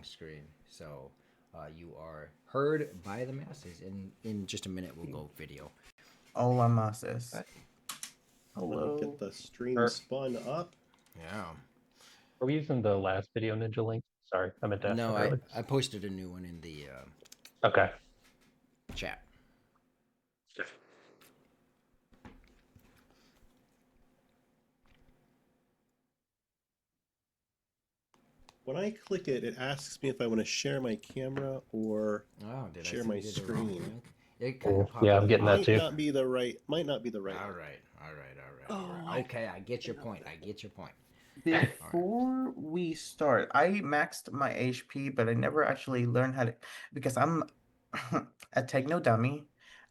screen. So you are heard by the masses. In just a minute, we'll go video. Hola, masses. Let me Hello. get the stream spun up. Yeah. Are we using the last video ninja link? Sorry, I meant to ask No, that earlier. I posted a new one in the Okay. chat. When I click it, it asks me if I want to share my camera or Did share I my send you the wrong screen. link? It kind of Yeah, I'm getting that Might too. not be the right. Might not be the right. All one. right. Oh, Okay, I get your point. I get your point. Before we start, I maxed my HP, but I never actually learned how to, because I'm a techno dummy.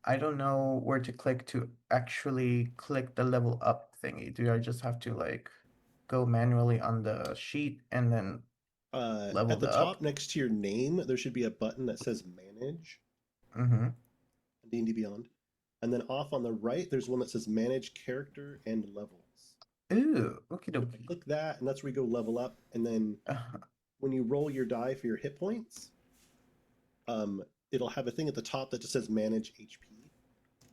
I don't know where to click to actually click the level up thingy. Do I just have to like go manually on the sheet and then level At the it top up? next to your name, there should be a button that says Manage Mm-hmm. D&D Beyond, and then off on the right, there's one that says Manage Character and Levels. Ooh, okie So dokie. click that, and that's where you go level up. And then when you roll your die for your hit points, it'll have a thing at the top that just says Manage HP.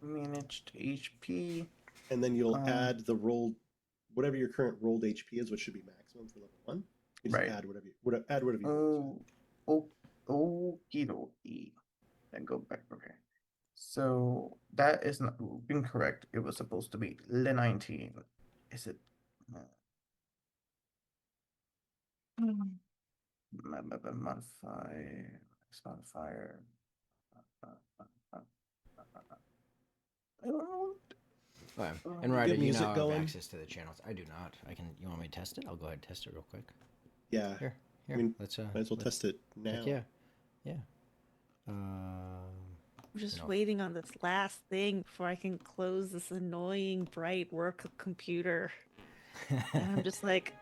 Managed HP. And then you'll add the rolled, whatever your current rolled HP is, which should be maximum for level 1. You just Right. add whatever you Okie dokie. Then go back. Okay. So that is not incorrect. It was supposed to be Le 19. Is it? Modifier. Okay. And Ryder, get you music now have going? access to the channels. I do not. I can. You want me to test it? I'll go ahead and test it real quick. Yeah. Here. I mean, let's might as well test it now. Heck yeah. Yeah. I'm just waiting on this last thing before I can close this annoying bright work computer. And I'm just like,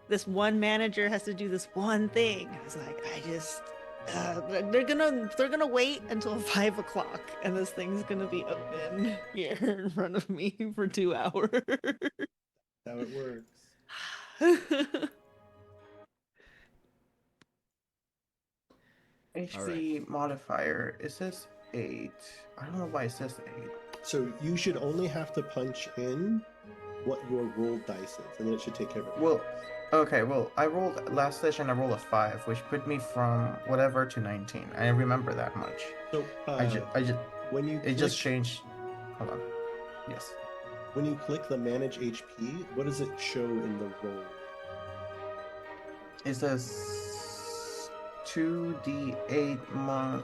this one manager has to do this one thing. I was like, they're gonna wait until 5 o'clock, and this thing's gonna be open here in front of me for 2 hours. That's how it works. HC modifier. It says 8. I don't know why it says 8. So you should only have to punch in what your rolled dice is, and then it should take care of it. Well, okay. Well, I rolled last session. I rolled a 5, which put me from whatever to 19. I remember that much. So I just when you it just changed. Hold on. Yes. When you click the manage HP, what does it show in the roll? It says 2d8 monk.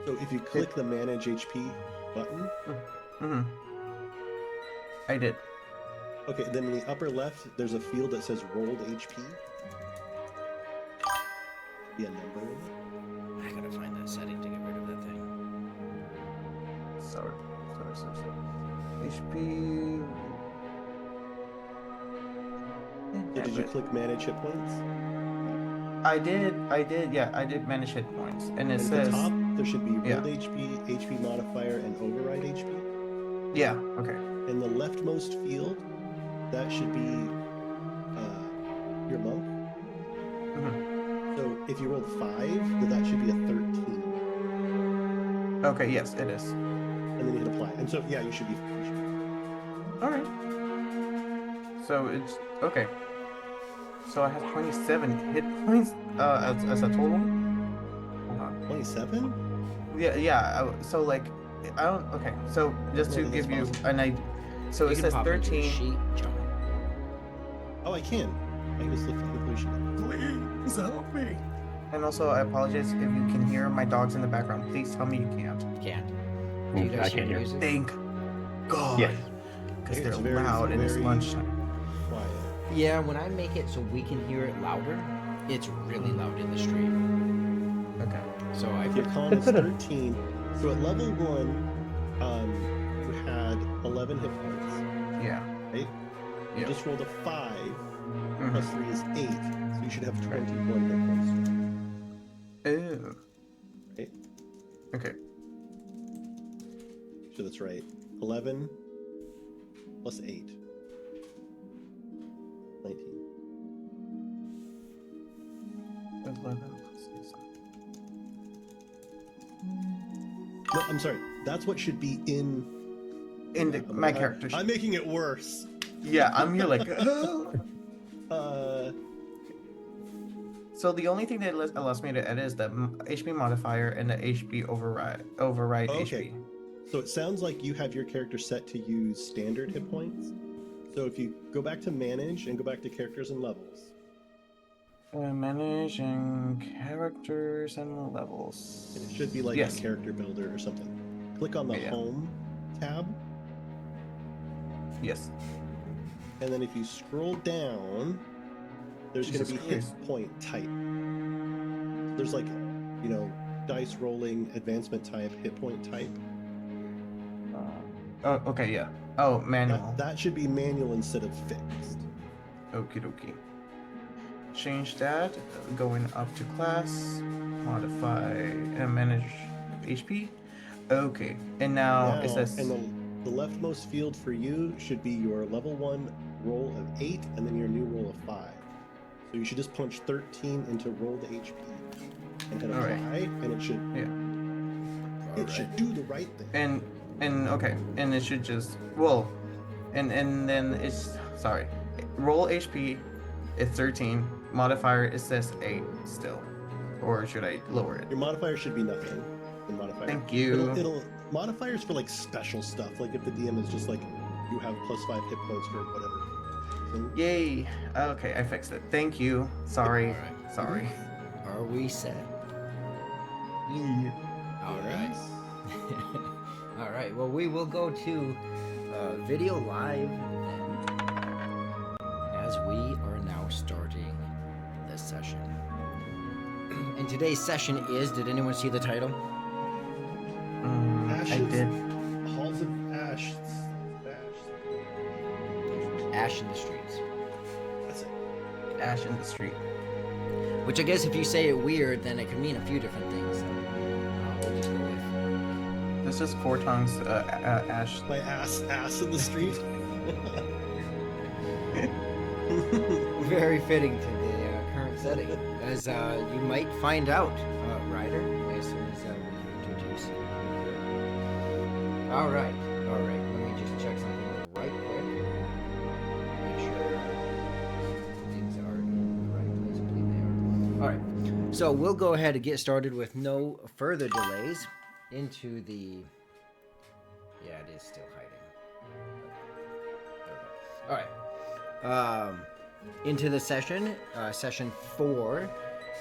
So if you click the manage HP button, Mm-hmm. I did. okay, then in the upper left, there's a field that says rolled HP. Be a number. I gotta find that setting to get rid of that thing. Sorry. HP. So did you click manage hit points? I did. Yeah, I did manage hit points, and it And says at the top, there should be rolled yeah. HP, HP modifier, and override HP. Yeah. Okay. In the leftmost field, that should be your monk. Mm-hmm. So if you rolled 5, then that should be a 13. Okay. Yes, it is. And then you hit apply. And so, yeah, you should be. All right. So it's okay. So I have 27 hit points as a total. Hold on. 27? Yeah. So like, I don't. Okay. So just to No, that's give you possible. an idea. So You it can says pop into the 13. sheet, jump. Oh, I can. I can just lift the conclusion. Please help me. And also, I apologize if you can hear my dogs in the background. Please tell me you can't. Can't. I You guys can't hear. music? Thank God. Yes. Because It's they're very, loud and it's very- lunchtime. Quiet. Yeah, when I make it so we can hear it louder, it's really loud in the stream. Okay. So I Your con is 13. So at level 1, you had 11 hit points, Yeah. right? You Yeah. just rolled a 5, Mhm. plus 3 is 8. So you should have 21 hit points. Ew. Right? Okay. So that's right. 11 plus 8. 19. 11 plus 6. No, I'm sorry. That's what should be in. My character sheet. I'm making it worse. Yeah, I'm here like. Uh, So the only thing that allows me to edit is the HP modifier and the HP override Okay. HP. so it sounds like you have your character set to use standard hit points. So if you go back to manage and go back to characters and levels, Managing characters and levels. and it should be like yes. a character builder or something. Click on the Yeah. home tab, Yes. and then if you scroll down, there's going to Jesus be hit Christ. point type. There's like, dice rolling, advancement type, hit point type. Oh, okay, yeah. Oh, manual. That should be manual instead of fixed. Okie dokie. Change that. Going up to class, modify and manage HP. Okay, and now it says. And the leftmost field for you should be your level 1 roll of 8 and then your new roll of 5. So you should just punch 13 into roll the HP and hit apply, Alright. and it should should do the right thing. And okay, and it should just and then it's sorry. Roll HP is 13. Modifier it says 8 still, or should I lower it? Your modifier should be nothing. The modifier. Thank you. It'll modifiers for like special stuff, like if the DM is just like you have +5 hit points for whatever. Yay! Okay, I fixed it. Thank you. Sorry. Alright. Sorry. Are we set? Yeah. All right. Yes. All right. Well, we will go to video live then, as we are now starting the session. And today's session is. Did anyone see the title? I Ashes. did. Halls of Ash. Ash in the Streets. That's it. Ash in the street. Which I guess if you say it weird, then it can mean a few different things. So we'll just go with. This is Four Tongues Ash. My ass in the street. Very fitting to the current setting, as you might find out, Ryder, as soon as we introduce you. All right. Let me just check something right quick. Make sure things are in the right place. I believe they are. All right. So we'll go ahead and get started with no further delays into the. Yeah, it is still hiding. There we go. All right. Into the session, session 4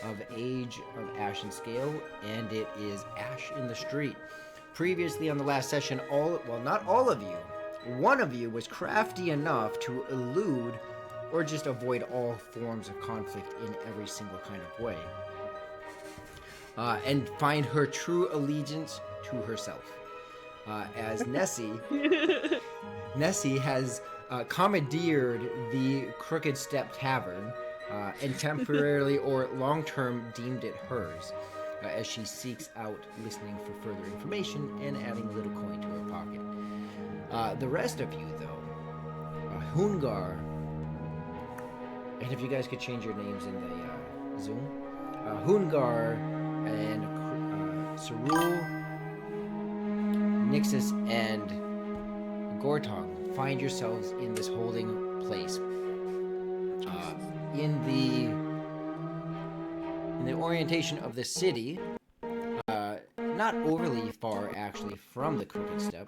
of Age of Ashen Scale, and it is Ash in the Street. Previously on the last session, not all of you, one of you was crafty enough to elude or just avoid all forms of conflict in every single kind of way, and find her true allegiance to herself. As Nessie has commandeered the Crooked Step Tavern and temporarily or long-term deemed it hers, as she seeks out listening for further information and adding a little coin to her pocket. The rest of you, though, Hungar, and if you guys could change your names in the Zoom, Hungar and Sarul, Nixus, and Gortong find yourselves in this holding place. In the orientation of the city, not overly far actually from the Crooked Step,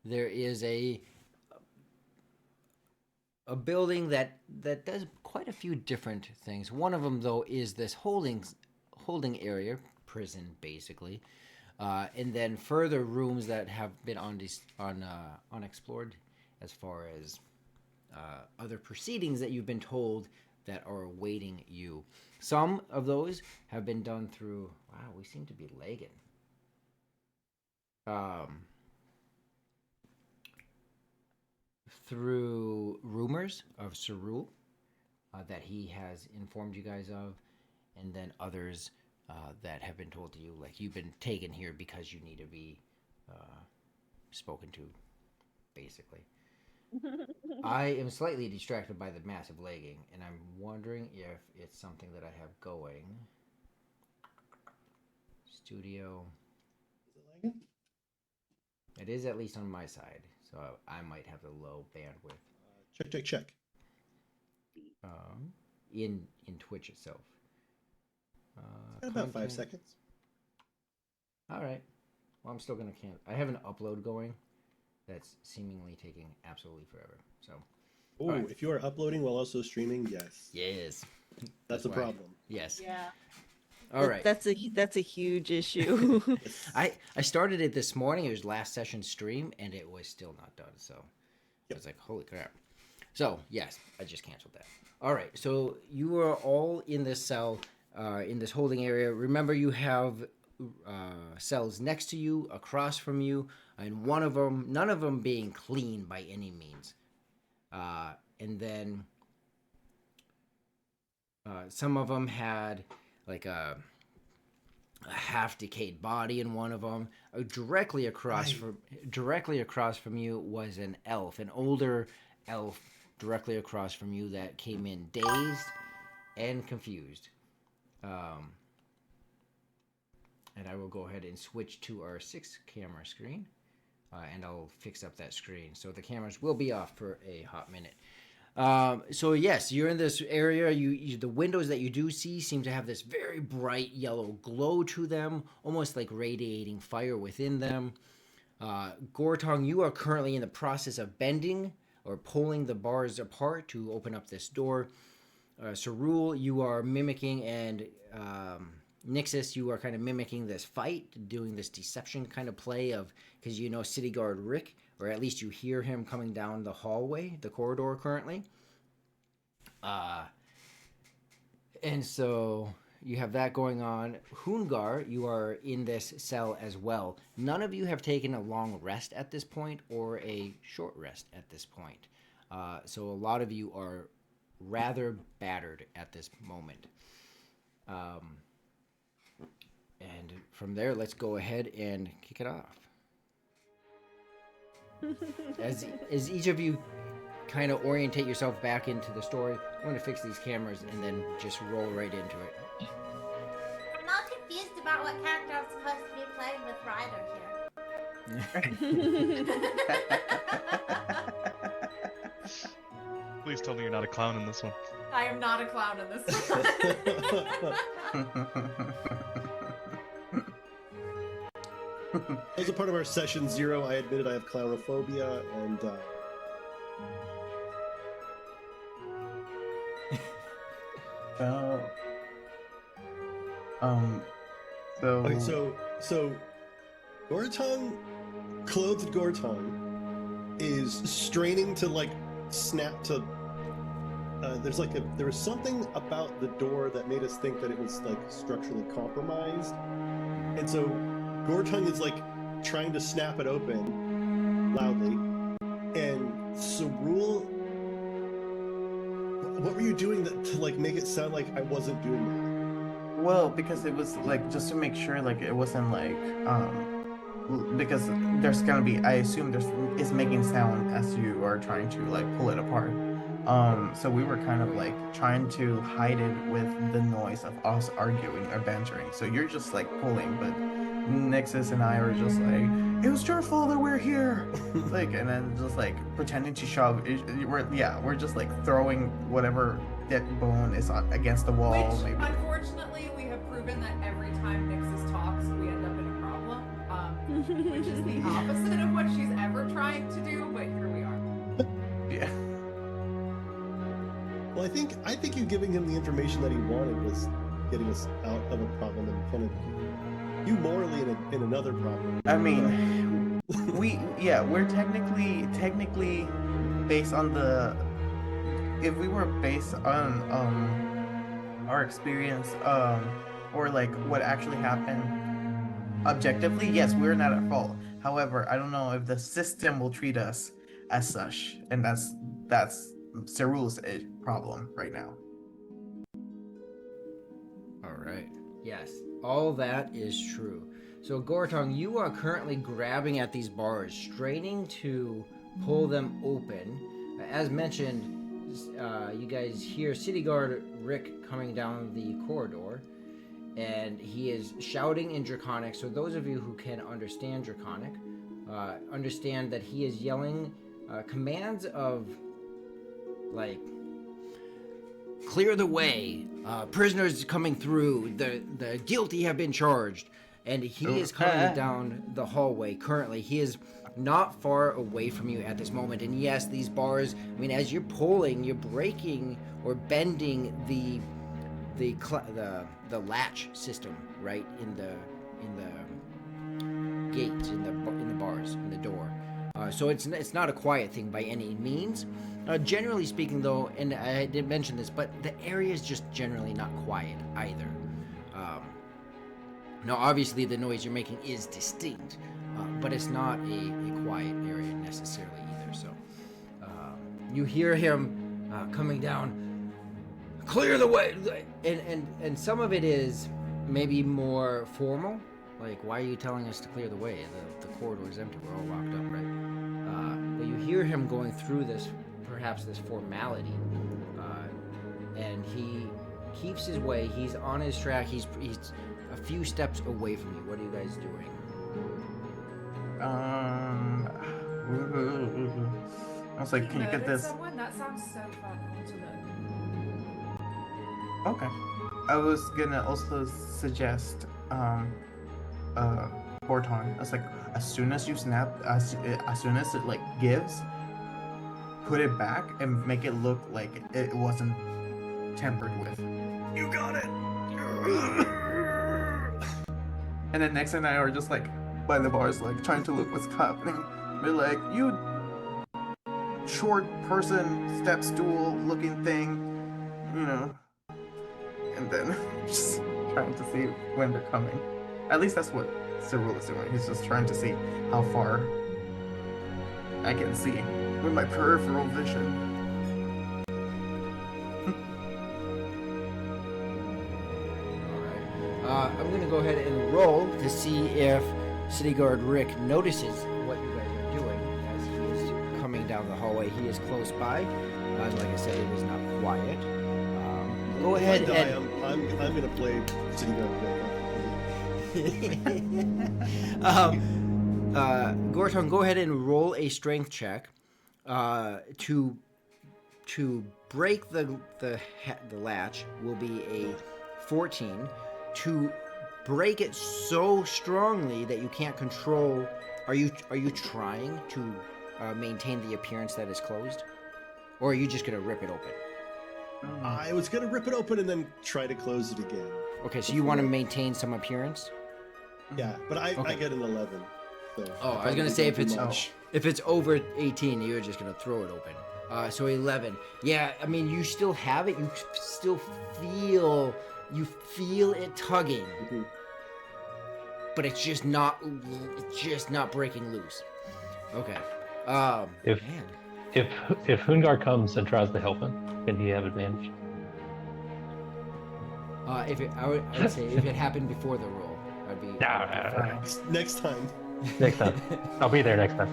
there is a building that does quite a few different things. One of them, though, is this holding area, prison basically. And then further rooms that have been unexplored, as far as other proceedings that you've been told that are awaiting you. Some of those have been done through. Wow, we seem to be lagging. Through rumors of Sarul that he has informed you guys of, and then others that have been told to you, like you've been taken here because you need to be spoken to, basically. I am slightly distracted by the massive lagging, and I'm wondering if it's something that I have going. Studio. It is at least on my side, so I might have the low bandwidth. Check. In Twitch itself. About 5 content. seconds. All right. Well, I'm still gonna I have an upload going. That's seemingly taking absolutely forever. So. Oh, Alright. if you are uploading while also streaming, yes. Yes. That's a why- problem. Yes. Yeah. All right. That's a huge issue. I started it this morning. It was last session stream, and it was still not done. So I was like, holy crap. So yes, I just canceled that. All right. So you are all in this cell, in this holding area. Remember, you have cells next to you, across from you, and one of them, none of them being clean by any means. And then some of them had like a half decayed body in one of them. Directly across from you was an elf, an older elf, directly across from you that came in dazed and confused. And I will go ahead and switch to our 6 camera screen, and I'll fix up that screen. So the cameras will be off for a hot minute. So yes, you're in this area. The windows that you do see seem to have this very bright yellow glow to them, almost like radiating fire within them. Gortong, you are currently in the process of bending or pulling the bars apart to open up this door. Cerule, you are mimicking, and Nixus, you are kind of mimicking this fight, doing this deception kind of play of, because you know City Guard Rick, or at least you hear him coming down the hallway, the corridor currently. And so you have that going on. Hoongar, you are in this cell as well. None of you have taken a long rest at this point or a short rest at this point. So a lot of you are rather battered at this moment. And from there, let's go ahead and kick it off. As each of you kind of orientate yourself back into the story, I'm going to fix these cameras and then just roll right into it. I'm not confused about what character I'm supposed to be playing with Ryder here. Please tell me you're not a clown in this one. I am not a clown in this one. As a part of our session 0, I admitted I have clownophobia, and okay, so Gortong, clothed Gortong, is straining to like snap to. There was something about the door that made us think that it was like structurally compromised, and so Gortong is like trying to snap it open loudly, and Cerule, what were you doing to like make it sound like I wasn't doing that? Well, because it was like just to make sure like it wasn't like because there's gonna be, I assume it's making sound as you are trying to like pull it apart. So we were kind of like trying to hide it with the noise of us arguing or bantering. So you're just like pulling, but Nixus and I were just like, it was your fault that we're here, like, and then just like pretending to shove. We're just like throwing whatever dead bone is against the wall. Which, maybe. unfortunately, we have proven that every time Nixus talks, we end up in a problem, which is the opposite of what she's ever trying to do, but here we are. Yeah. Well, I think you giving him the information that he wanted was getting us out of a problem and kind of you morally in another problem. I mean, we're technically based on the, if we were based on our experience or like what actually happened objectively, yes, we're not at fault. However, I don't know if the system will treat us as such, and that's Cerule's problem right now. All right. Yes, all that is true. So Gortong, you are currently grabbing at these bars, straining to pull them open. As mentioned, you guys hear City Guard Rick coming down the corridor, and he is shouting in Draconic. So those of you who can understand Draconic, understand that he is yelling commands of, like, clear the way, prisoners coming through, the guilty have been charged. And he is coming down the hallway currently. He is not far away from you at this moment. And yes, these bars, I mean, as you're pulling, you're breaking or bending the latch system, right, in the gates, in the bars, in the door. So it's not a quiet thing by any means. Generally speaking, though, and I did mention this, but the area is just generally not quiet either. Now, obviously, the noise you're making is distinct, but it's not a quiet area necessarily either. So you hear him coming down, clear the way, and some of it is maybe more formal. Like, why are you telling us to clear the way? The corridor is empty. We're all locked up, right? But you hear him going through this, perhaps this formality, and he keeps his way. He's on his track. He's a few steps away from you. What are you guys doing? I was like, can you get this? Someone? That sounds so fun. To know. Okay. I was gonna also suggest Gorton. It's like, as soon as you snap, as soon as it like gives, put it back and make it look like it wasn't tempered with. You got it. And then next and I are just like by the bars, like trying to look what's happening. We're like, you short person, step stool looking thing, you know. And then just trying to see when they're coming. At least that's what Cyril is doing. He's just trying to see how far I can see with my peripheral vision. I'm going to go ahead and roll to see if City Guard Rick notices what you guys are doing as he is coming down the hallway. He is close by. Like I said, it is not quiet. Go ahead and... I'm going to play City Guard. Gorton, go ahead and roll a strength check to break the latch will be a 14. To break it so strongly that you can't control. Are you trying to maintain the appearance that is closed, or are you just gonna rip it open? I was gonna rip it open and then try to close it again. Okay, so you want to maintain some appearance. Yeah, but I get an 11. So I was gonna say if it's over 18, you're just gonna throw it open. So 11. Yeah, I mean you still have it. You still feel it tugging, but it's just not breaking loose. Okay. If Hungar comes and tries to help him, can he have advantage? I would say if it happened before the roll, I'd be. Next time. Next time. I'll be there next time.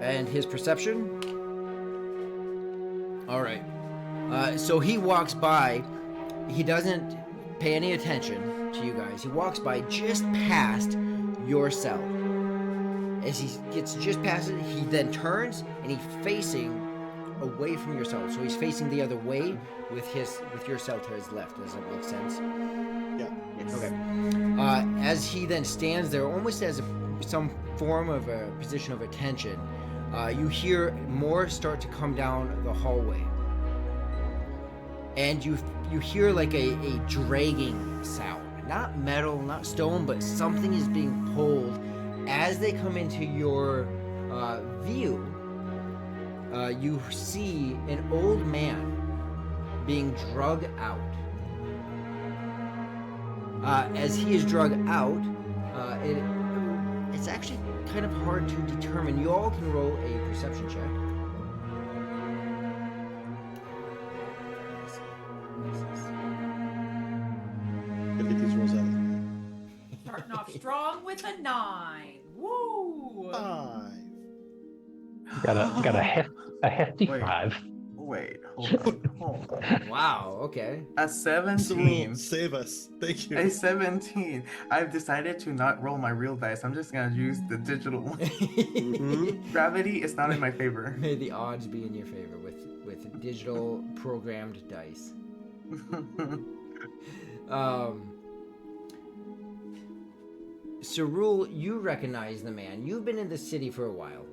And his perception? Alright. So he walks by. He doesn't pay any attention to you guys. He walks by just past your cell. As he gets just past it, he then turns and he's facing away from your cell. So he's facing the other way with your cell to his left. Does that make sense? Yeah. Yes. Okay. As he then stands there, almost as some form of a position of attention, you hear more start to come down the hallway, and you hear like a dragging sound. Not metal, not stone, but something is being pulled. As they come into your view, you see an old man being dragged out. As he is dragged out, it's actually kind of hard to determine. You all can roll a perception check. Get these rolls out. Starting off strong with a 9. Woo! 5. Got a hefty Wait. 5. Wait, hold on. Wow. Okay. A Cerule, 17. save us. Thank you. A 17. I've decided to not roll my real dice. I'm just gonna use the digital one. Gravity is not in my favor. May the odds be in your favor with digital programmed dice. Cerule, you recognize the man. You've been in the city for a while.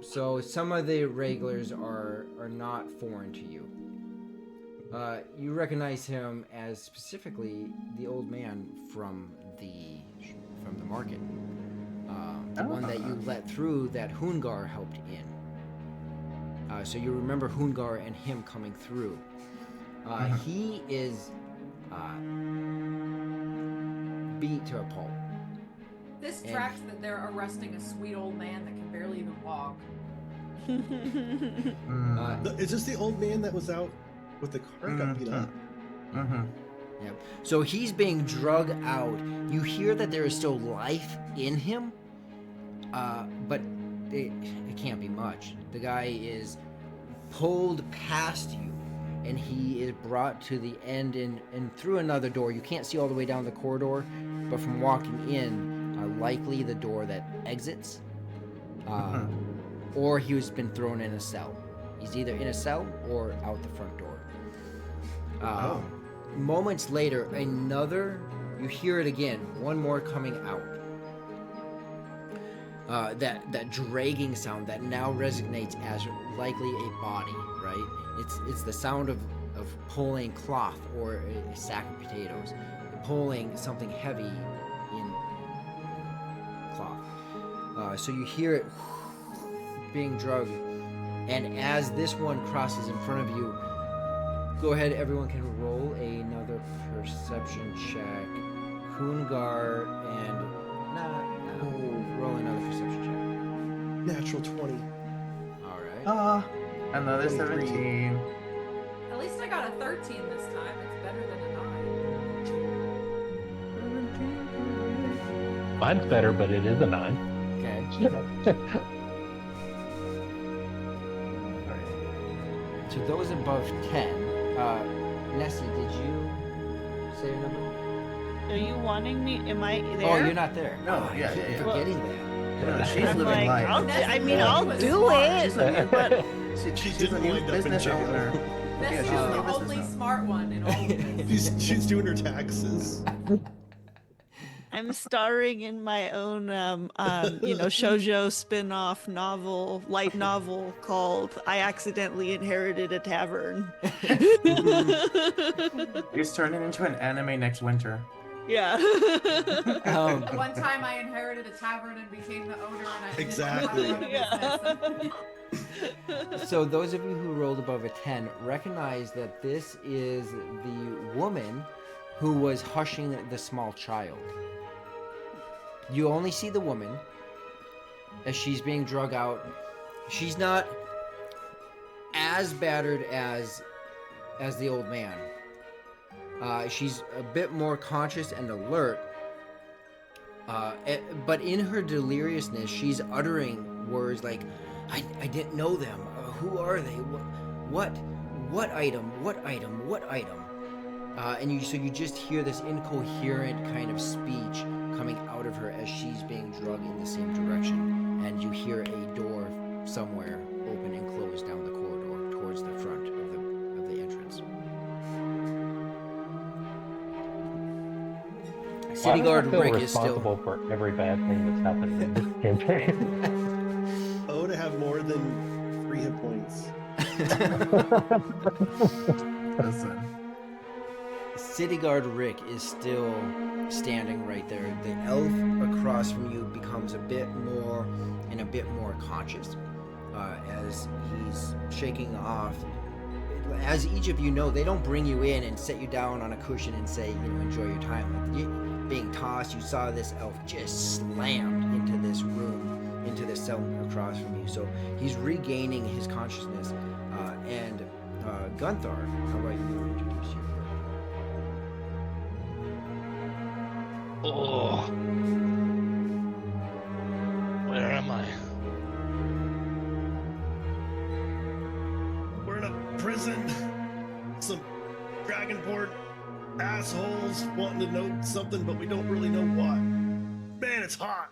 So some of the regulars are not foreign to you. You recognize him as specifically the old man from the market. The one that you let through that Hungar helped in. So you remember Hungar and him coming through. He is beat to a pulp. This And- tracks that they're arresting a sweet old man that can barely even walk. Is this the old man that was out with the car got beat up? Yep. So he's being drug out. You hear that there is still life in him, but it can't be much. The guy is pulled past you, and he is brought to the end and through another door. You can't see all the way down the corridor, but from walking in, likely the door that exits, or he was been thrown in a cell. He's either in a cell or out the front door. Moments later, you hear it again, one more coming out. That dragging sound that now resonates as likely a body, right? It's the sound of pulling cloth or a sack of potatoes, pulling something heavy in cloth. So you hear it being drugged, and as this one crosses in front of you, go ahead, everyone can roll another perception check. Hungar and roll another perception check. Natural 20. All right. Another 23. 17. At least I got a 13 this time. It's better than a 9. Mine's better, but it is a 9. Okay. To those above 10, Nessie, did you say your number? Are you wanting me? Am I there? Oh, you're not there. No, Oh, I yeah, keep yeah, yeah. forgetting that. No, she's I'm living like, life. I'll do She's it. But She's didn't a new wind up in business jail. owner. This is she's a the new business only owner. smart one in all of this. She's doing her taxes. I'm starring in my own, shoujo spin-off light novel called "I Accidentally Inherited a Tavern." It's turning into an anime next winter. Yeah. One time I inherited a tavern and became the owner, and I didn't Exactly. know how to run a business. So those of you who rolled above a 10 recognize that this is the woman who was hushing the small child. You only see the woman as she's being drug out. She's not as battered as the old man. She's a bit more conscious and alert, but in her deliriousness, she's uttering words like, I didn't know them. Who are they? What item? What item? What item? And you just hear this incoherent kind of speech coming out of her as she's being drugged in the same direction. And you hear a door somewhere open and close down the corridor towards the front of the entrance. City Why Guard do I feel Rick is still. responsible for every bad thing that's happened in this campaign. Oh, to have more than 3 hit points. Listen. City Guard Rick is still standing right there. The elf across from you becomes a bit more conscious as he's shaking off. As each of you know, they don't bring you in and set you down on a cushion and say, enjoy your time. Like, being tossed, you saw this elf just slammed into this room, into this cell across from you. So he's regaining his consciousness. And Gunthar, how about you introduce your group? Oh. Where am I? prison. Some Dragonport assholes wanting to know something, but we don't really know what. Man, it's hot.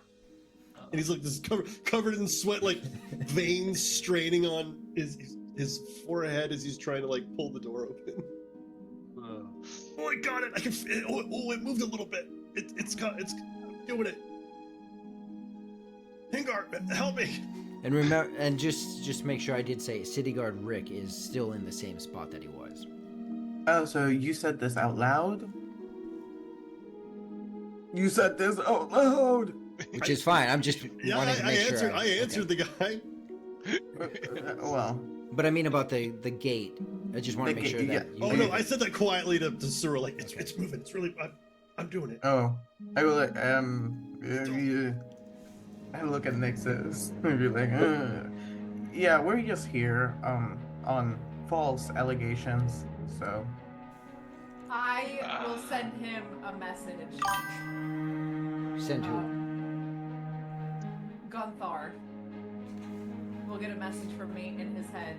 And he's like this covered in sweat, like veins straining on his forehead as he's trying to like pull the door open. Oh, I got it! I can. It moved a little bit. I'm doing it. Hingar, help me! And remember, and just make sure I did say City Guard Rick is still in the same spot that he was. Oh, so you said this out loud? You said this out loud. Which is fine. I'm just Yeah, wanting to make sure. I answered the guy. Well, But I mean about the gate. I just want to The make sure gate, that. yeah. Oh no, I said that quietly to Sura, like it's Okay. it's moving. It's really. I'm doing it. oh, I will like I look at Nix's and be like, yeah, we're just here on false allegations. So I will send him a message. Send who? Gunthar will get a message from me in his head.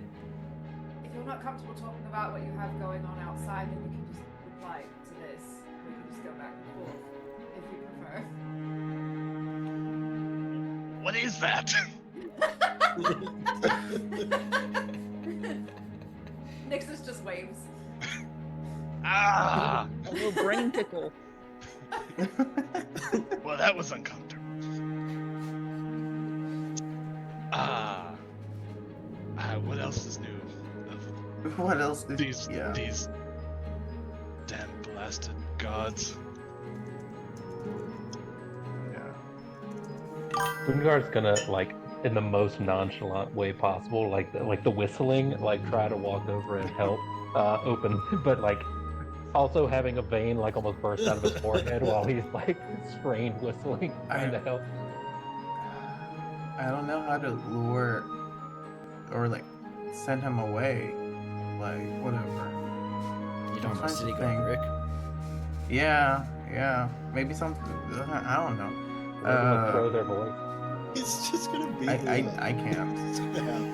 If you're not comfortable talking about what you have going on outside, then you can just reply to this. We can just go back and forth if you prefer. What is that? Nixus just waves. Ah! A little brain tickle. Well, that was uncomfortable. What else is new? what else? These Yeah. damn blasted gods. Yeah. Ungar's gonna like in the most nonchalant way possible, like the whistling, like try to walk over and help open, but like also having a vein like almost burst out of his forehead while he's like strained whistling, trying to help. I don't know how to lure or like send him away. Like whatever. You talking about trying to City think. Guard Rick? Yeah. Maybe something. I don't know. They're gonna throw their voice. It's just gonna be. I can't. It's gonna happen.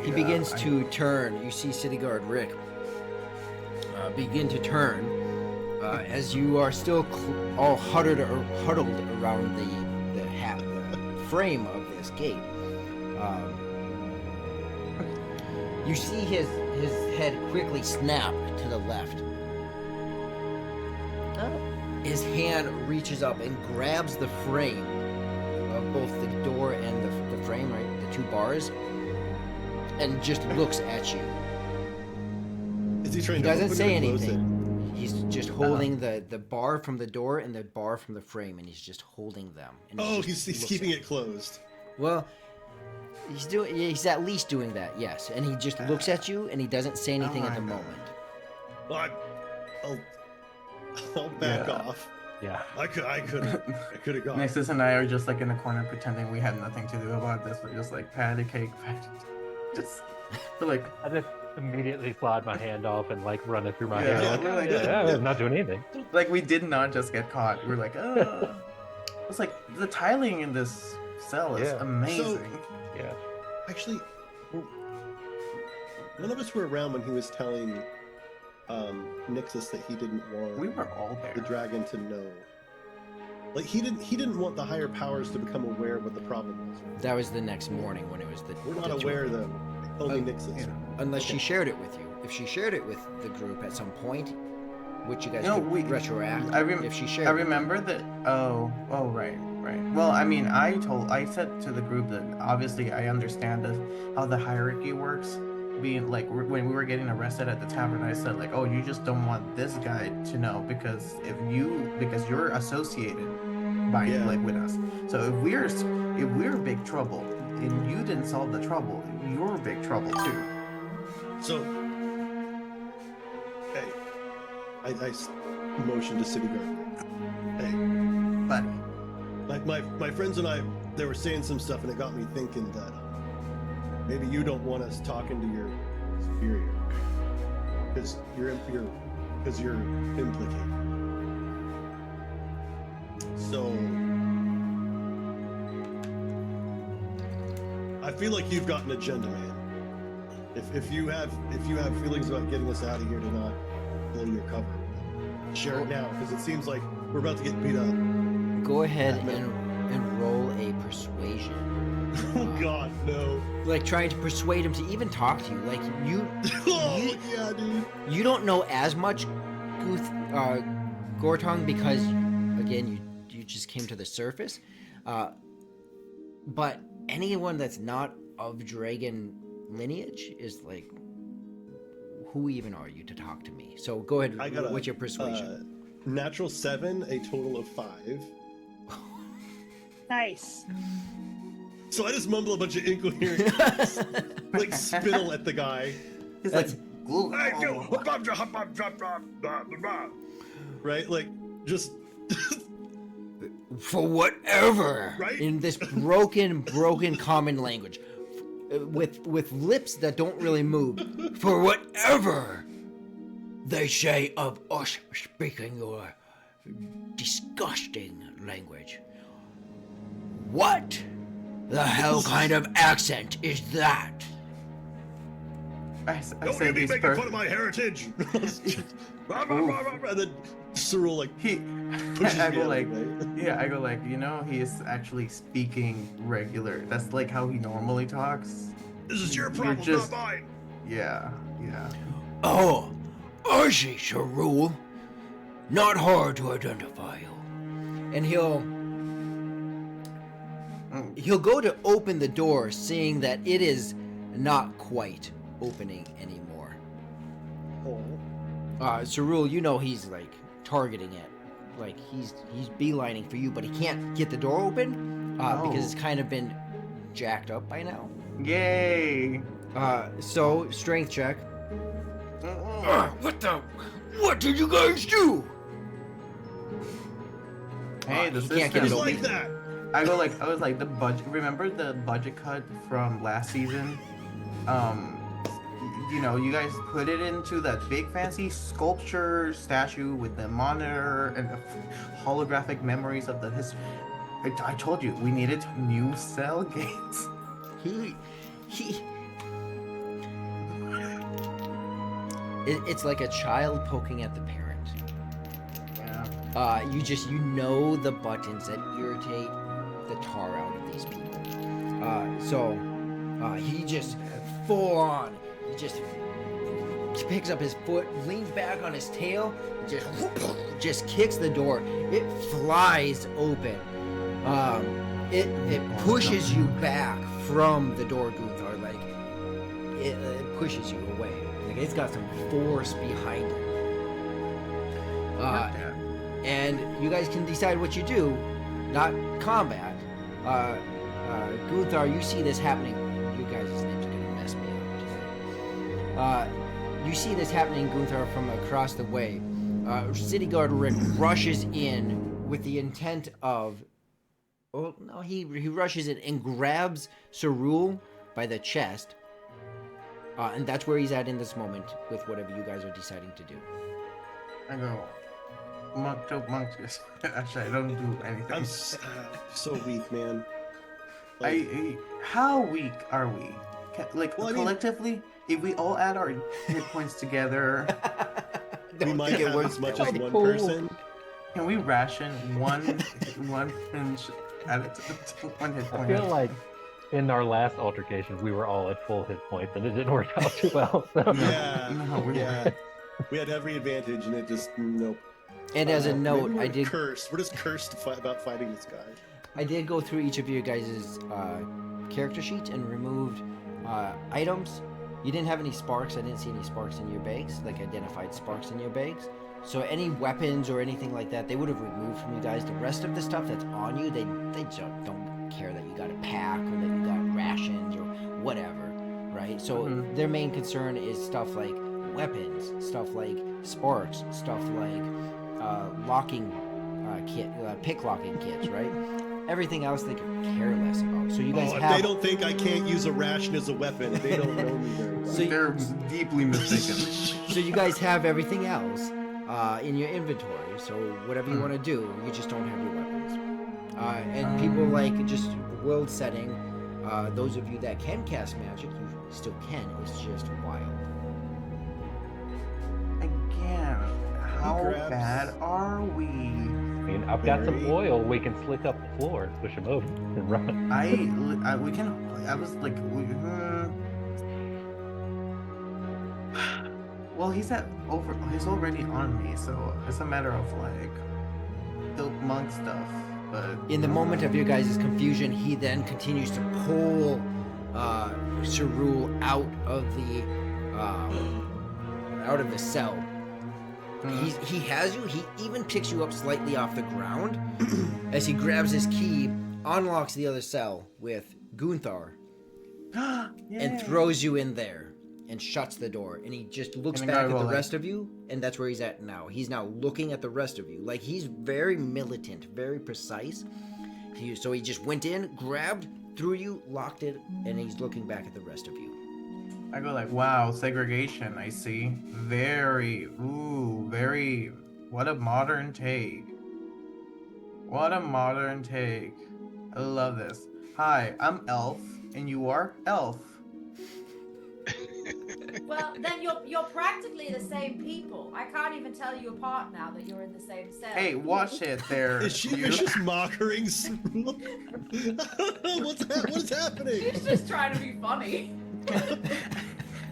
He yeah, begins I- to turn. You see City Guard Rick begin to turn as you are still all huddled around the frame of this gate. You see his head quickly snap to the left. Oh. His hand reaches up and grabs the frame of both the door and the frame, right? The two bars, and just looks at you. Is he trying He to doesn't open say or close anything. He's just Uh-huh. holding the bar from the door and the bar from the frame, and he's just holding them. And Oh, just he's looks keeping at it closed. Well, he's at least doing that, yes. And he just looks at you, and he doesn't say anything at the Alright. moment. Well, I'll back Yeah. off. Yeah. I could have gone. Nixus and I are just like in the corner pretending we had nothing to do about this. We're just like patty cake, just we're like I just immediately slide my hand off and like run it through my Yeah, hair. we're like- I'm not doing anything. like we did not just get caught. We're like, it's like the tiling in this cell is Yeah. amazing. Yeah. Actually, none of us were around when he was telling Nixus that he didn't want We were all the there. dragon to know. Like he didn't want the higher powers to become aware of what the problem was. That was the next morning when it was the. We're the not two aware of you. though. Only Oh, Nixus. yeah. Unless she Okay. shared it with you. If she shared it with the group at some point, which you guys No, could we- retroact. if she shared I it with you. remember that. Oh, right. Well, I mean, I said to the group that obviously I understand how the hierarchy works. Being like when we were getting arrested at the tavern, I said like, oh, you just don't want this guy to know because you're associated by Yeah. like with us. So if we're big trouble and you didn't solve the trouble, you're big trouble too. So, hey, I motioned to City Guard. Hey, Buddy. my friends and I, they were saying some stuff, and it got me thinking that maybe you don't want us talking to your superior because you're implicated. So, I I feel like you've got an agenda, man. If you have feelings about getting us out of here to not blow your cover, share it now, because it seems like we're about to get beat up. Go ahead and roll a persuasion. Oh God, no! Like trying to persuade him to even talk to you. Like Oh yeah, dude. you don't know as much Gortong because again you just came to the surface. But anyone that's not of dragon lineage is like, who even are you to talk to me? So go ahead. I got what's your persuasion? Natural 7, a total of 5. Nice. So I just mumble a bunch of incoherent, like spittle at the guy. He's That's- Right, like just For whatever, Right? in this broken common language, with lips that don't really move. For whatever they say of us speaking your disgusting language. What the hell kind of accent is that? I don't say get me he's making fun of my heritage. And then Cyril like He, pushes I me go out like, of the way. yeah, I go like, you know, he is actually speaking regular. That's like how he normally talks. This is your You're problem, just- not mine. Yeah, yeah. Oh, I see, Sharul. Not hard to identify you. And he'll go to open the door, seeing that it is not quite opening anymore. Oh. Sharul, you know he's like targeting it. Like he's beelining for you, but he can't get the door open because it's kind of been jacked up by now. Yay! So strength check. What did you guys do? Hey, the he can't get system. it Just open. like that. I was like the budget. Remember the budget cut from last season? You know, you guys put it into that big fancy sculpture statue with the monitor and the holographic memories of the history. I told you we needed new cell gates. It's like a child poking at the parent. Yeah. You know the buttons that irritate the tar out of these people. He just full on. He just picks up his foot, leans back on his tail, just kicks the door. It flies open. It pushes you back from the door, Guthar. Like it pushes you away. Like it's got some force behind it. And you guys can decide what you do, not combat. Guthar, you see this happening. You guys' names are gonna mess me up today. You see this happening, Guthar, from across the way. City Guard Rick rushes in with the intent of... Oh, no, he rushes in and grabs Sharul by the chest. And that's where he's at in this moment with whatever you guys are deciding to do. I go, monk. Actually, I don't do anything. I'm so weak, man. How weak are we? Like Well, I mean- collectively, if we all add our hit points together, we might think it have works as much that as way. one Cool. person. can we ration one pinch at a one hit I point? feel like in our last altercation, we were all at full hit points, and it didn't work out too well. So. Yeah, No, we yeah. We had every advantage, and it just nope. And as a Maybe note, we're I did cursed. We're just cursed about fighting this guy. I did go through each of your guys' character sheets and removed items. You didn't have any sparks. I didn't see any sparks in your bags, like identified sparks in your bags. So any weapons or anything like that, they would have removed from you guys. The rest of the stuff that's on you, they just don't care that you got a pack or that you got rations or whatever, right? So Mhm. their main concern is stuff like weapons, stuff like sparks, stuff like locking pick locking kits, right? Everything else they could care less about. So you guys If have. they don't think I can't use a ration as a weapon, they don't know me very well. So you- They're deeply mistaken. So you guys have everything else in your inventory. So whatever you want to do, you just don't have your weapons. And people like just world setting. Those of you that can cast magic, you still can. It's just wild. Again, how grabs- bad are we? I mean, I've got some Very- oil. We can slick up the floor and push him over and run. We can. I was like, well, he's already on me, so it's a matter of like the monk stuff. But In the moment of your guys' confusion, he then continues to pull Cerule out of the cell. He has you. He even picks you up slightly off the ground as he grabs his key, unlocks the other cell with Gunthar, and throws you in there and shuts the door. And he just looks And the back guy at will, the like- rest of you, and that's where he's at now. He's now looking at the rest of you. Like, he's very militant, very precise. So he just went in, grabbed, threw you, locked it, and he's looking back at the rest of you. I go like, wow, segregation. I see. Very. What a modern take. What a modern take. I love this. Hi, I'm Elf, and you are Elf. Well, then you're practically the same people. I can't even tell you apart now that you're in the same cell. Hey, watch it there. Is she you. vicious mockering? What is happening? She's just trying to be funny.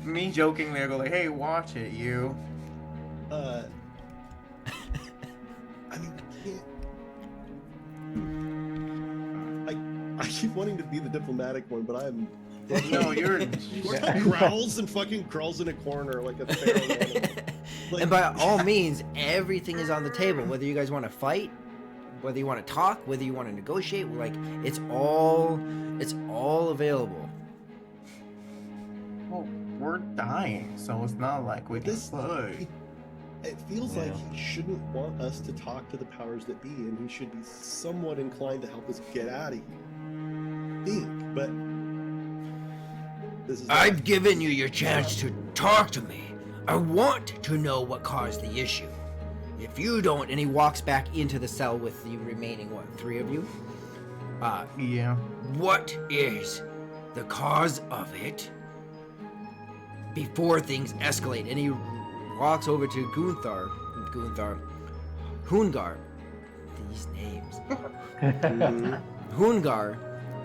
Me jokingly, I go like, hey, watch it, you. I mean, I keep wanting to be the diplomatic one, but I'm. No, you're. Growls and fucking crawls in a corner like a feral animal. Like, And by all means, everything is on the table. Whether you guys want to fight, whether you want to talk, whether you want to negotiate, like it's all available. Well, we're dying, so it's not like we can This- fight. it feels like he shouldn't want us to talk to the powers that be, and he should be somewhat inclined to help us get out of here. But this is. I've given you your chance to talk to me. I want to know what caused the issue. If you don't, and he walks back into the cell with the remaining, 3 of you? Yeah. What is the cause of it? Before things escalate, and he walks over to Hungar. These names. Mhm. Hungar,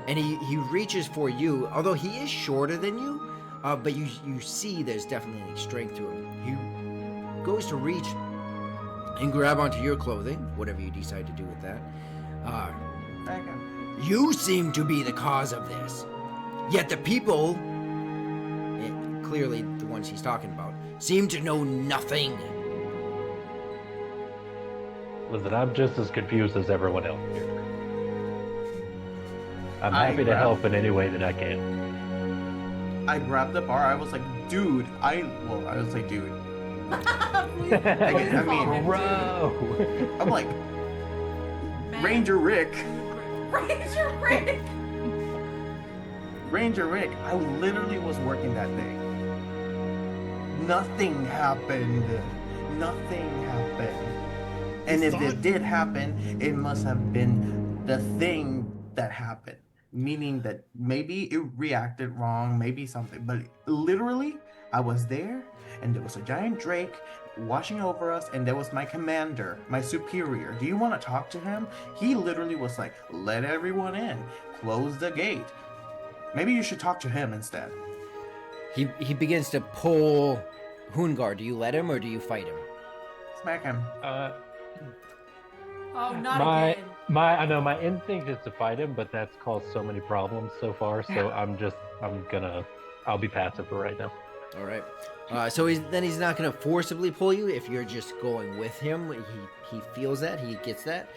and he reaches for you, although he is shorter than you, but you see there's definitely strength to him. He goes to reach and grab onto your clothing, whatever you decide to do with that. Okay. You seem to be the cause of this. Yet the people, clearly the ones he's talking about, seem to know nothing. Listen, I'm just as confused as everyone else here. I'm I happy to grab- help in any way that I can. I grabbed the bar. I was like, dude. I was like, dude. Please, I please call mean- him Bro! I'm like, Man. Ranger Rick. Ranger Rick. Ranger Rick. I literally was working that day. Nothing happened. Nothing happened. And if it did happen, it must have been the thing that happened. Meaning that maybe it reacted wrong, maybe something. But literally, I was there, and there was a giant drake watching over us, and there was my commander, my superior. Do you want to talk to him? He literally was like, let everyone in, close the gate. Maybe you should talk to him instead. He begins to pull Hungar. Do you let him or do you fight him? Smack him. Oh, not My- again. I know my instinct is to fight him, but that's caused so many problems so far. So I'll be passive for right now. All right. So he's not going to forcibly pull you if you're just going with him. He feels that, he gets that,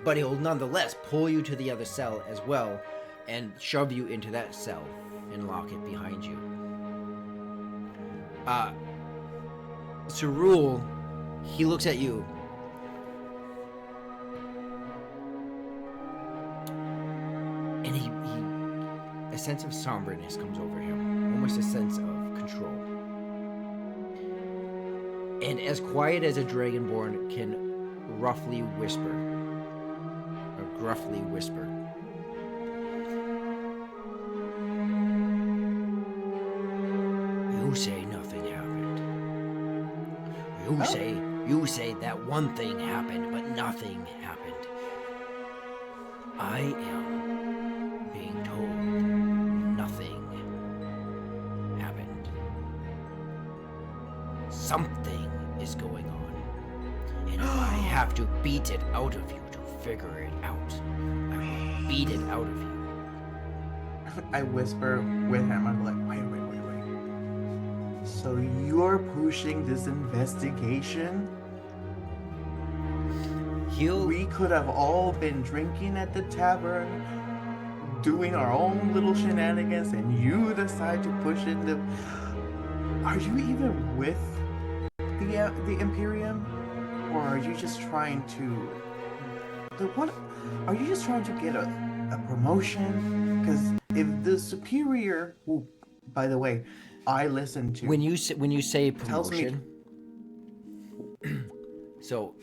but he'll nonetheless pull you to the other cell as well, and shove you into that cell and lock it behind you. Cerule, he looks at you. And he a sense of somberness comes over him, almost a sense of control. And as quiet as a dragonborn can roughly whisper, or gruffly whisper, You say nothing happened. You say that one thing happened, but nothing happened. I am being told nothing happened. Something is going on. And if I have to beat it out of you to figure it out, I will beat it out of you. I whisper with him. I'm like, wait. So you're pushing this investigation? We could have all been drinking at the tavern, doing our own little shenanigans, and you decide to push it. Are you even with the Imperium, or are you just trying to? Are you just trying to get a promotion? Because if the superior, who, by the way, I listen to, when you say tells me- promotion, so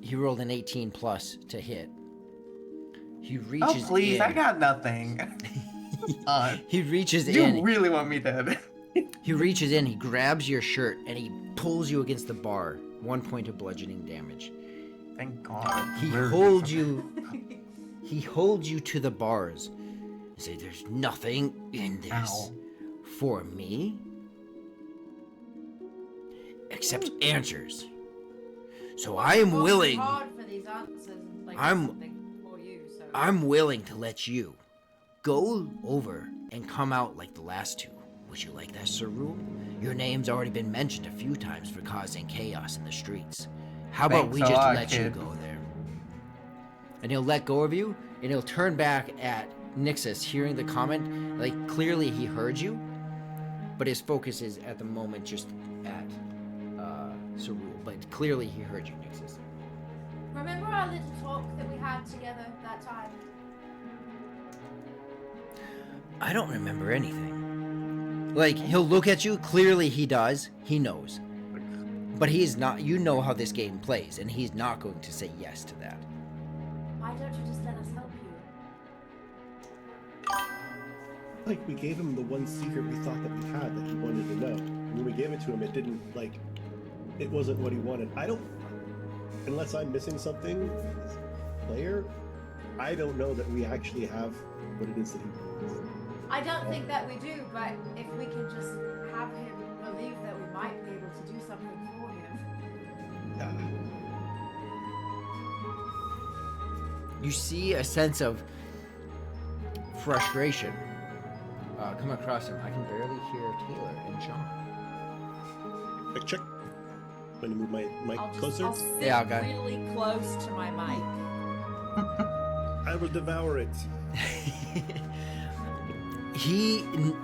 he rolled an 18 plus to hit. He reaches please, in. I got nothing. He reaches You in. really want me dead? He reaches in. He grabs your shirt and he pulls you against the bar. 1 point of bludgeoning damage. Thank God. He Where- holds you. He holds you to the bars. And say, "There's nothing in this Ow. for me except answers. So I am Working willing. hard for these answers and, like, I'm- something for you, so. I'm willing to let you go over and come out like the last two. Would you like that, Sarul? Your name's already been mentioned a few times for causing chaos in the streets. How about Thanks we a just lot, let you kid. go there?" And he'll let go of you, and he'll turn back at Nixus, hearing the comment. Like, clearly he heard you, but his focus is at the moment just at Sarul. But clearly he heard you, Nixus. Remember our little talk that we had together that time? I don't remember anything. Like, he'll look at you, clearly he does, he knows. But he's not, you know how this game plays, and he's not going to say yes to that. Why don't you just let us help you? Like, we gave him the one secret we thought that we had that he wanted to know. When we gave it to him, it didn't, like, it wasn't what he wanted. Unless I'm missing something, as a player, I don't know that we actually have what it is that he wants. I don't think that we do, but if we can just have him believe that we might be able to do something for him. Yeah. You see a sense of frustration come across him. I can barely hear Taylor and Sean. Quick check. Going to move my mic closer. I'll sit Yeah, okay. really close to my mic. I will devour it. He,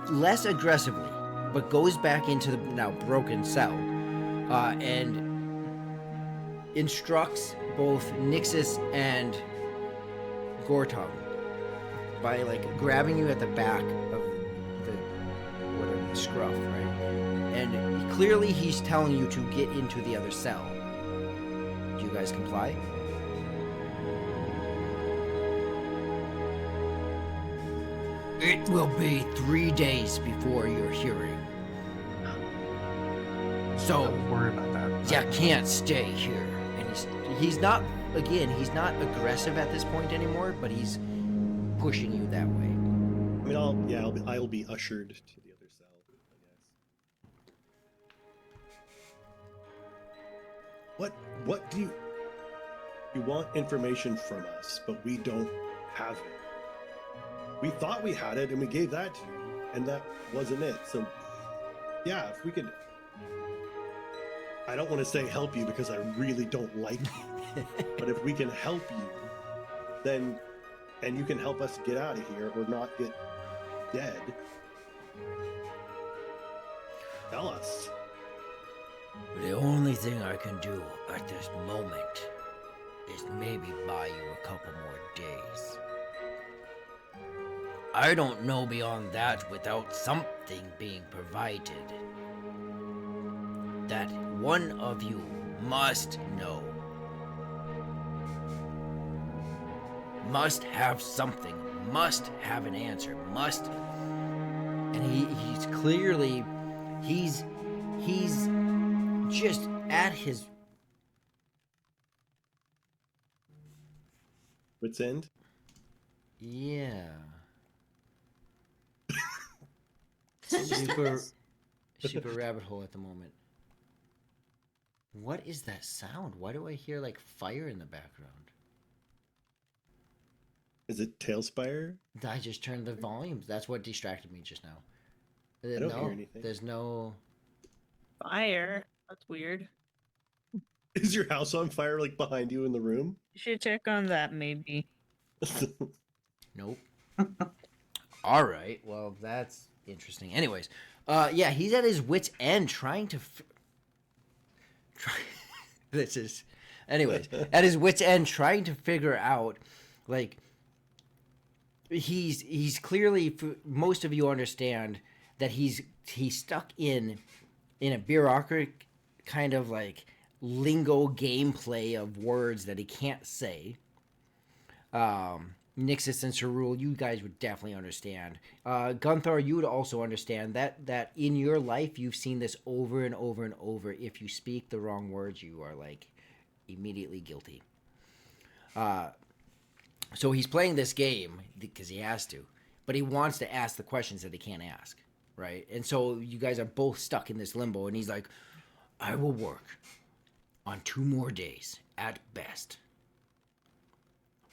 less aggressively, but goes back into the now broken cell and instructs both Nixus and Gortong by, like, grabbing you at the back of the scruff, right? And clearly he's telling you to get into the other cell. Do you guys comply? It will be 3 days before your hearing. So, Don't worry about that. you can't stay here. And he's not, again, he's not aggressive at this point anymore, but he's pushing you that way. I mean, I'll be ushered to the other cell, I guess. What do you want information from us, but we don't have it. We thought we had it and we gave that to you, and that wasn't it. So yeah, if we could, I don't want to say help you because I really don't like you, but if we can help you, then, and you can help us get out of here or not get dead, tell us. The only thing I can do at this moment is maybe buy you a couple more days. I don't know beyond that without something being provided. That one of you must know. Must have something. Must have an answer. Must. And he's clearly, He's just at his Wits end. yeah. Super rabbit hole at the moment. What is that sound? Why do I hear like fire in the background? Is it Tailspire? I just turned the volumes. That's what distracted me just now. I don't hear anything. There's no. Fire. That's weird. Is your house on fire like behind you in the room? You should check on that, maybe. Nope. All right. Well, that's interesting. Anyways, yeah, he's at his wit's end trying to. This is, anyways, at his wit's end trying to figure out, like, he's clearly, most of you understand that he's stuck in a bureaucratic kind of like lingo gameplay of words that he can't say. Nixus and Cerule, you guys would definitely understand. Gunthar, you would also understand that in your life you've seen this over and over and over. If you speak the wrong words, you are like immediately guilty. So he's playing this game because he has to, but he wants to ask the questions that he can't ask, right? And so you guys are both stuck in this limbo, and he's like, I will work on 2 more days at best.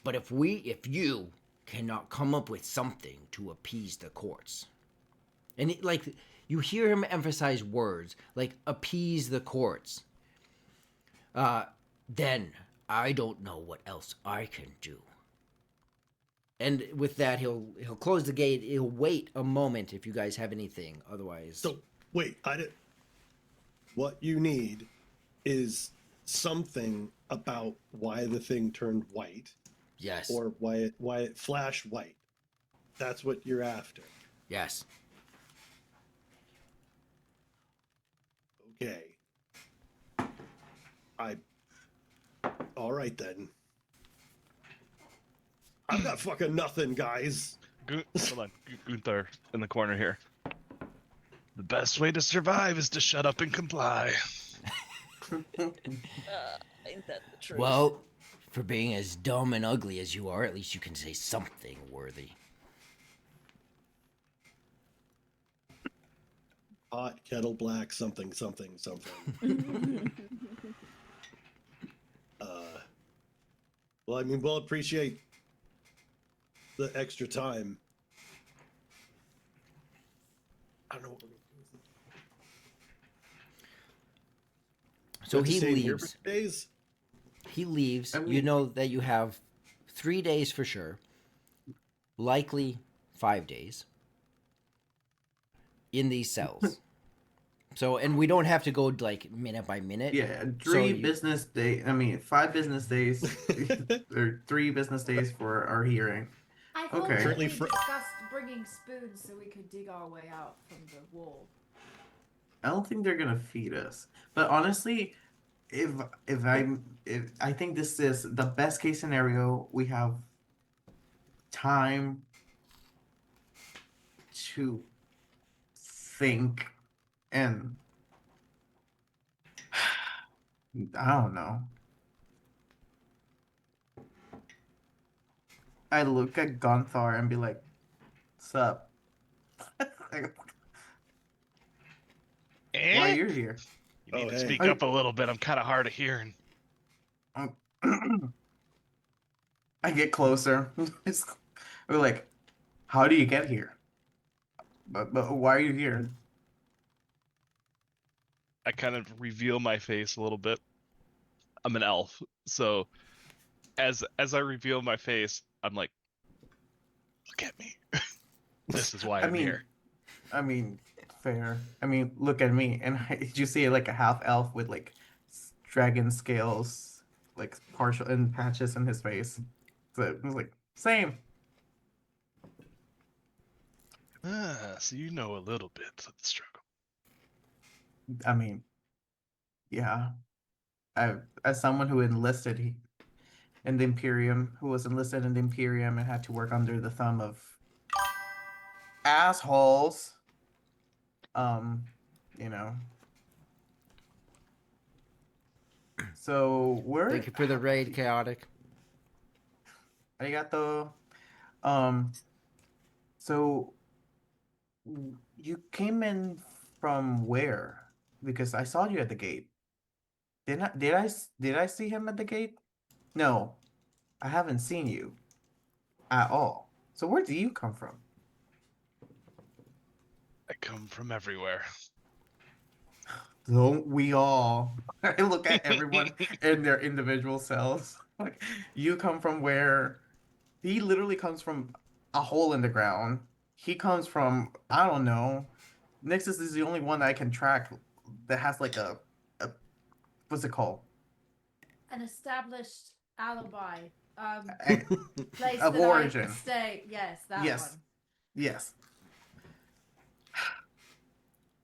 But if you cannot come up with something to appease the courts, and you hear him emphasize words like appease the courts, then I don't know what else I can do. And with that, he'll close the gate. He'll wait a moment if you guys have anything. Otherwise, So wait, what you need is something about why the thing turned white. yes, Or why it flashed white. That's what you're after. yes. Okay. All right then. I've got fucking nothing, guys. Hold on, Gunther in the corner here. The best way to survive is to shut up and comply. Ain't that the truth? Well, for being as dumb and ugly as you are, at least you can say something worthy. Hot, kettle black, something, something, something. Well, I mean, we'll appreciate the extra time. I don't know what we're gonna do. So We have to he stay here for leaves. 2 days? He leaves. I You mean- know that you have 3 days for sure. Likely 5 days in these cells. So, and we don't have to go like minute by minute. Yeah, So 3 you- business day. I mean, 5 business days, or 3 business days for our hearing. I thought Okay. that Currently we fr- discussed bringing spoons so we could dig our way out from the wall. I don't think they're gonna feed us. But honestly, if I think this is the best case scenario, we have time to think and I don't know. I look at Gonthar and be like, "What's up?" Like, why Eh? you're here? You need Oh, to hey. speak up a little bit. I'm kind of hard of hearing. I get closer. We're like, how do you get here? But why are you here? I kind of reveal my face a little bit. I'm an elf, so as I reveal my face, I'm like, look at me. This is why I I'm mean, here. fair. I mean, look at me. And did you see like a half elf with like dragon scales, like partial and patches in his face? So it was like, same. So you know a little bit of the struggle. I mean, yeah. As someone who enlisted in the Imperium, who was enlisted in the Imperium and had to work under the thumb of assholes, you know. So we're Thank you for the raid, Chaotic. arigato. So you came in from where? Because I saw you at the gate. Did I see him at the gate? No, I haven't seen you at all. So where do you come from? I come from everywhere. Don't we all? I look at everyone in their individual selves. Like, you come from where? He literally comes from a hole in the ground. He comes from, I don't know. Nixus is the only one I can track that has like a what's it called? An established alibi. A- Place Of that origin. I stay. Yes, that Yes. one. Yes.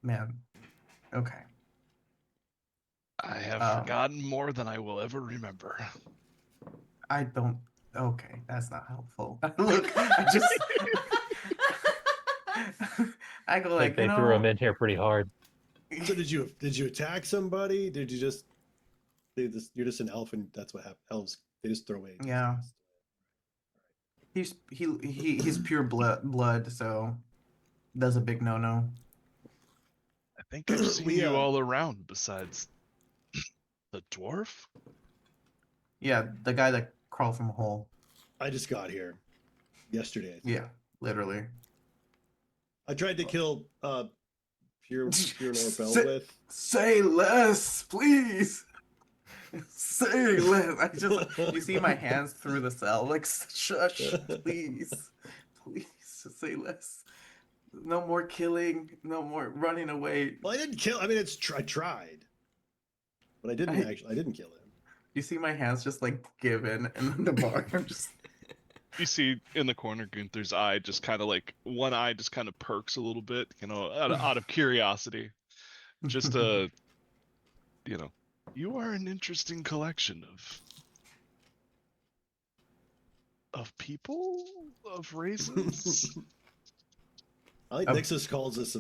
Man. Okay. I have Um, forgotten more than I will ever remember. I don't. Okay, that's not helpful. Look, I just. I go Like like, you they threw him know. in here pretty hard. So did you attack somebody? Did you just you're just an elf and that's what happens. Elves, they just throw away. Yeah. He's pure blood, so that's a big no. I think I've seen We, you all around besides the dwarf. Yeah, the guy that crawled from a hole. I just got here yesterday. I think. Yeah, literally. I tried to kill Pure Norbel Say- with. Say less, please. Say less. I just you see my hands through the cell. Like shush, please, please say less. No more killing. No more running away. Well, I didn't kill. I mean, I tried, but I didn't kill him. You see my hands just like give in, and then the bar I'm just. You see in the corner Gunther's eye just kind of like one eye just kind of perks a little bit, you know, out of curiosity. Just you know, you are an interesting collection of people, of races. I think Um, Nixus calls us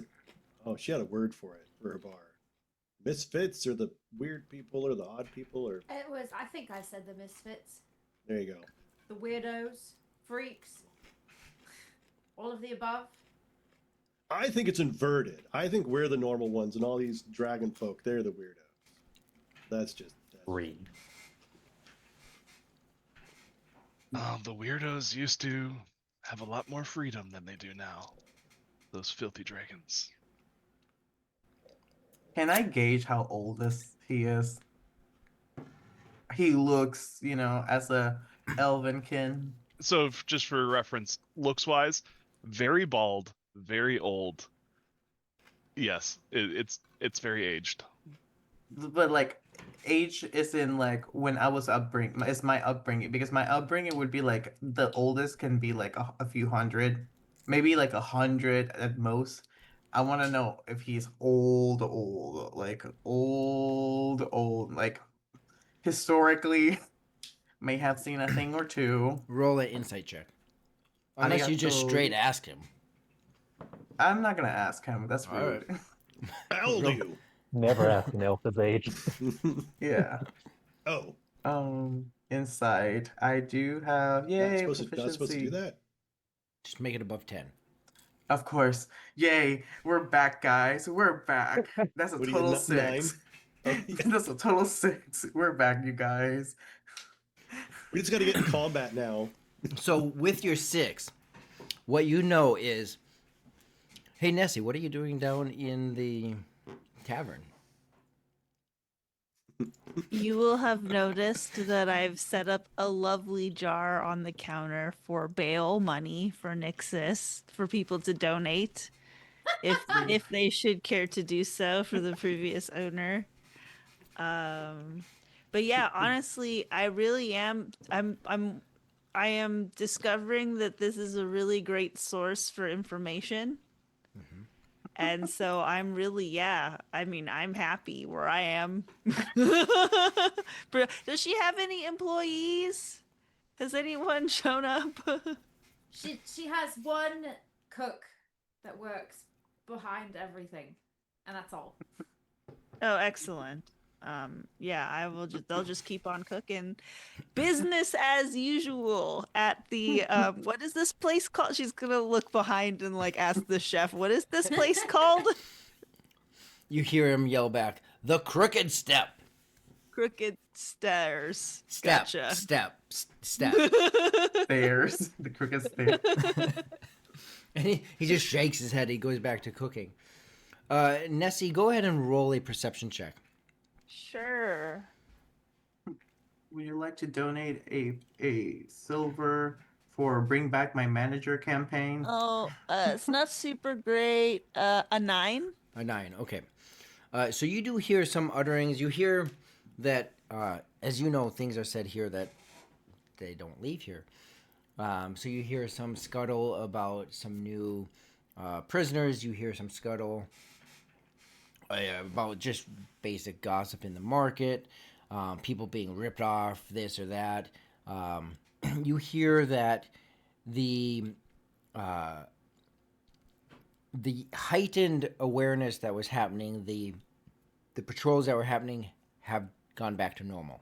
oh, she had a word for it for her bar. Misfits or the weird people or the odd people or It was. I think I said the misfits, there you go. the weirdos, freaks, all of the above. I think it's inverted. I think we're the normal ones and all these dragon folk, they're the weirdos. That's Read. The weirdos used to have a lot more freedom than they do now. Those filthy dragons. Can I gauge how old he is? He looks, as a elvenkin. So just for reference, looks wise, very bald, very old. Yes, it's very aged. But like age is in like when I was upbringing. It's my upbringing because my upbringing would be like the oldest can be like a few hundred, maybe like 100 at most. I want to know if he's old, like old, like historically may have seen a thing or two. Roll an insight check. Unless you just Arigato. straight ask him. I'm not gonna ask him. That's All rude. How old are you? Never ask an elf his age. Yeah. Oh, Inside I do have yay not supposed to do proficiency. that. Just make it above 10. Of course. Yay. We're back, guys. We're back. That's a What are you, total nine? 6. Oh, That's a total 6. We're back, you guys. we just got to get in combat now. So with your 6, what you know is, hey Nessie, what are you doing down in the tavern? You will have noticed that I've set up a lovely jar on the counter for bail money for Nixus for people to donate if they should care to do so for the previous owner. But yeah, honestly, I really am I am discovering that this is a really great source for information. And so I'm really, I'm happy where I am. Does she have any employees? Has anyone shown up? She has one cook that works behind everything, and that's all. Oh, excellent. Yeah, I will just they'll just keep on cooking. Business as usual at the what is this place called? She's gonna look behind and like ask the chef, what is this place called? You hear him yell back, "The Crooked Step." Crooked Stairs. Step, Gotcha. step, step. Stairs. The crooked stairs. And he just shakes his head. He goes back to cooking. Nessie, go ahead and roll a perception check. Sure. Would you like to donate a silver for Bring Back My Manager campaign? Oh, it's not super great. A 9? A 9, okay. So you do hear some utterings. You hear that, as you know, things are said here that they don't leave here. So you hear some scuttle about some new prisoners. You hear some scuttle about just basic gossip in the market, people being ripped off, this or that. You hear that the heightened awareness that was happening, the patrols that were happening have gone back to normal.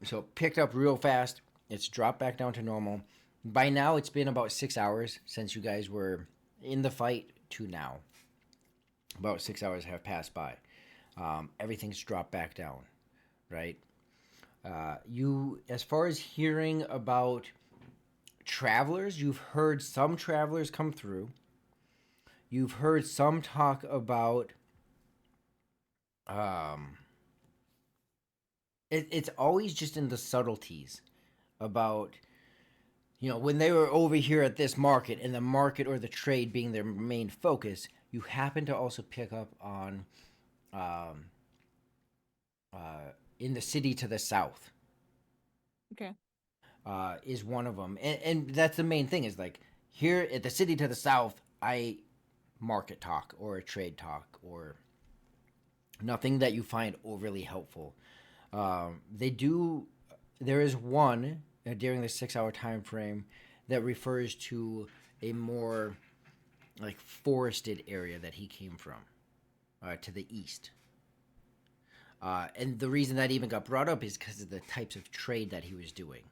So it picked up real fast. It's dropped back down to normal. By now, it's been about 6 hours since you guys were in the fight to now. About 6 hours have passed by. Everything's dropped back down, right? You, as far as hearing about travelers, you've heard some travelers come through. You've heard some talk about it's always just in the subtleties about, you know, when they were over here at this market and the market or the trade being their main focus, you happen to also pick up on in the city to the south. Okay. Is one of them. And that's the main thing is like here at the city to the south, I market talk or trade talk or nothing that you find overly helpful. There is one during the 6 hour time frame that refers to a more like forested area that he came from to the east. And the reason that even got brought up is because of the types of trade that he was doing.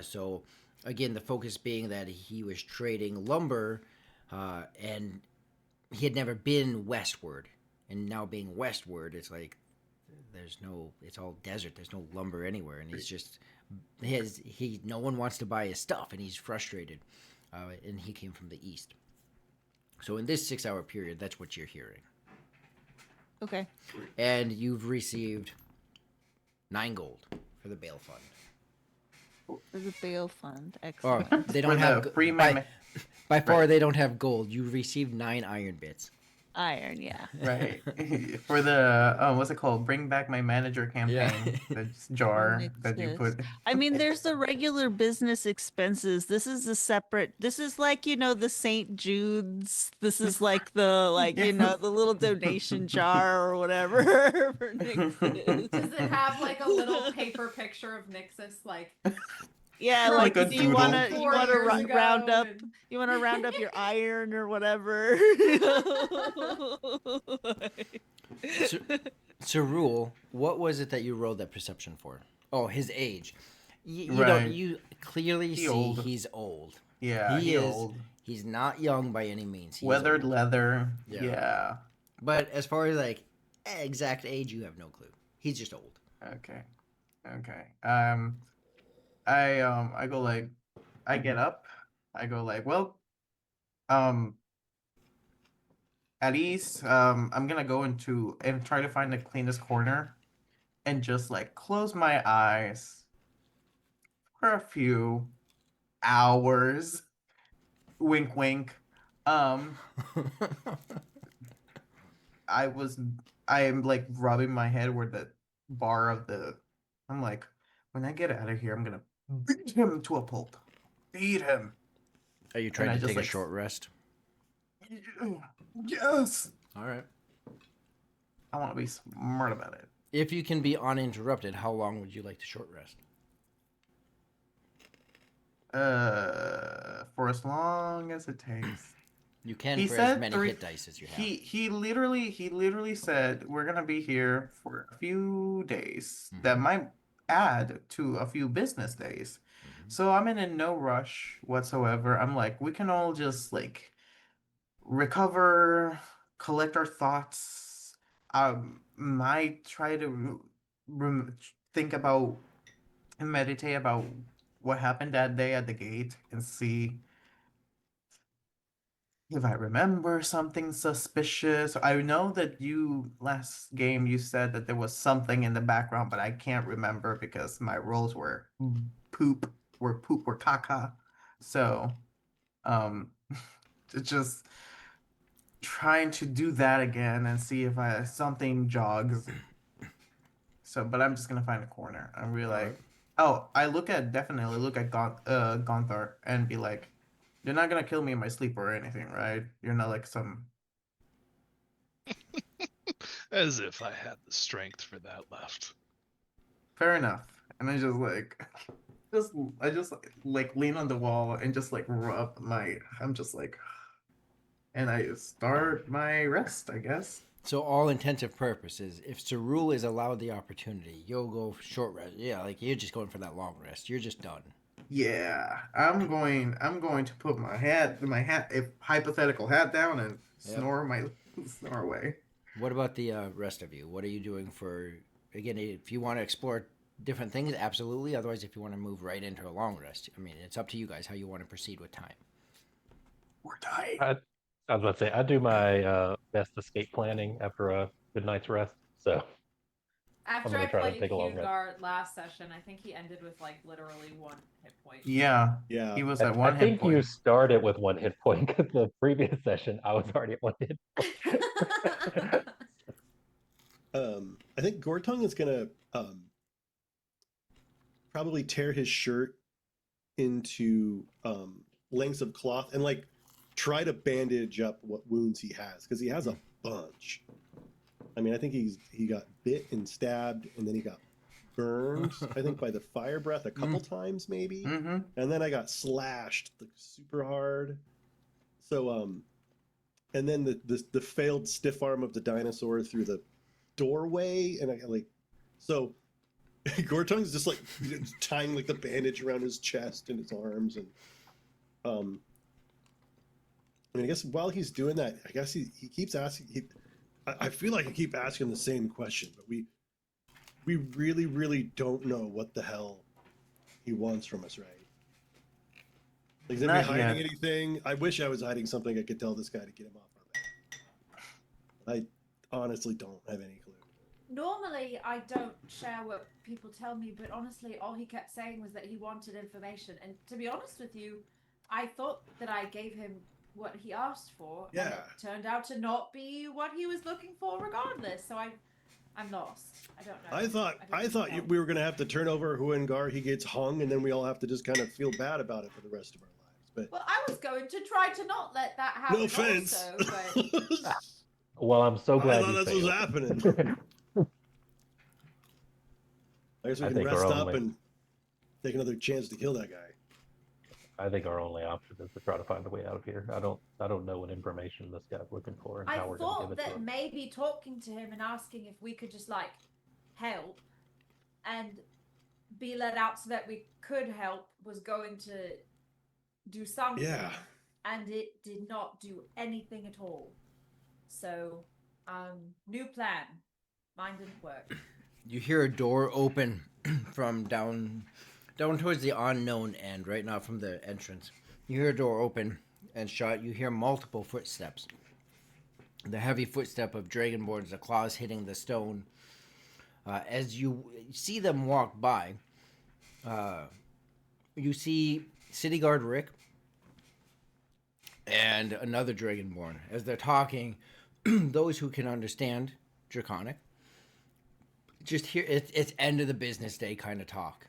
So again, the focus being that he was trading lumber and he had never been westward. And now being westward, it's like it's all desert. There's no lumber anywhere. And he's just, no one wants to buy his stuff and he's frustrated. And he came from the east. So in this 6 hour period, that's what you're hearing. Okay. And you've received 9 gold for the bail fund. For the bail fund. Oh, Excellent. they don't For have the free by far right. they don't have gold. You received 9 iron bits. Iron, yeah. Right. For the what's it called? Bring Back My Manager campaign. Yeah. The jar that you put. I mean, there's the regular business expenses. This is a separate. This is like, you know, the St. Jude's. This is like the you know, the little donation jar or whatever for Nixus. Does it have like a little paper picture of Nixus, like? Yeah, From, like a do you doodle. wanna 4 years ago round up and- you wanna round up your iron or whatever. Cerule, what was it that you rolled that perception for? Oh, his age. You Right. don't. You clearly He see old. he's old. Yeah, He he is. old. He's not young by any means. He's Weathered old. leather. Yeah. Yeah. But as far as like exact age, you have no clue. He's just old. Okay. Okay. I go like, I get up. I go like, well, at least I'm gonna go into and try to find the cleanest corner, and just like close my eyes for a few hours. Wink, wink. I am like rubbing my head where the bar of the. I'm like, when I get out of here, I'm gonna beat him to a pulp. Beat him. Are you I trying to just, take a like, short rest? Yes. All right. I want to be smart about it. If you can be uninterrupted, how long would you like to short rest? For as long as it takes. You can He for said as many three. hit dice as you have. He literally said we're gonna be here for a few days. That Mhm. might add to a few business days. Mhm. So I'm in no rush whatsoever. I'm like, we can all just like recover, collect our thoughts. Might try to think about and meditate about what happened that day at the gate and see if I remember something suspicious. I know that you last game you said that there was something in the background, but I can't remember because my rolls were poop were caca. So um just trying to do that again and see if I something jogs. So but I'm just gonna find a corner. I'm really like, Alright. oh, I definitely look at Gonthar and be like, you're not gonna kill me in my sleep or anything, right? You're not like some. As if I had the strength for that left. Fair enough. And I just like, just I just like lean on the wall and just like rub my. I'm just like, and I start my rest, I guess. So all intensive purposes, if Cerule is allowed the opportunity, you'll go short rest. Yeah, like you're just going for that long rest. You're just done. Yeah, I'm going. I'm going to put my hat, if hypothetical hat down and Yep. snore away. What about the rest of you? What are you doing for? Again, if you want to explore different things, absolutely. Otherwise, if you want to move right into a long rest, I mean, it's up to you guys how you want to proceed with time. We're dying. I was about to say I do my best escape planning after a good night's rest. So After gonna I try to played take a long rest. Hugar last session, I think he ended with like literally 1 hit point. Yeah, Yeah. he was I, at one I hit think point. you started with 1 hit point because the previous session I was already at 1 hit point. I think Gortung is gonna probably tear his shirt into lengths of cloth and like try to bandage up what wounds he has because he has a bunch. I mean, I think he got bit and stabbed, and then he got burned. I think by the fire breath a couple times maybe, Mm-hmm. and then I got slashed like super hard. So and then the failed stiff arm of the dinosaur through the doorway, and I like so. Gortung's just like tying like the bandage around his chest and his arms, and I mean, I guess while he's doing that, I guess he keeps asking. I feel like I keep asking the same question, but we really don't know what the hell he wants from us, right? Like, is anybody Not hiding yet. anything? I wish I was hiding something I could tell this guy to get him off our back. I honestly don't have any clue. Normally, I don't share what people tell me, but honestly, all he kept saying was that he wanted information. And to be honest with you, I thought that I gave him what he asked for. And Yeah. it turned out to not be what he was looking for, regardless. So I'm lost. I don't know. I thought we were gonna have to turn over Huengar. He gets hung, and then we all have to just kind of feel bad about it for the rest of our lives. But Well, I was going to try to not let that happen. no offense. Also, but Well, I'm so I glad thought you that's what's failed. happening. I guess we I can think rest our up only- and take another chance to kill that guy. I think our only option is to try to find a way out of here. I don't know what information this guy's looking for and I how we're gonna give thought it to that him. maybe talking to him and asking if we could just like help and be let out so that we could help was going to do something. Yeah. And it did not do anything at all. So, new plan. Mine didn't work. You hear a door open from down towards the unknown end, right now from the entrance. You hear a door open and shut. You hear multiple footsteps. The heavy footstep of Dragonborns, the claws hitting the stone. As you see them walk by, you see City Guard Rick and another Dragonborn. As they're talking, those who can understand Draconic just hear it's end of the business day kind of talk.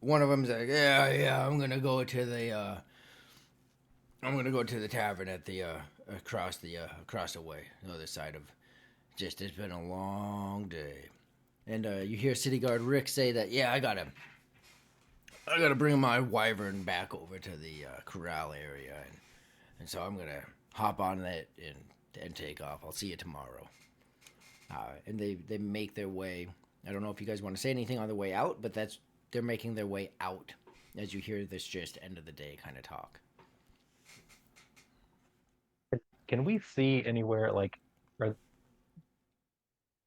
One of them's like, yeah, I'm gonna go to the tavern at the across the way, the other side of. Just it's been a long day, and you hear City Guard Rick say that, yeah, I gotta bring my wyvern back over to the corral area, and so I'm gonna hop on that and take off. I'll see you tomorrow. And they make their way. I don't know if you guys want to say anything on the way out, but they're making their way out as you hear this just end of the day kind of talk. Can we see anywhere like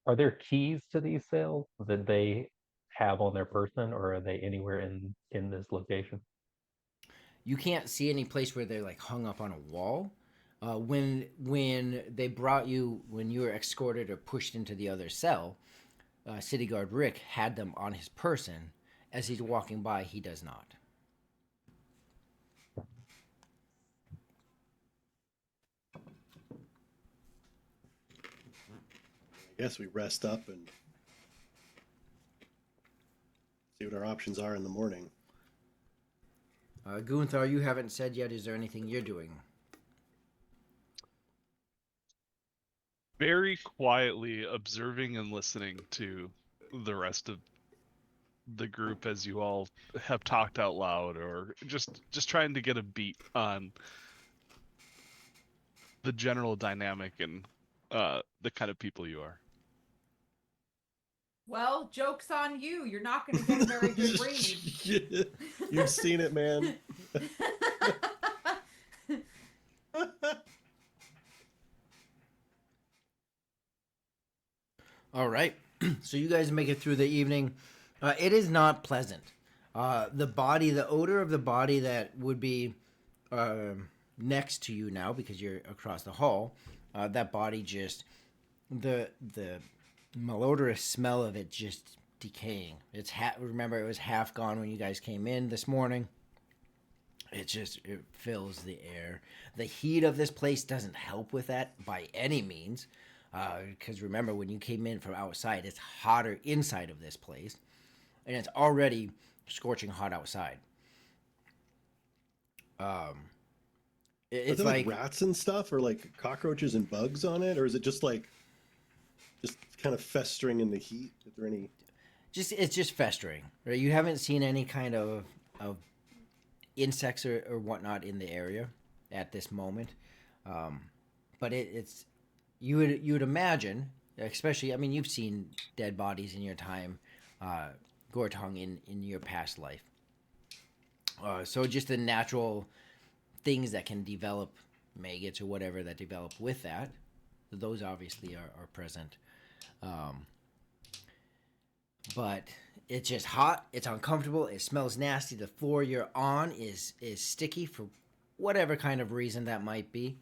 are there keys to these cells that they have on their person, or are they anywhere in this location? You can't see any place where they're like hung up on a wall. When they brought you, when you were escorted or pushed into the other cell, City Guard Rick had them on his person. As he's walking by, he does not. I guess we rest up and see what our options are in the morning. Gunther, you haven't said yet. Is there anything you're doing? Very quietly observing and listening to the rest of the group as you all have talked out loud, or just trying to get a beat on the general dynamic and the kind of people you are. Well, joke's on you. You're not going to get a very good read. You've seen it, man. All right. So you guys make it through the evening. It is not pleasant. The odor of the body that would be next to you now because you're across the hall, that body just, the malodorous smell of it just decaying. Remember, it was half gone when you guys came in this morning. It fills the air. The heat of this place doesn't help with that by any means. Because remember, when you came in from outside, it's hotter inside of this place. And it's already scorching hot outside. It's Are there like rats and stuff, or like cockroaches and bugs on it? Or is it just kind of festering in the heat? Is there any... It's just festering, right? You haven't seen any kind of insects or whatnot in the area at this moment. But it's... You would imagine, especially, I mean, you've seen dead bodies in your time, Gortong, in your past life. So just the natural things that can develop, maggots or whatever that develop with that, those obviously are present. But it's just hot, it's uncomfortable, it smells nasty. The floor you're on is sticky for whatever kind of reason that might be.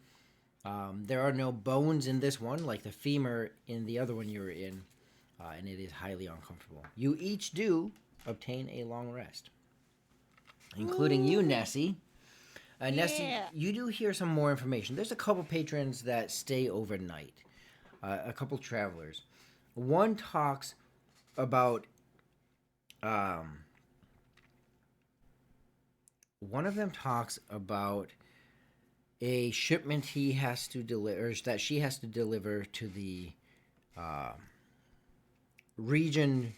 There are no bones in this one, like the femur in the other one you were in, and it is highly uncomfortable. You each do obtain a long rest, including you, Nessie. Nessie, you do hear some more information. There's a couple patrons that stay overnight, a couple travelers. One talks about, one of them talks about a shipment he has to deliver, that she has to deliver to the region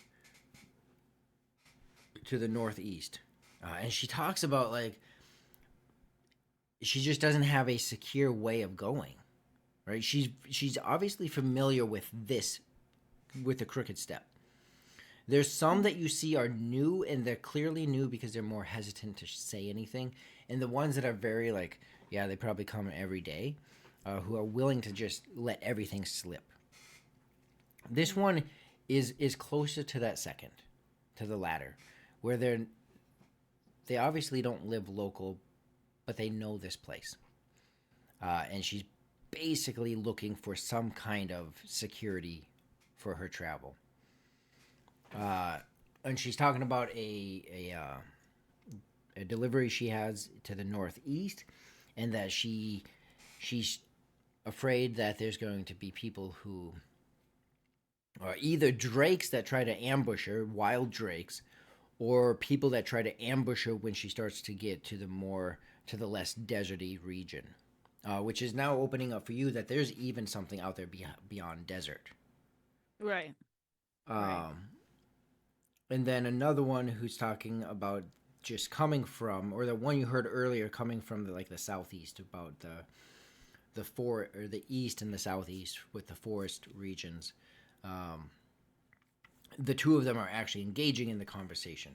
to the northeast. And she talks about, like, she just doesn't have a secure way of going, right? She's obviously familiar with the Crooked Step. There's some that you see are new, and they're clearly new because they're more hesitant to say anything. And the ones that are very, like, yeah, they probably come every day, who are willing to just let everything slip. This one is closer to that second, to the latter, where they obviously don't live local, but they know this place. And she's basically looking for some kind of security for her travel. And she's talking about a delivery she has to the northeast, and that she's afraid that there's going to be people who are either drakes that try to ambush her, wild drakes, or people that try to ambush her when she starts to get to the less deserty region, which is now opening up for you that there's even something out there beyond desert. Right. And then another one who's talking about just coming from, or the one you heard earlier coming from the southeast, about the east and the southeast with the forest regions. The two of them are actually engaging in the conversation.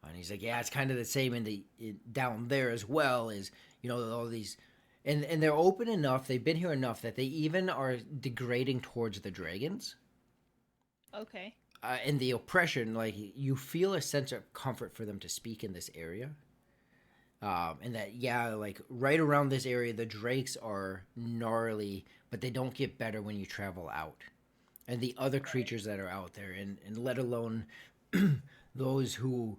And he's like, yeah, it's kind of the same down there as well, as, all these, and they're open enough, they've been here enough that they even are degrading towards the dragons. Okay. And the oppression, like, you feel a sense of comfort for them to speak in this area. And that, yeah, like, right around this area, the drakes are gnarly, but they don't get better when you travel out. And the other creatures that are out there, and let alone those who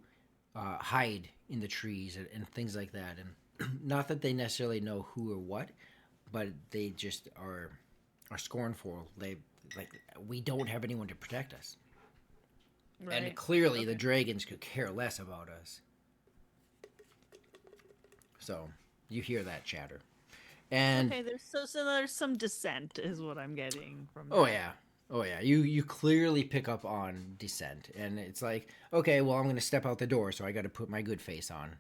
hide in the trees and things like that. And not that they necessarily know who or what, but they just are scornful. We don't have anyone to protect us. Right. And clearly Okay. the dragons could care less about us. So you hear that chatter. And Okay, there's some dissent is what I'm getting from oh that. yeah, you clearly pick up on dissent, and it's like, okay, well, I'm gonna step out the door, so I got to put my good face on.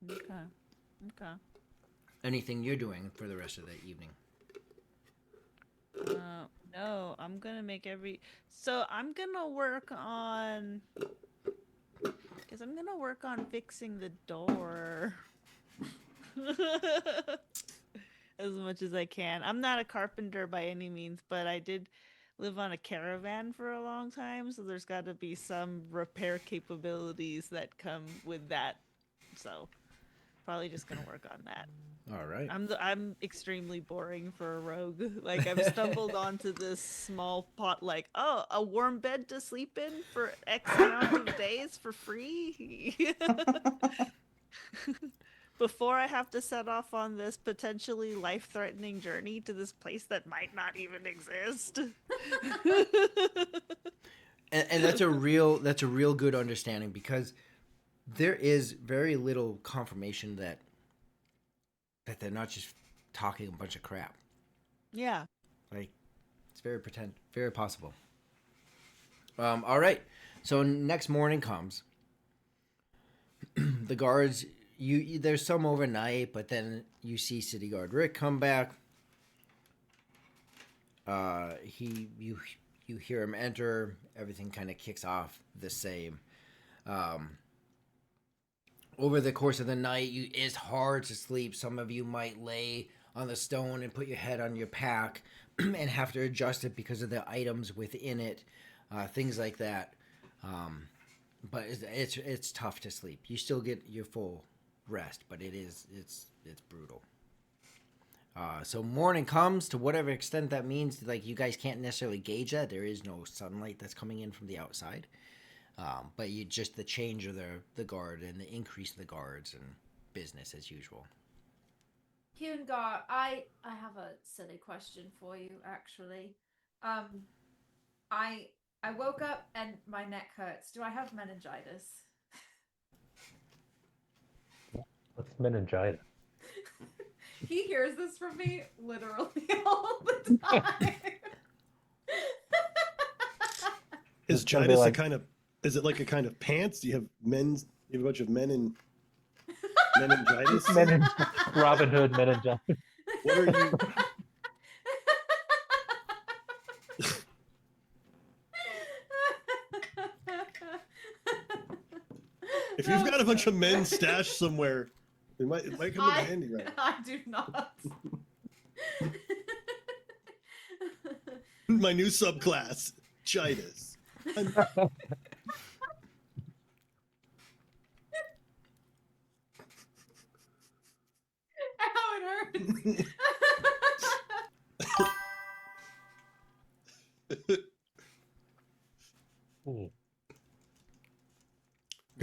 Okay. Anything you're doing for the rest of the evening? No, I'm gonna make so I'm gonna work on fixing the door as much as I can. I'm not a carpenter by any means, but I did live on a caravan for a long time, so there's got to be some repair capabilities that come with that. So probably just gonna work on that. All right. I'm extremely boring for a rogue. Like, I've stumbled onto this small pot, like, oh, a warm bed to sleep in for X amount of days for free. Before I have to set off on this potentially life-threatening journey to this place that might not even exist. And that's a real good understanding, because there is very little confirmation that they're not just talking a bunch of crap. Yeah. Like, it's very possible. All right. So next morning comes. The guards, there's some overnight, but then you see City Guard Rick come back. You hear him enter. Everything kind of kicks off the same. Over the course of the night, it's hard to sleep. Some of you might lay on the stone and put your head on your pack and have to adjust it because of the items within it, things like that. But it's tough to sleep. You still get your full rest, but it's brutal. So morning comes, to whatever extent that means. Like, you guys can't necessarily gauge that. There is no sunlight that's coming in from the outside. But just the change of the guard and the increase of the guards and business as usual. Hyungar, I have a silly question for you, actually. I woke up and my neck hurts. Do I have meningitis? What's meningitis? He hears this from me literally all the time. Is gonna be Gitus like- a kind of? Is it like a kind of pants? Do you have men's? You have a bunch of men in meningitis. Robin Hood meningitis. What are you? If you've got a bunch of men stashed somewhere, it might come in handy, right? I do not. My new subclass, Gitus. Ow, it hurts. Hmm.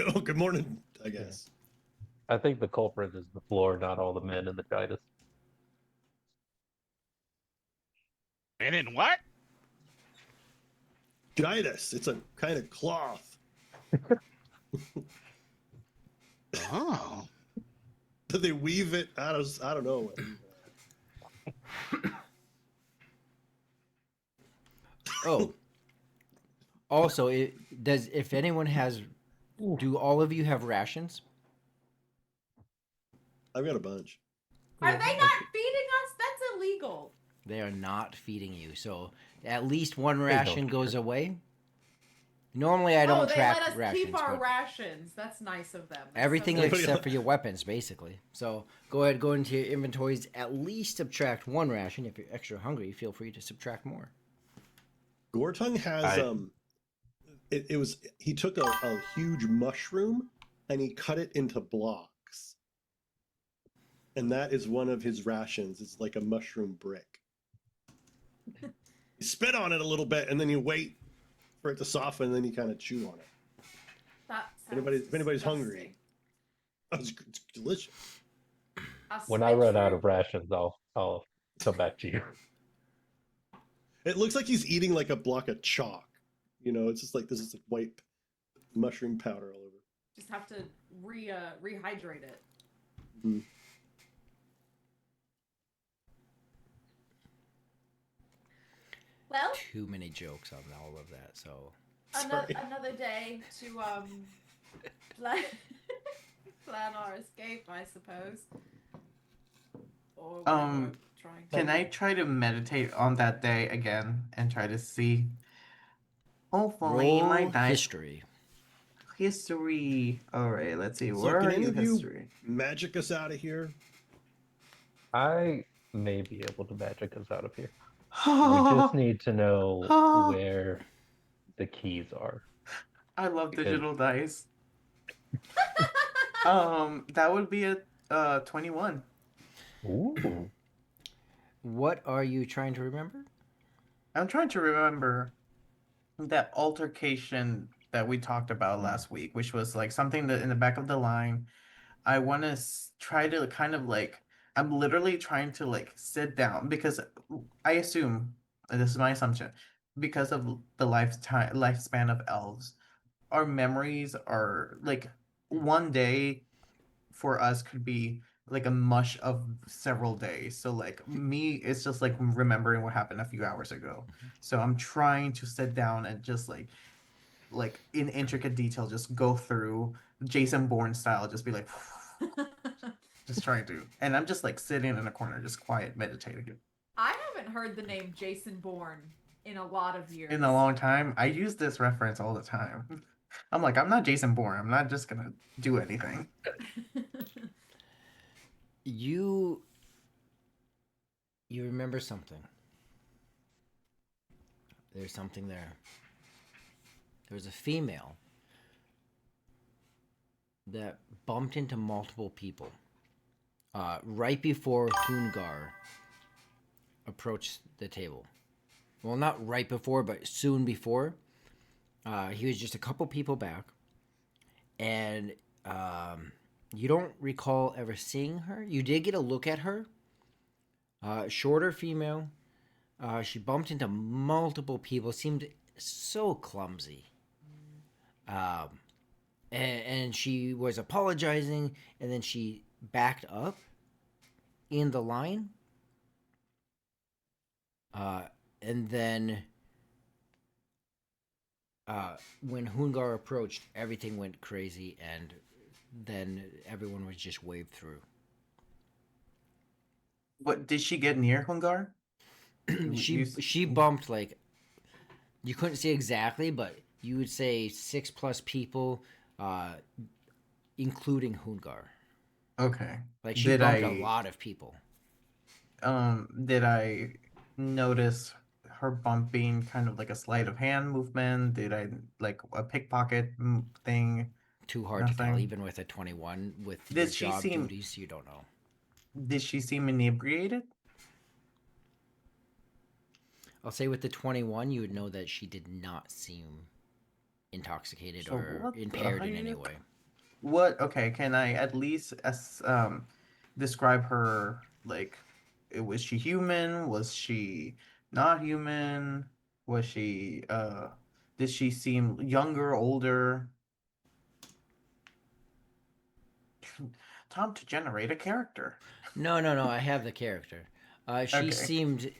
Oh, good morning, I guess. I think the culprit is the floor, not all the men in the Gitus. And in what? Gitus, it's a kind of cloth. Oh. But they weave it out of, I don't know. Oh. Also, if anyone has, do all of you have rations? I've got a bunch. Are they not feeding us? That's illegal. They are not feeding you, so at least one don't ration goes away. Normally, I don't they track let us rations, keep our but rations. That's nice of them. That's everything so nice. except for your weapons, basically. So go ahead, go into your inventories. At least subtract one ration. If you're extra hungry, feel free to subtract more. Gortung has he took a huge mushroom and he cut it into blocks. And that is one of his rations. It's like a mushroom brick. You spit on it a little bit and then you wait for it to soften and then you kind of chew on it. That If anybody's hungry. It's delicious. When I run out of rations, I'll come back to you. It looks like he's eating like a block of chalk. You know, it's just like this is like white mushroom powder all over. Just have to rehydrate it. Mm. Well, Too many jokes on all of that. So another day to plan plan our escape, I suppose. Or whatever, trying to... Can I try to meditate on that day again and try to see? Hopefully, my roll dice history. history. All right, let's see. So Where can are any you? of you History. magic us out of here? I may be able to magic us out of here. We just need to know where the keys are. I love because- digital dice. That would be a 21. Ooh. What are you trying to remember? I'm trying to remember that altercation that we talked about last week, which was like something that in the back of the line. I want to try to kind of like, I'm literally trying to like sit down because I assume, and this is my assumption, because of the lifespan of elves, our memories are like one day for us could be like a mush of several days. So like me, it's just like remembering what happened a few hours ago. So I'm trying to sit down and just like in intricate detail, just go through Jason Bourne style, just be like, just trying to, and I'm just like sitting in a corner, just quiet, meditating. I haven't heard the name Jason Bourne in a lot of years. In a long time, I use this reference all the time. I'm like, I'm not Jason Bourne. I'm not just gonna do anything. You remember something. There's something there. There's a female that bumped into multiple people right before Hungar approached the table. Well, not right before, but soon before. He was just a couple people back. And you don't recall ever seeing her. You did get a look at her. Shorter female. She bumped into multiple people. Seemed so clumsy. And she was apologizing, and then she backed up in the line. And then when Hungar approached, everything went crazy, and then everyone was just waved through. What did she get near Hungar? She bumped like, you couldn't see exactly, but you would say 6+ people, including Hungar. Okay. Like she bumped a lot of people. Did I notice her bumping kind of like a sleight of hand movement? Did I like a pickpocket thing? Too hard to tell, Nothing. even with a 21 with Did your she job seem- duties. You don't know. Did she seem inebriated? I'll say with the 21, you would know that she did not seem intoxicated So or what the impaired in any heck? way. What? Okay, can I at least describe her like? Was she human? Was she not human? Was she did she seem younger, older? Tom, to generate a character. No. I have the character. She Okay. seemed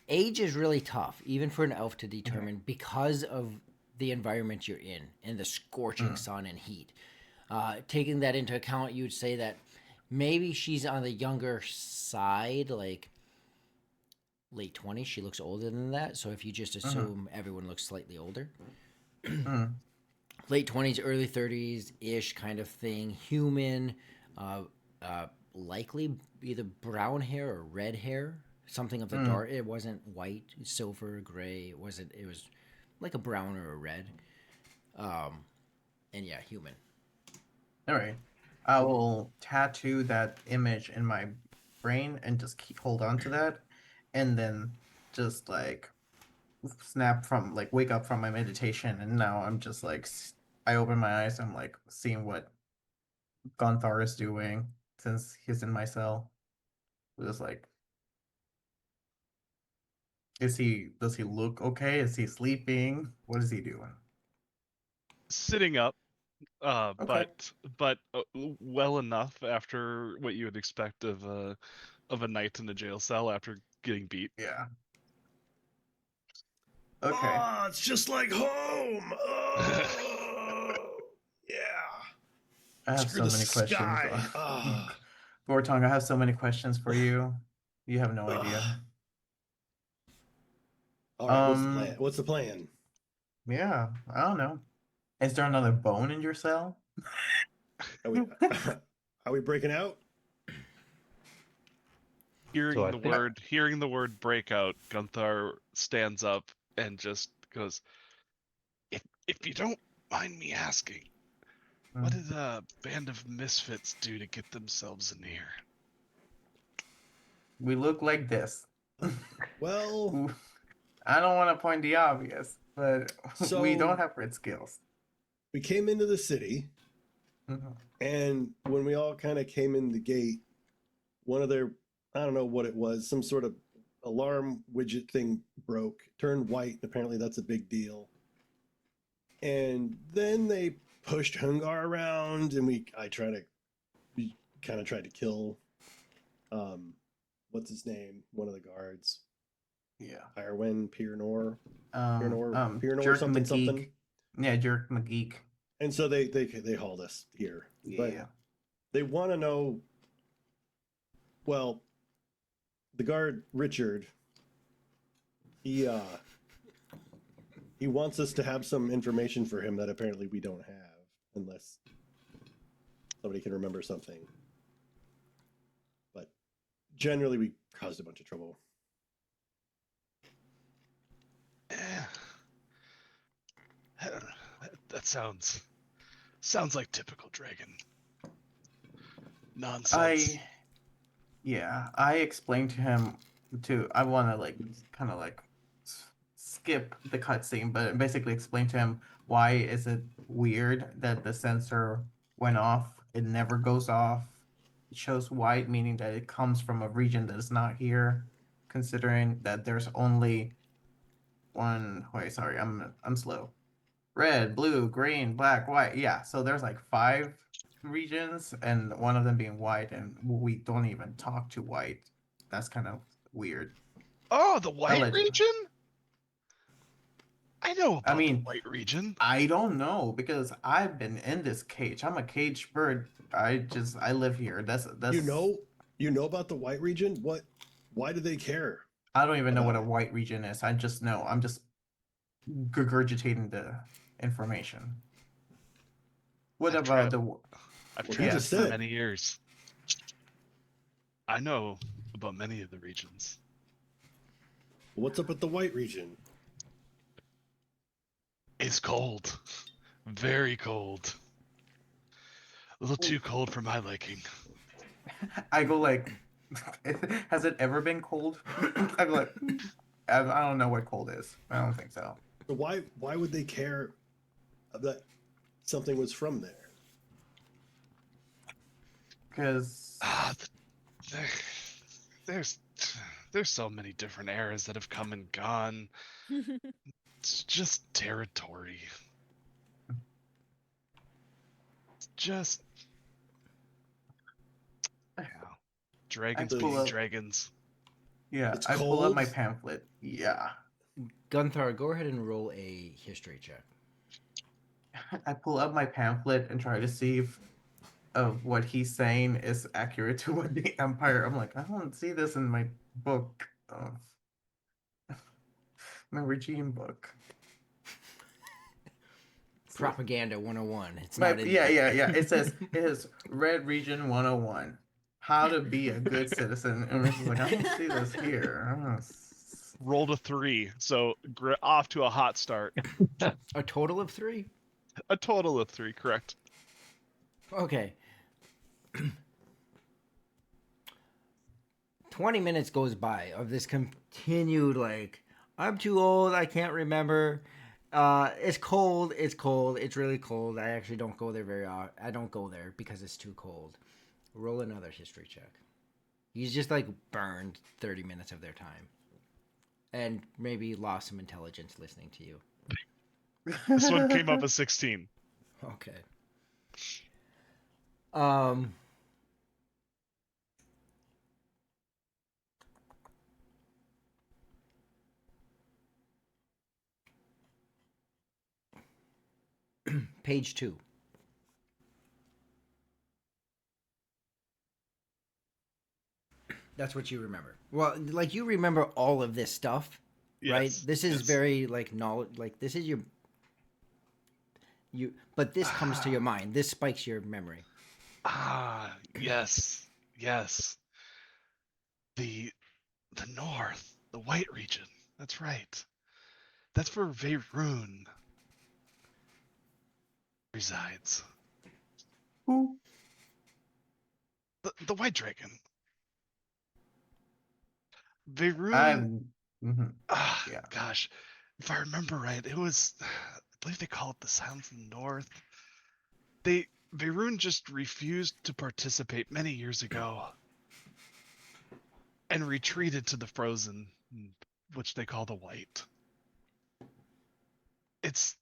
age is really tough, even for an elf to determine because of the environment you're in and the scorching sun and heat. Taking that into account, you would say that maybe she's on the younger side, like late 20s. She looks older than that. So if you just assume everyone looks slightly older, late 20s, early 30s ish kind of thing, human, likely either brown hair or red hair, something of the dark. It wasn't white, silver, gray. It was like a brown or a red. And yeah, human. All right. I will tattoo that image in my brain and just hold on to that, and then just like wake up from my meditation, and now I'm just like I open my eyes. I'm like seeing what Gonthar is doing since he's in my cell. Just like, does he look okay? Is he sleeping? What is he doing? Sitting up, Okay. but well enough after what you would expect of a night in a jail cell after getting beat. Yeah. Okay. Ah, it's just like home. Oh, yeah. I have Screw so the many questions. sky. Ah. Gortong, I have so many questions for you. You have no Ugh. idea. All right, what's the plan? What's the plan? Yeah, I don't know. Is there another bone in your cell? Are we breaking out? Hearing So I the think- hearing the word breakout, Gunther stands up and just goes, If you don't mind me asking, what did a band of misfits do to get themselves in here? We look like this. Well, I don't want to point the obvious, but we So- don't have red skills. we came into the city, Mhm. and when we all kind of came in the gate, one of their, I don't know what it was, some sort of alarm widget thing broke, turned white, and apparently that's a big deal. And then they pushed Hungar around, and we kind of tried to kill, what's his name? One of the guards, Yeah. Irwin Piernor, Piernor Jerk something McGeek. something. Yeah, Jerk McGeek. And so they hauled us here. But Yeah. they want to know. Well, the guard Richard, he wants us to have some information for him that apparently we don't have, unless somebody can remember something. But generally, we caused a bunch of trouble. That sounds like typical dragon nonsense. I explained to him I want to like kind of like skip the cutscene, but basically explain to him why is it weird that the sensor went off. It never goes off. It shows white, meaning that it comes from a region that is not here. Considering that there's only one. Wait, sorry, I'm slow. Red, blue, green, black, white. Yeah, so there's like 5 regions, and one of them being white, and we don't even talk to white. That's kind of weird. Oh, the white Allegedly. region? I know about mean, the white region. I don't know because I've been in this cage. I'm a caged bird. I live here. That's You know about the white region? What? Why do they care? I don't even know what a about it. white region is. I just know. I'm just regurgitating the information. What I've about tra- the? I've Well, you traveled just for said. many years. I know about many of the regions. What's up with the white region? It's cold. Very cold. A little too cold for my liking. I go like, has it ever been cold? I'm like, I don't know what cold is. I don't think so. So why would they care that something was from there? Because There's so many different eras that have come and gone. It's just territory. It's just dragons I pull being up- dragons. Yeah, It's I pull up my cold? pamphlet. Yeah. Gunthar, go ahead and roll a history check. I pull up my pamphlet and try to see if of what he's saying is accurate to what the Empire. I'm like, I don't see this in my book. My regime book. Propaganda 101. It's My, not in yeah, there. yeah, yeah. It says it is Red Region 101. How to be a good citizen. And it's just like, I don't see this here. I don't Rolled a 3, so off to a hot start. A total of 3? A total of 3, correct? Okay. 20 minutes goes by of this continued, like, I'm too old, I can't remember. It's cold, it's really cold. I actually don't go there very often. I don't go there because it's too cold. Roll another history check. He's just, like, burned 30 minutes of their time. And maybe lost some intelligence listening to you. This one came up as 16. Okay. Page 2. That's what you remember. Well, like, you remember all of this stuff, right? Yes, This is yes. very, like, knowledge. Like, this is you. But this comes to your mind. This spikes your memory. Ah, yes, yes. The north, the White Region. That's right. That's where Veyroon resides. Who? The White Dragon. Veyroon. I'm. Mhm. Yeah. Gosh, if I remember right, it was. I believe they call it the Silence of the North. Veyroon just refused to participate many years ago, and retreated to the Frozen, which they call the White. It's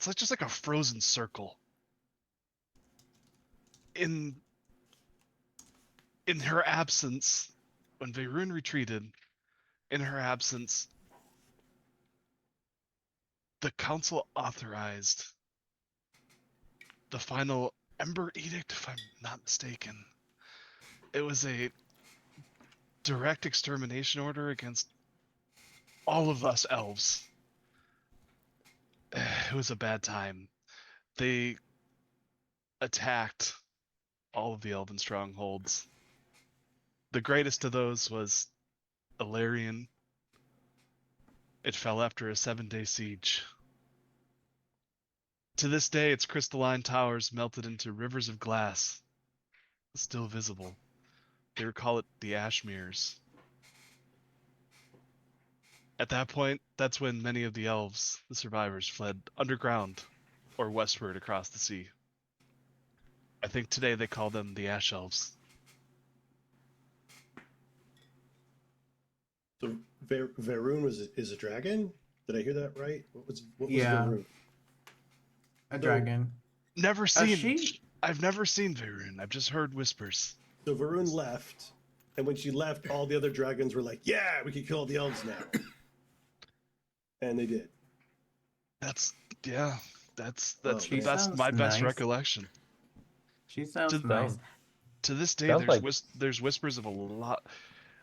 like just like a frozen circle. In her absence, when Veyroon retreated, in her absence, the council authorized the final Ember Edict, if I'm not mistaken. It was a direct extermination order against all of us elves. It was a bad time. They attacked all of the elven strongholds. The greatest of those was Ilarion. It fell after a 7-day siege. To this day, its crystalline towers melted into rivers of glass, still visible. They would call it the Ashmeres. At that point, that's when many of the elves, the survivors, fled underground or westward across the sea. I think today they call them the Ash Elves. So Veyroon is a dragon? Did I hear that right? What was Yeah. Veyroon? A dragon. Never A seen. she? I've never seen Veyroon. I've just heard whispers. So Veyroon left, and when she left, all the other dragons were like, "Yeah, we can kill all the elves now," and they did. That's She that's sounds my best nice. recollection. She sounds To- nice. To this day, Sounds like- there's whispers of a lot.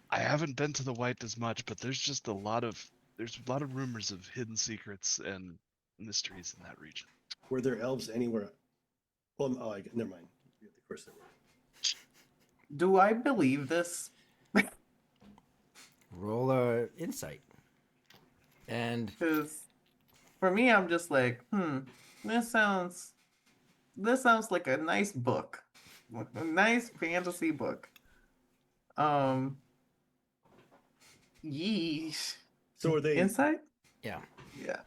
I haven't been to the White as much, but there's just a lot of rumors of hidden secrets and mysteries in that region. Were there elves anywhere? Well, never mind. Of course there were. Do I believe this? Roll a insight. And Because for me, I'm just like, this sounds like a nice book, a nice fantasy book. Yeesh. So are they? Insight? yeah. Yeah.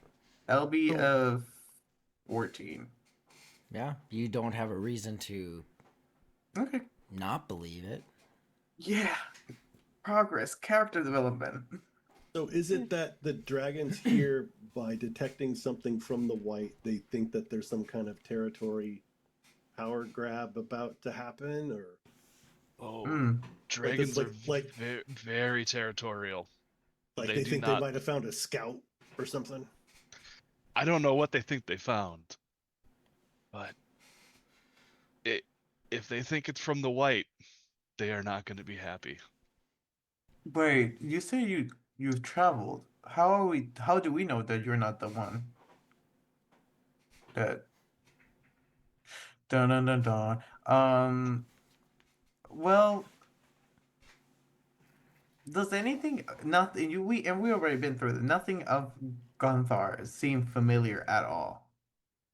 LB of 14. Yeah. You don't have a reason to Okay. not believe it. Yeah. Progress, character development. So is it that the dragons here, by detecting something from the White, they think that there's some kind of territory power grab about to happen, or? Oh, Mm. dragons like- are like- very territorial. Like They they do think not- they might have found a scout or something. I don't know what they think they found, but if they think it's from the white, they are not going to be happy. Wait, you say you've traveled. How do we know that you're not the one? That dun dun dun dun. Well, does anything nothing you we already been through it. Nothing of Gunthar seem familiar at all.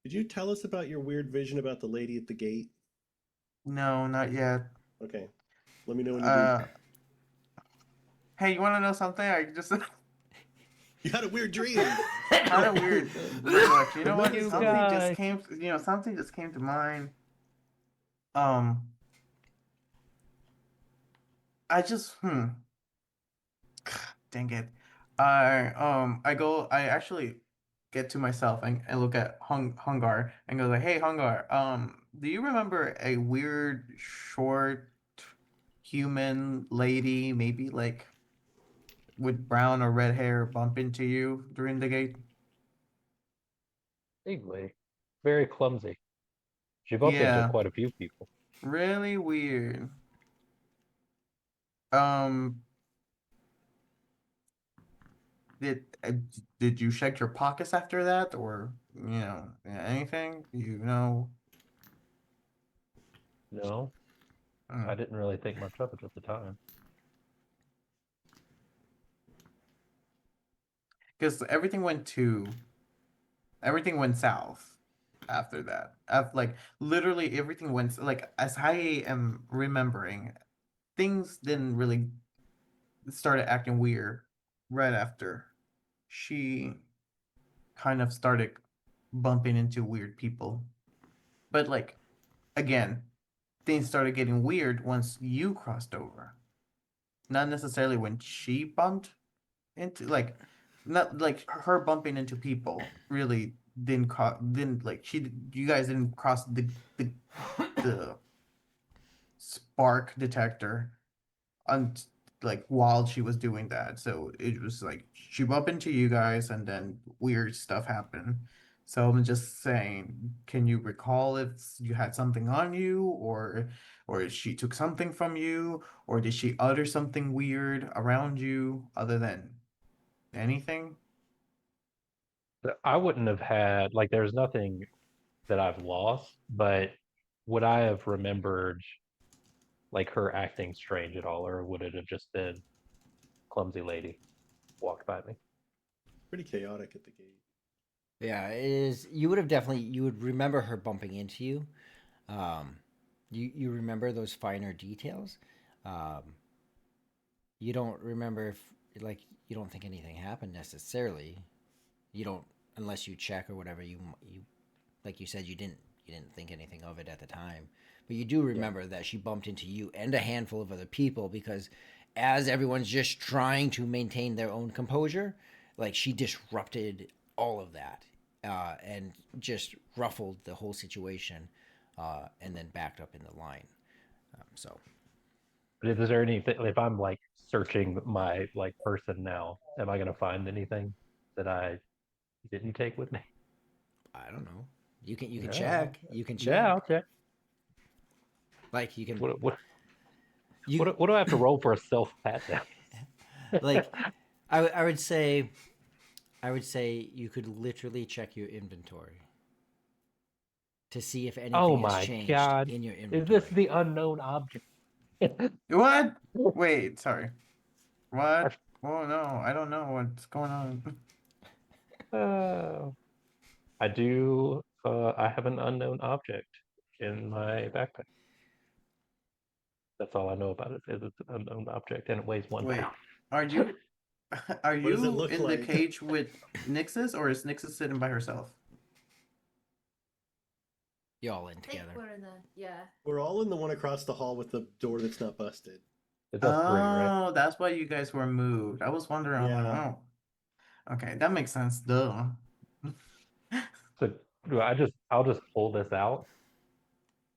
Did you tell us about your weird vision about the lady at the gate? No, not yet. Okay. Let me know when you Uh, hey, you want to know something? I just do. You had a weird dream. had a weird look. You know what? You Something guys. just came. Something just came to mind. I just dang it. I actually get to myself and look at Hungar and go like, "Hey Hungar, do you remember a weird short human lady, maybe like with brown or red hair bump into you during the gate?" Vaguely. Very clumsy. She bumped into Yeah, quite a few people. really weird. Um, did uh, did you check your pockets after that, or anything? No, Mm. I didn't really think much of it at the time. Because everything went south after that. Like literally everything went like as I am remembering, things didn't really started acting weird right after she kind of started bumping into weird people. But like again, things started getting weird once you crossed over. Not necessarily when she bumped into like not like her bumping into people really didn't like you guys didn't cross the spark detector on like while she was doing that, so it was like she bumped into you guys and then weird stuff happened. So I'm just saying, can you recall if you had something on you, or she took something from you, or did she utter something weird around you other than anything? I wouldn't have had, like, there's nothing that I've lost, but would I have remembered, like, her acting strange at all, or would it have just been clumsy lady walked by me? Pretty chaotic at the gate. Yeah, it is. You would have definitely. You would remember her bumping into you. You remember those finer details. Um, you don't remember if like you don't think anything happened necessarily. You don't unless you check or whatever. You like you said you didn't think anything of it at the time, but you do remember that she bumped into you and a handful of other people because as everyone's just trying to maintain their own composure, like she disrupted all of that and just ruffled the whole situation and then backed up in the line. So But is there anything, if I'm like searching my like person now, am I gonna find anything that I didn't take with me? I don't know. You can Yeah. check. You can check. Yeah, I'll check. Like you can What you do I have to roll for a self pat down? like I would say you could literally check your inventory to see if anything Oh has my changed god. in your Is inventory. this the unknown object? What? Wait, sorry. What? Oh no, I don't know what's going on. I do. I have an unknown object in my backpack. That's all I know about it. Is it's an unknown object and it weighs 1 Wait, pound. are you are What does it you look in the like? cage with Nixus, or is Nixus sitting by herself? Y'all in I think together. we're in the yeah. We're all in the one across the hall with the door that's not busted. It's us three, right? Oh, that's why you guys were moved. I was wondering. I'm like, Yeah. oh, okay, that makes sense. Duh. So I'll just pull this out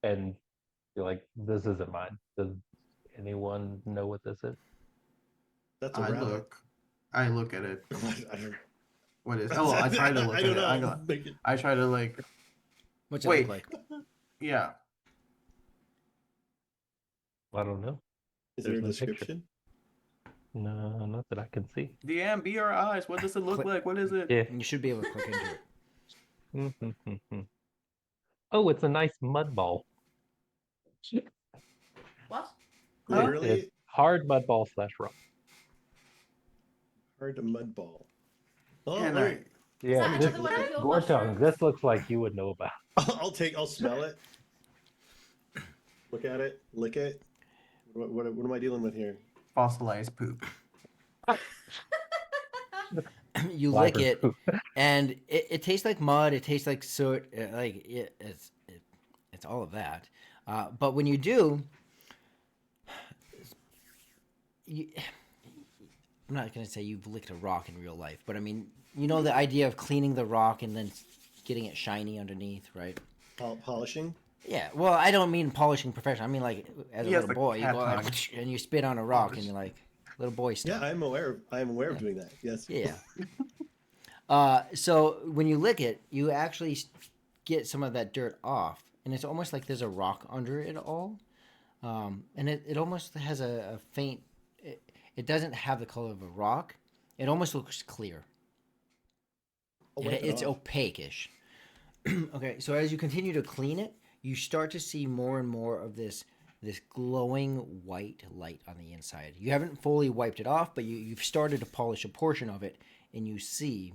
and be like, this isn't mine. Anyone know what this is? That's a I relic. look. I look at it. I don't. What is? Oh, I try to look I at don't it. know. I try to like. What's it Wait. look like? Yeah. I don't know. Is there a There's no picture. description? No, not that I can see. DM, be our eyes. What does it look Click. like? What is it? Yeah. You should be able to click into it. Oh, it's a nice mud ball. What? Literally It's hard mud ball / rock. hard to mud ball. Oh, Can let I- me- Yeah, that this, another one of your Gortung, mushrooms? this looks like you would know about. I'll smell it. Look at it, lick it. What am I dealing with here? Fossilized poop. You lick Liver it, poop. and it tastes like mud. It tastes like soot. It's all of that. But when you do, I'm not gonna say you've licked a rock in real life, but I mean, you know the idea of cleaning the rock and then getting it shiny underneath, right? Polishing? Yeah. Well, I don't mean polishing professional. I mean like as a Yes, little like boy, you cat go like, tongue. and you spit on a rock, Polish. and you're like little boy stuff. Yeah, I am aware of doing that. Yes. Yeah. So when you lick it, you actually get some of that dirt off, and it's almost like there's a rock under it all, and it almost has a faint. It doesn't have the color of a rock. It almost looks clear. I'll wipe it It's off. opaque-ish. Okay, so as you continue to clean it, you start to see more and more of this glowing white light on the inside. You haven't fully wiped it off, but you've started to polish a portion of it, and you see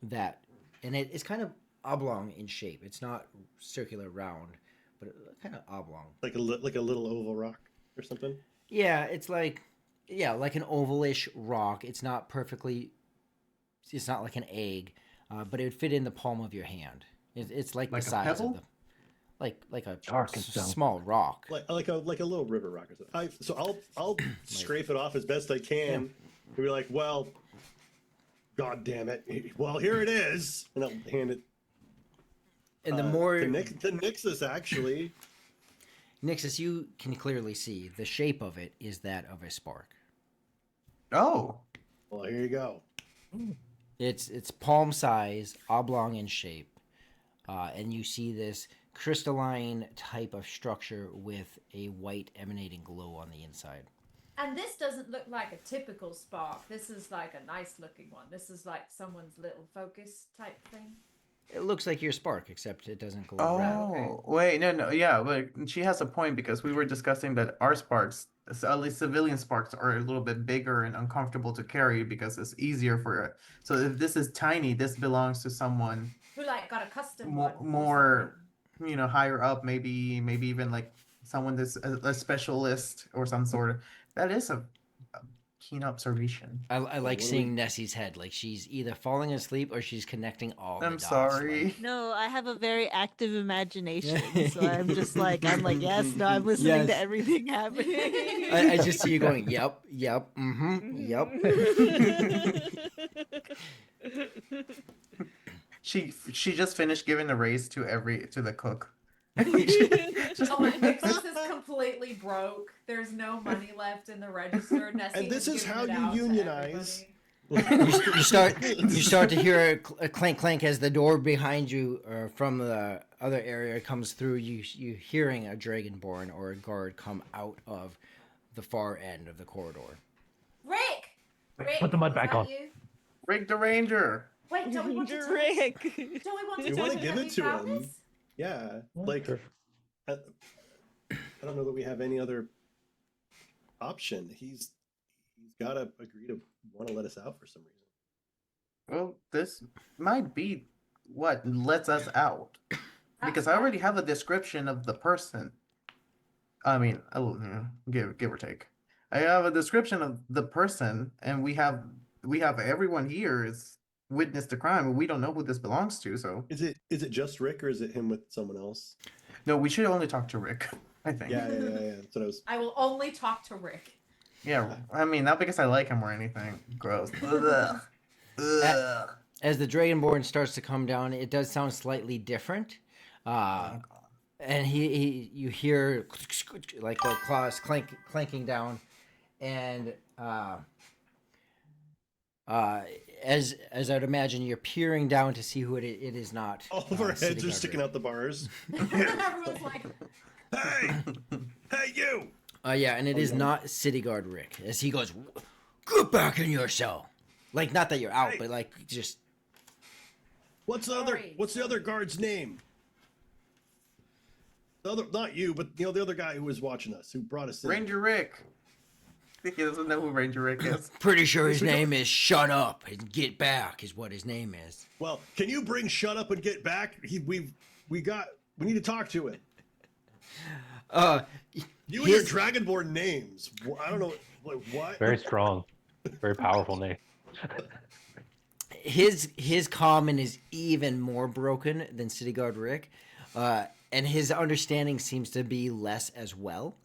that, and it's kind of oblong in shape. It's not circular round, but kind of oblong. Like a little oval rock or something. Yeah, it's like an ovalish rock. It's not perfectly. It's not like an egg, but it would fit in the palm of your hand. It's like Like the a size pebble? of the, like a Arkansas. small rock. Like a little river rock or something. So I'll scrape it off as best I can. And be like, well, God damn it. Well, here it is. And I'll hand it And the more to Nixus, actually. Nixus, you can clearly see the shape of it is that of a spark. Oh. Well, here you go. It's palm size, oblong in shape, and you see this crystalline type of structure with a white emanating glow on the inside. And this doesn't look like a typical spark. This is like a nice looking one. This is like someone's little focus type thing. It looks like your spark, except it doesn't glow Oh, red. wait, no, yeah, but she has a point because we were discussing that our sparks, at least civilian sparks, are a little bit bigger and uncomfortable to carry because it's easier for it. So if this is tiny, this belongs to someone Who like got a custom one. or more, higher up, maybe even like someone that's a specialist or some sort of. That is a keen observation. I like what do seeing Nessie's head. Like she's either falling asleep or she's connecting all the I'm dots. sorry. like- No, I have a very active imagination, so I'm just like, yes, no, I'm listening Yes. to everything happening. I just see you going, yep, yep. She just finished giving a raise to the cook. Oh, my Nixus is completely broke. There's no money left in the register. Nessie And this has is given how it you out to unionize. everybody. You start to hear a clank clank as the door behind you from the other area comes through. You hearing a dragonborn or a guard come out of the far end of the corridor. Rick! Rick! Put the mud is back that on. You? Rick the Ranger. Wait, don't we want to tell Rick. Don't we want to You tell wanna him give that it we to found him. this? Yeah, like I don't know that we have any other option. He's got to agree to want to let us out for some reason. Well, this might be what lets us out. Because I already have a description of the person. I mean, give or take. I have a description of the person, and we have everyone here is witnessed the crime, and we don't know who this belongs to. So Is it just Rick or is it him with someone else? no, we should only talk to Rick. I think. Yeah. That's what I was. I will only talk to Rick. Yeah. I mean, not because I like him or anything. Gross. Ugh. Ugh. As the dragonborn starts to come down, it does sound slightly different. and you hear like the claws clanking down, and as I'd imagine, you're peering down to see who it is not. All of our City heads are Guard sticking Rick. out the bars. Everyone's like, Hey! Hey, you! Yeah, and it is not City Guard Rick. As he goes, get back in your cell. Like, not that you're out, Hey. but like just. What's the other guard's name? The other, not you, but the other guy who was watching us, who brought us in. Ranger Rick. He doesn't know who Ranger Rick is. Pretty sure his name is Shut Up and Get Back is what his name is. Well, can you bring Shut Up and Get Back? We need to talk to him. You and your His- Dragonborn names. I don't know. Like, what? Very strong, very powerful name. His common is even more broken than City Guard Rick, and his understanding seems to be less as well.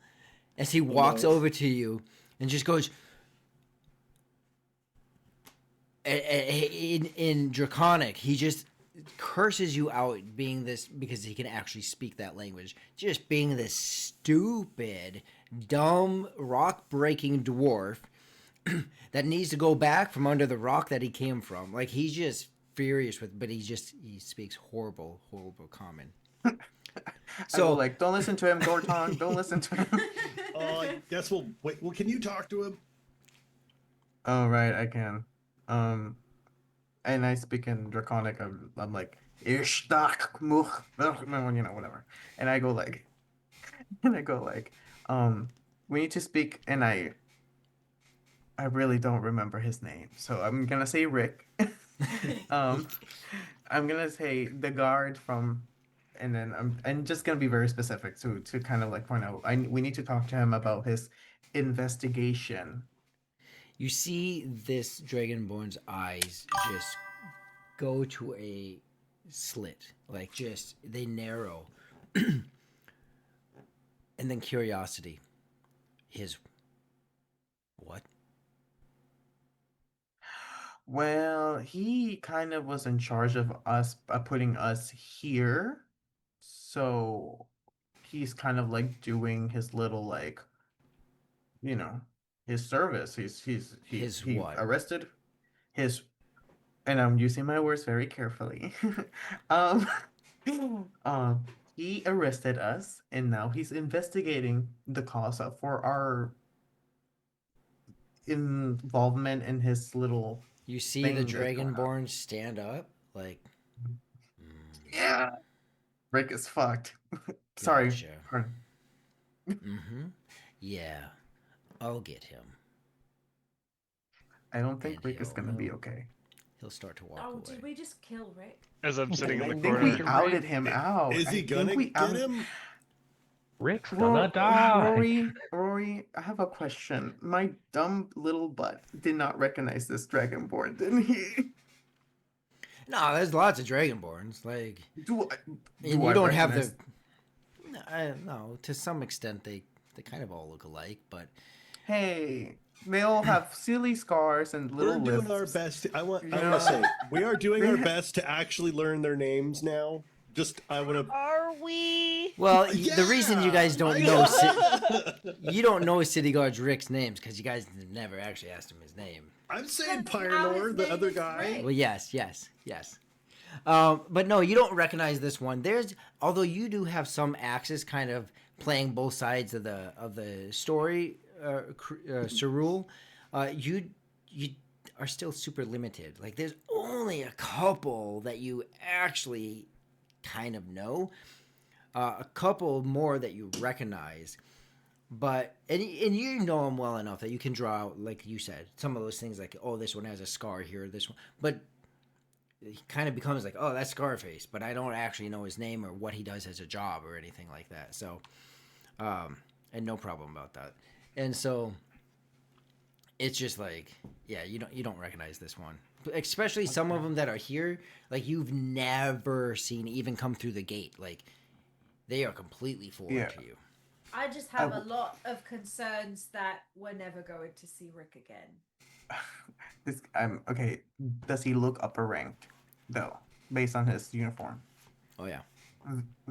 As he walks over to you and just goes, in Draconic, he just curses you out being this, because he can actually speak that language, just being this stupid, dumb, rock-breaking dwarf that needs to go back from under the rock that he came from. Like, he's just furious but he speaks horrible common. So like, don't listen to him, Gorton. Don't listen to him. I guess we'll wait. Well, can you talk to him? Oh right, I can. And I speak in Draconic. I'm like, Ishtak much, whatever. And I go like, we need to speak. And I really don't remember his name, so I'm gonna say Rick. I'm gonna say the guard from, and then I'm just gonna be very specific to kind of like point out. We need to talk to him about his investigation. You see this Dragonborn's eyes just go to a slit, like just they narrow, and then curiosity. His what? Well, he kind of was in charge of us, putting us here. So he's kind of like doing his little like, his service. His he what? arrested his, and I'm using my words very carefully. um, he arrested us, and now he's investigating the cause for our involvement in his little. You see thing the that's going on. Dragonborn stand up, like. Yeah, Rick is fucked. Sorry. Gotcha. Pardon. Mm-hmm. Yeah, I'll get him. I don't think And Rick is he'll- gonna be okay. He'll start to walk oh, away. did we just kill Rick? As I'm sitting in I the think corner. we outed him out. Is he I gonna think we get outed- him? Rick's gonna die. Rory, I have a question. My dumb little butt did not recognize this Dragonborn, didn't he? No, there's lots of Dragonborns. Like, Do and I you don't have recognize- the. No, to some extent they kind of all look alike, but Hey, they all have silly scars and little We're doing our lisps. best. I want Yeah. to say we are doing our best to actually learn their names now. I want to. Are we? well, the reason you guys don't know know. you don't know City Guard's Rick's names because you guys never actually asked him his name. I'm saying Because now his Pyronor, the name other is guy. Rick. Well, yes. But no, you don't recognize this one. Although you do have some axes kind of playing both sides of the story, Cerule, you are still super limited. Like, there's only a couple that you actually kind of know, a couple more that you recognize. But and you know them well enough that you can draw out, like you said, some of those things like, oh, this one has a scar here, this one. But it kind of becomes like, oh, that's Scarface, but I don't actually know his name or what he does as a job or anything like that. So, and no problem about that. And so, it's just like, yeah, you don't recognize this one, especially some of them that are here, like you've never seen even come through the gate. Like, they are completely foreign Yeah. to you. I just have a lot of concerns that we're never going to see Rick again. Okay. Does he look upper ranked though, based on his uniform? Oh yeah.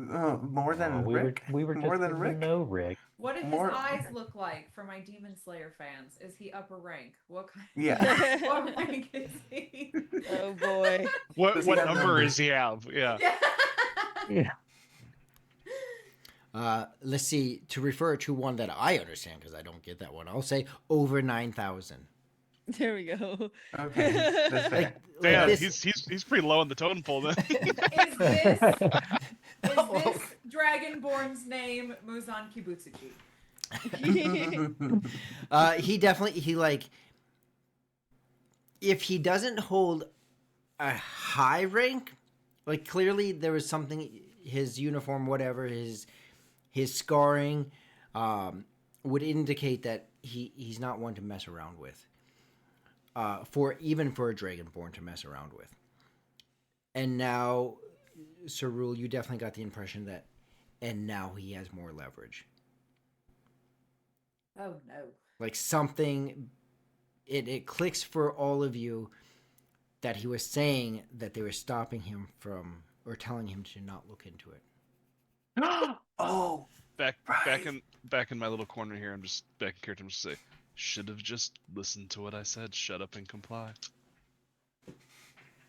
More than we Rick? we were More just than getting Rick? to know Rick. What do his More- eyes look like for my Demon Slayer fans? Is he upper rank? What kind? Yeah. What rank is he? Oh boy. What Does he have number numbers? does he have? Yeah. Yeah. Yeah. Let's see. To refer to one that I understand, because I don't get that one, I'll say over 9,000. There we go. Okay, that's fair. Damn, this- he's pretty low on the totem pole then. Is this Dragonborn's name Muzan Kibutsuji? He definitely if he doesn't hold a high rank, like clearly there was something, his uniform, whatever, his scarring would indicate that he's not one to mess around with. For a Dragonborn to mess around with. And now, Sir Rule, you definitely got the impression that, and now he has more leverage. Oh no. Like something, it clicks for all of you that he was saying that they were stopping him from, or telling him to not look into it. Oh, back Right. in my little corner here, I'm just back in character. I'm just say, should have just listened to what I said. Shut up and comply.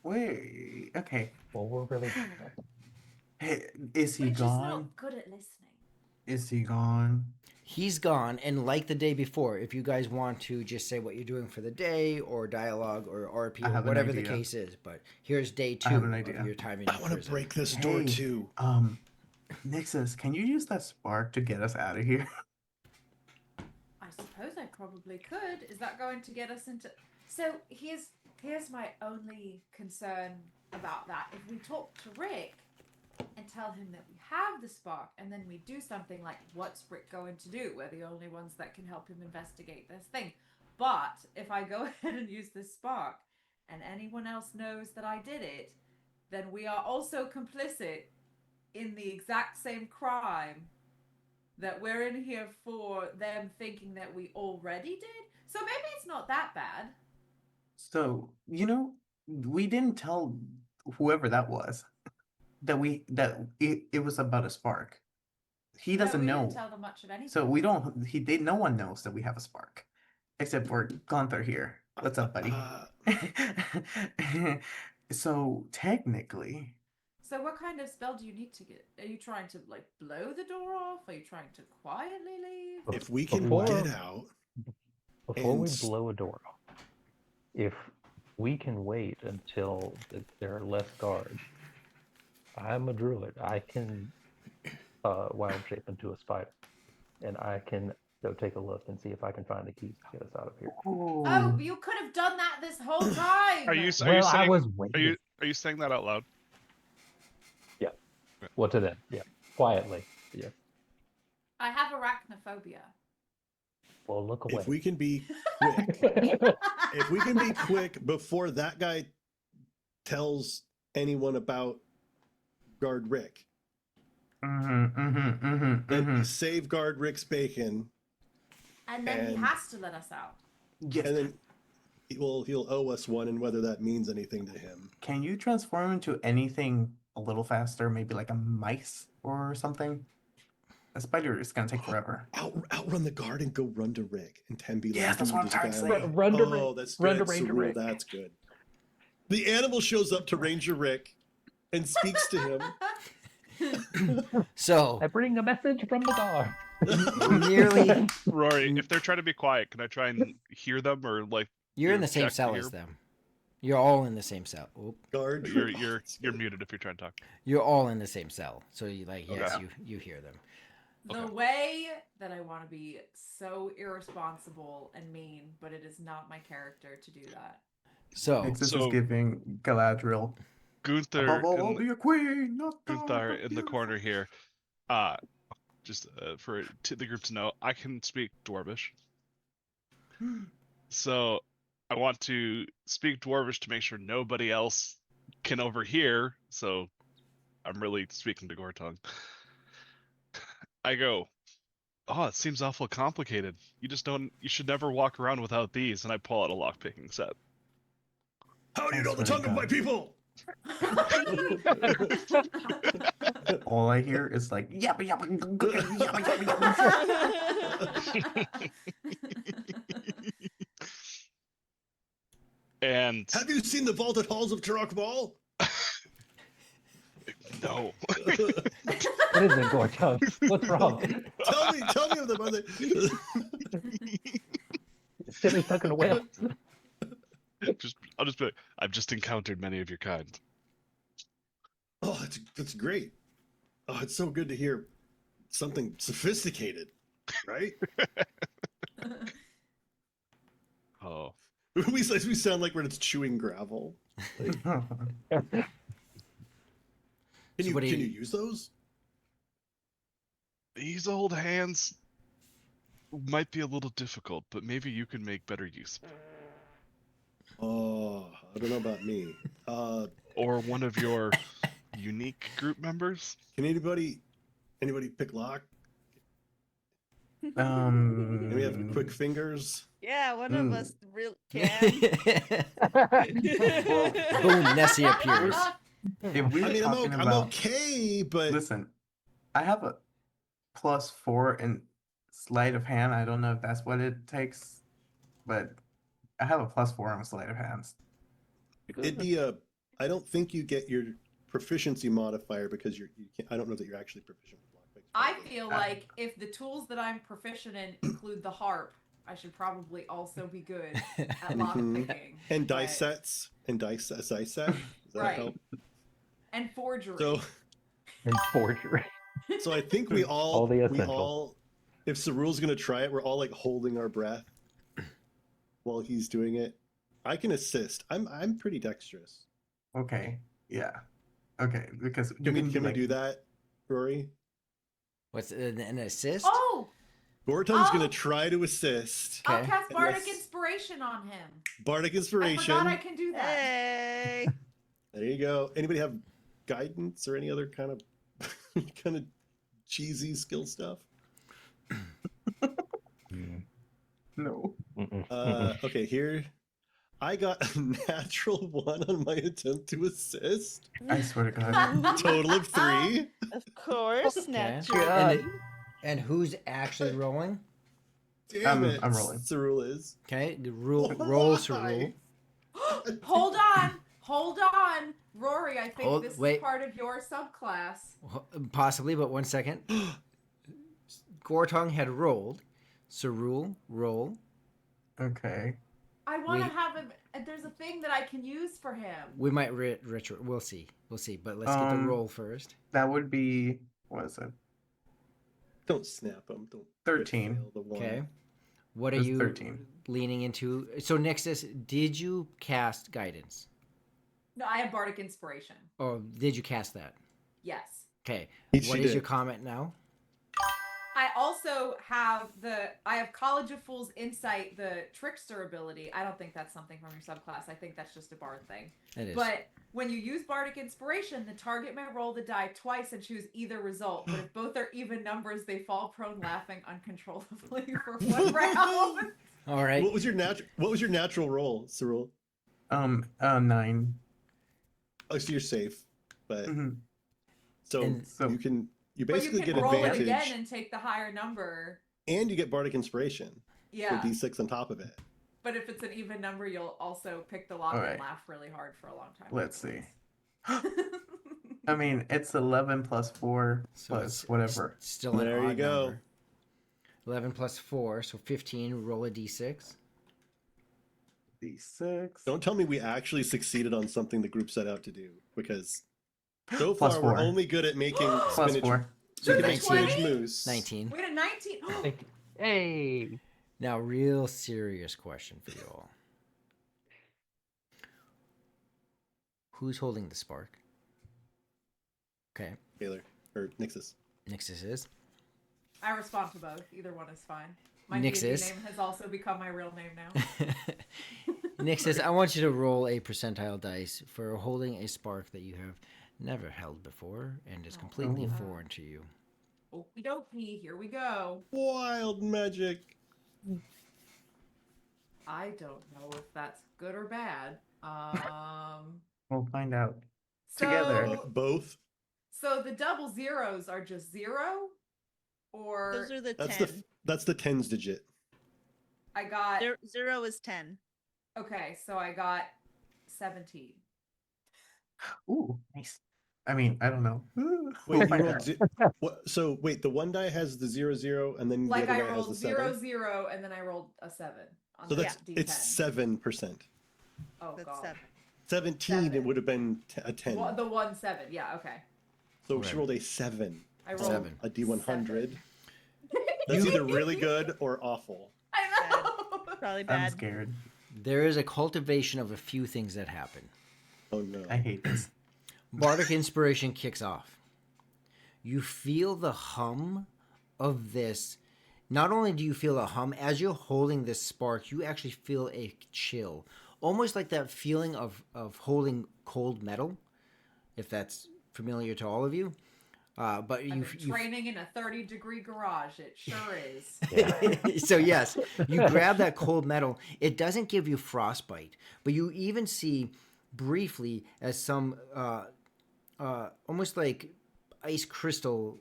wait. Okay. Well, we're really. Hey, is he We're just gone? not good at listening. Is he gone? He's gone, and like the day before, if you guys want to just say what you're doing for the day, or dialogue, or RP, I or have an whatever the idea. case is, but here's day 2 I have an of idea. your time in I want to prison. break this door Hey. too. Nixus, can you use that spark to get us out of here? I suppose I probably could. Is that going to get us into? So here's my only concern about that. If we talk to Rick and tell him that we have the spark, and then we do something like, what's Rick going to do? We're the only ones that can help him investigate this thing. But if I go ahead and use this spark, and anyone else knows that I did it, then we are also complicit in the exact same crime that we're in here for them thinking that we already did. So maybe it's not that bad. So, we didn't tell whoever that was that it was about a spark. He doesn't we know. didn't tell them much of anything. So we don't. No one knows that we have a spark, except for Gunther here. What's up, buddy? So technically, So what kind of spell do you need to get? Are you trying to like blow the door off? Are you trying to quietly leave? If we can Before- get out, Before we And- blow a door off, if we can wait until there are less guards, I'm a druid. I can wild shape into a spider, and I can go take a look and see if I can find the keys to get us out of here. Oh, you could have done that this whole time. Are you Well, I saying? was Are waiting. you saying that out loud? What to them? Yeah, quietly. Yeah. I have arachnophobia. Well, look away. if we can be quick, if we can be quick before that guy tells anyone about guard Rick, then safeguard Rick's bacon, And then he And- has to let us out. Yes. and then he'll owe us one, and whether that means anything to him. Can you transform into anything a little faster? Maybe like a mice or something. A spider is gonna take forever. Outrun the guard and go run to Rick, and Tembe. Yes, that's what I'm trying to say. Run to Oh, Rick. that's Run to good. Ranger Surreal, Rick. That's good. The animal shows up to Ranger Rick and speaks to him. So, I bring a message from the guard. nearly, Rory, if they're trying to be quiet, can I try and hear them or like you're in the Check same cell here. as them. You're all in the same cell. Oop. Guard. you're muted if you're trying to talk? You're all in the same cell. So, yes, Okay. you hear them. The Okay. way that I want to be so irresponsible and mean, but it is not my character to do that. So, Nixus So- is giving Galadriel. Gunther, Above all, in I'll the- be a queen, not the Gunther in the beautiful. corner here. Just for the group to know, I can speak Dwarvish. So I want to speak Dwarvish to make sure nobody else can overhear. So I'm really speaking to Gortung. I go, oh, it seems awful complicated. You should never walk around without these. And I pull out a lockpicking set. How do you know the That's what I tongue of my got. people? All I hear is like yabba yabba yabba yabba yabba. And Have you seen the vaulted halls of Turok Ball? no. What is it, Gortung? What's wrong? Tell me of them. Silly fucking whale. I'll just be like, I've just encountered many of your kind. Oh, that's great. Oh, it's so good to hear something sophisticated, right? Oh. we sound like we're just chewing gravel. Like, can So what do you you- use those? These old hands might be a little difficult, but maybe you can make better use of them. Oh, I don't know about me. Or one of your unique group members. Can anybody pick lock? Can we have quick fingers? Yeah, one of us real Boom, can. Nessie appears. If we I were mean, talking I'm about, okay, but listen, I have a +4 in sleight of hand. I don't know if that's what it takes, but I have a +4 on sleight of hands. it'd be a. I don't think you get your proficiency modifier because you can't. I don't know that you're actually proficient with lockpicks. I probably. feel like if the tools that I'm proficient in include the harp, I should probably also be good at lockpicking. And but- dice sets and dice set. Does that Right. help? And forgery. So, And forgery. so I think we All the we essentials. all, if Cerul's gonna try it, we're all like holding our breath while he's doing it. I can assist. I'm pretty dexterous. Okay, yeah, okay, because Can we like, do that, Rory? What's an assist? Oh! Gorton's Oh! gonna try to assist. I'll Okay. cast Bardic Yes. Inspiration on him. Bardic I inspiration. forgot I can do that. Hey. There you go. Anybody have guidance or any other kind of cheesy skill stuff? no. Okay, here I got a natural 1 on my attempt to assist. I swear to God. Total of 3. Of course, Okay. natural. And who's actually rolling? Damn it. I'm rolling. Cerul is. Okay, the roll to rule. Hold on, Rory. I think this wait. is part of your subclass. Possibly, but 1 second. Gortong had rolled. Cerule, roll. Okay. I want to We- have him. There's a thing that I can use for him. We might retro. We'll see. But let's get the roll first. That would be, what is it? Don't snap them. Don't 13. fail the one. Okay. What are It's you 13. leaning into? So Nixus, did you cast guidance? No, I have Bardic Inspiration. Or did you cast that? Yes. Okay. She What is did. your comment now? I also have College of Fools Insight, the Trickster ability. I don't think that's something from your subclass. I think that's just a bard thing. It is. But when you use Bardic Inspiration, the target may roll the die twice and choose either result. But if both are even numbers, they fall prone laughing uncontrollably for 1 round. All right. What was your natural roll, Cerul? 9. Oh, so you're safe. But Mhm. so And- So- you But you basically can get roll it advantage again and take the higher number. and you get Bardic Inspiration Yeah. for D6 on top of it. But if it's an even number, you'll also pick the lock Alright. and laugh really hard for a long time. Let's see. I mean, it's 11 plus 4 So plus it's whatever. Still an There you odd go. number. 11 plus 4, so 15. Roll a d6. D6. Don't tell me we actually succeeded on something the group set out to do, because so Plus far we're 4. only good at making Plus spinach, 4. making 19. spinach mousse. 19. We had a 19. Hey. Now, real serious question for you all. Who's holding the spark? Okay, Taylor or Nixus. Nixus is. I respond to both. Either one is fine. My Nixus. D&D name has also become my real name now. Nixus, I want you to roll a percentile dice for holding a spark that you have never held before and is completely Oh. foreign to you. Okie dokie, here we go. Wild magic. I don't know if that's good or bad. We'll find out. Together. So, Both. so the double zeros are just 0, or Those are the That's 10. that's the tens digit. I got. Zero is 10. Okay, so I got 17. Ooh, nice. I mean, I don't know. Ooh, Wait, we'll you find rolled out. what? So wait, the one die has the 0 and then Like the other I die has the rolled 7. 0, and then I rolled a 7 on So the that's D10. it's 7%. Oh That's god. 7. 17 it Seven. would have been a 10. Well, the 1 7. Yeah. Okay. So Right. she rolled a 7. I rolled. 7. A D100. Seven. That's either really good or awful. I know. Probably I'm bad. scared. There is a cultivation of a few things that happen. Oh no. I hate this. Bardic Inspiration kicks off. You feel the hum of this. Not only do you feel the hum, as you're holding this spark, you actually feel a chill. Almost like that feeling of holding cold metal, if that's familiar to all of you. But I've you, been training in a 30-degree garage. It sure is. so yes, you grab that cold metal. It doesn't give you frostbite, but you even see briefly as some almost like ice crystal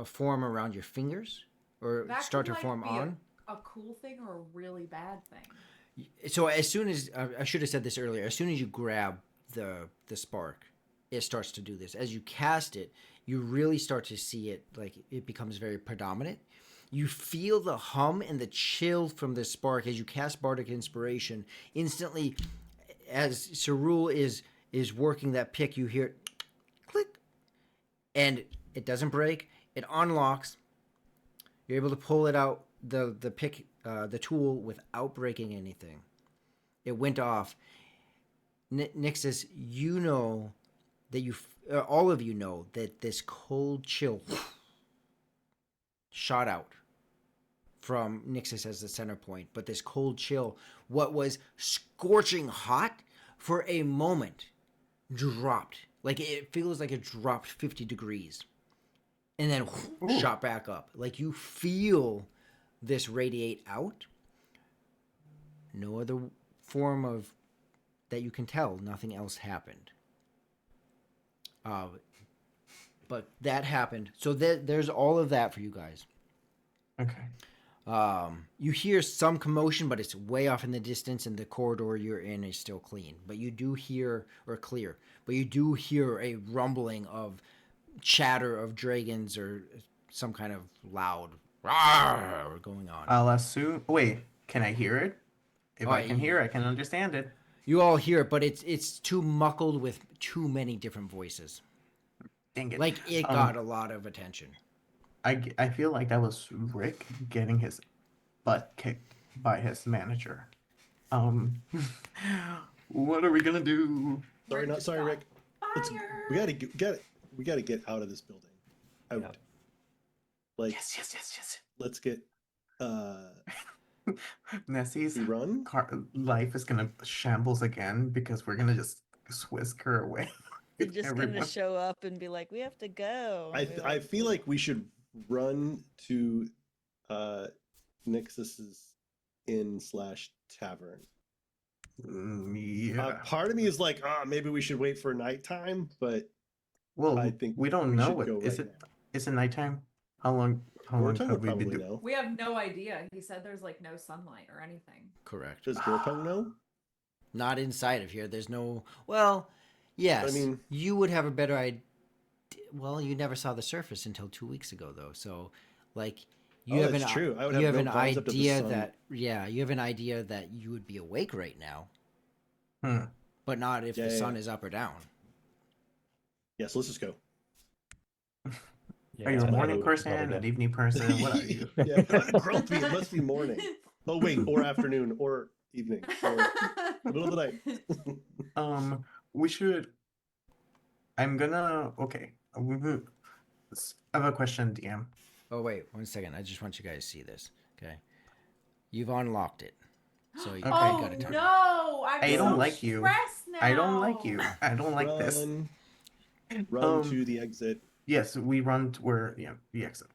form around your fingers or That start could, to like, form be on. A cool thing or a really bad thing? So as soon as I should have said this earlier, as soon as you grab the spark, it starts to do this. As you cast it, you really start to see it, like it becomes very predominant. You feel the hum and the chill from the spark as you cast Bardic Inspiration. Instantly, as Cerule is working that pick, you hear click, and it doesn't break. It unlocks. You're able to pull it out, the pick, the tool, without breaking anything. It went off. Nixus, you know that all of you know that this cold chill shot out from Nixus as the center point, but this cold chill, what was scorching hot for a moment, dropped. Like it feels like it dropped 50 degrees and then shot back up. Like you feel this radiate out. No other form of that you can tell. Nothing else happened. But that happened. So there's all of that for you guys. Okay. You hear some commotion, but it's way off in the distance, and the corridor you're in is still clean. But you do hear, or clear, but you do hear a rumbling of chatter of dragons or some kind of loud "Rawr" going on. I'll assume. Wait, can I hear it? If Oh, I can hear, I can understand it. You all hear it, but it's too muckled with too many different voices. Dang it! Like it got a lot of attention. I feel like that was Rick getting his butt kicked by his manager. What are we gonna do? Sorry, Rick not just sorry, got Rick. Let's, fired. we gotta get out of this building. Out. Yeah. Like Yes. let's get Nessie's we run. life is gonna shambles again because we're gonna just whisk her away. They're with just everyone. gonna show up and be like, "We have to go." And we're I like, feel like we should run to Nixus's inn/tavern. Yeah. Part of me is like, maybe we should wait for nighttime, but Well, I think we don't we know should what go is right it. Is it nighttime? How long? How long Gortung have would we been probably doing? know. We have no idea. He said there's like no sunlight or anything. Correct. Does Gortung know? Not inside of here. There's no. Well, yes. I mean- you would have a better idea. Well, you never saw the surface until 2 weeks ago, though. So, like, you Oh, have that's an true. I would you have have no an concept of the idea sun. that you have an idea that you would be awake right now, Hmm. but not if the Yeah. sun is up or down. Yeah, so let's just go. Are you a I morning would person, probably an go. evening person? What are you? Yeah, I'm grumpy. It must be morning. Oh wait, or afternoon, or evening, or middle of the night. We should. I'm gonna. Okay. I have a question, DM. Oh wait, 1 second. I just want you guys to see this. Okay, you've unlocked it, so you Okay. Oh got to turn. no! I'm I so don't like you. stressed now. I don't like you. I don't like this. Run to the exit. Yes, we run to where the exit.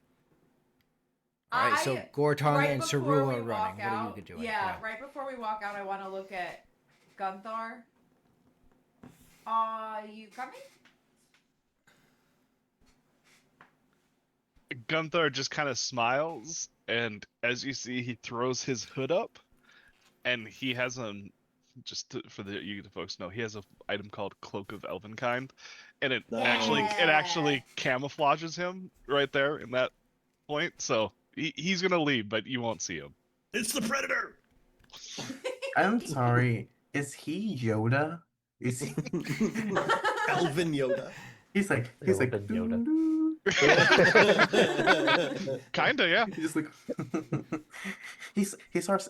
All right, so Gortung right and before Cerule we are walk running. out- What are you doing? Yeah, right before we walk out, I want to look at Gunthar. Are you coming? Gunther just kind of smiles, and as you see, he throws his hood up, and he has for the you folks know, he has a item called Cloak of Elvenkind, and it actually camouflages him right there in that point. So he's gonna leave, but you won't see him. It's the Predator. I'm sorry. Is he Yoda? Is he? Elvin Yoda. He's like Elvin Yoda. "Doo-doo." Kinda, yeah. He's just like he's our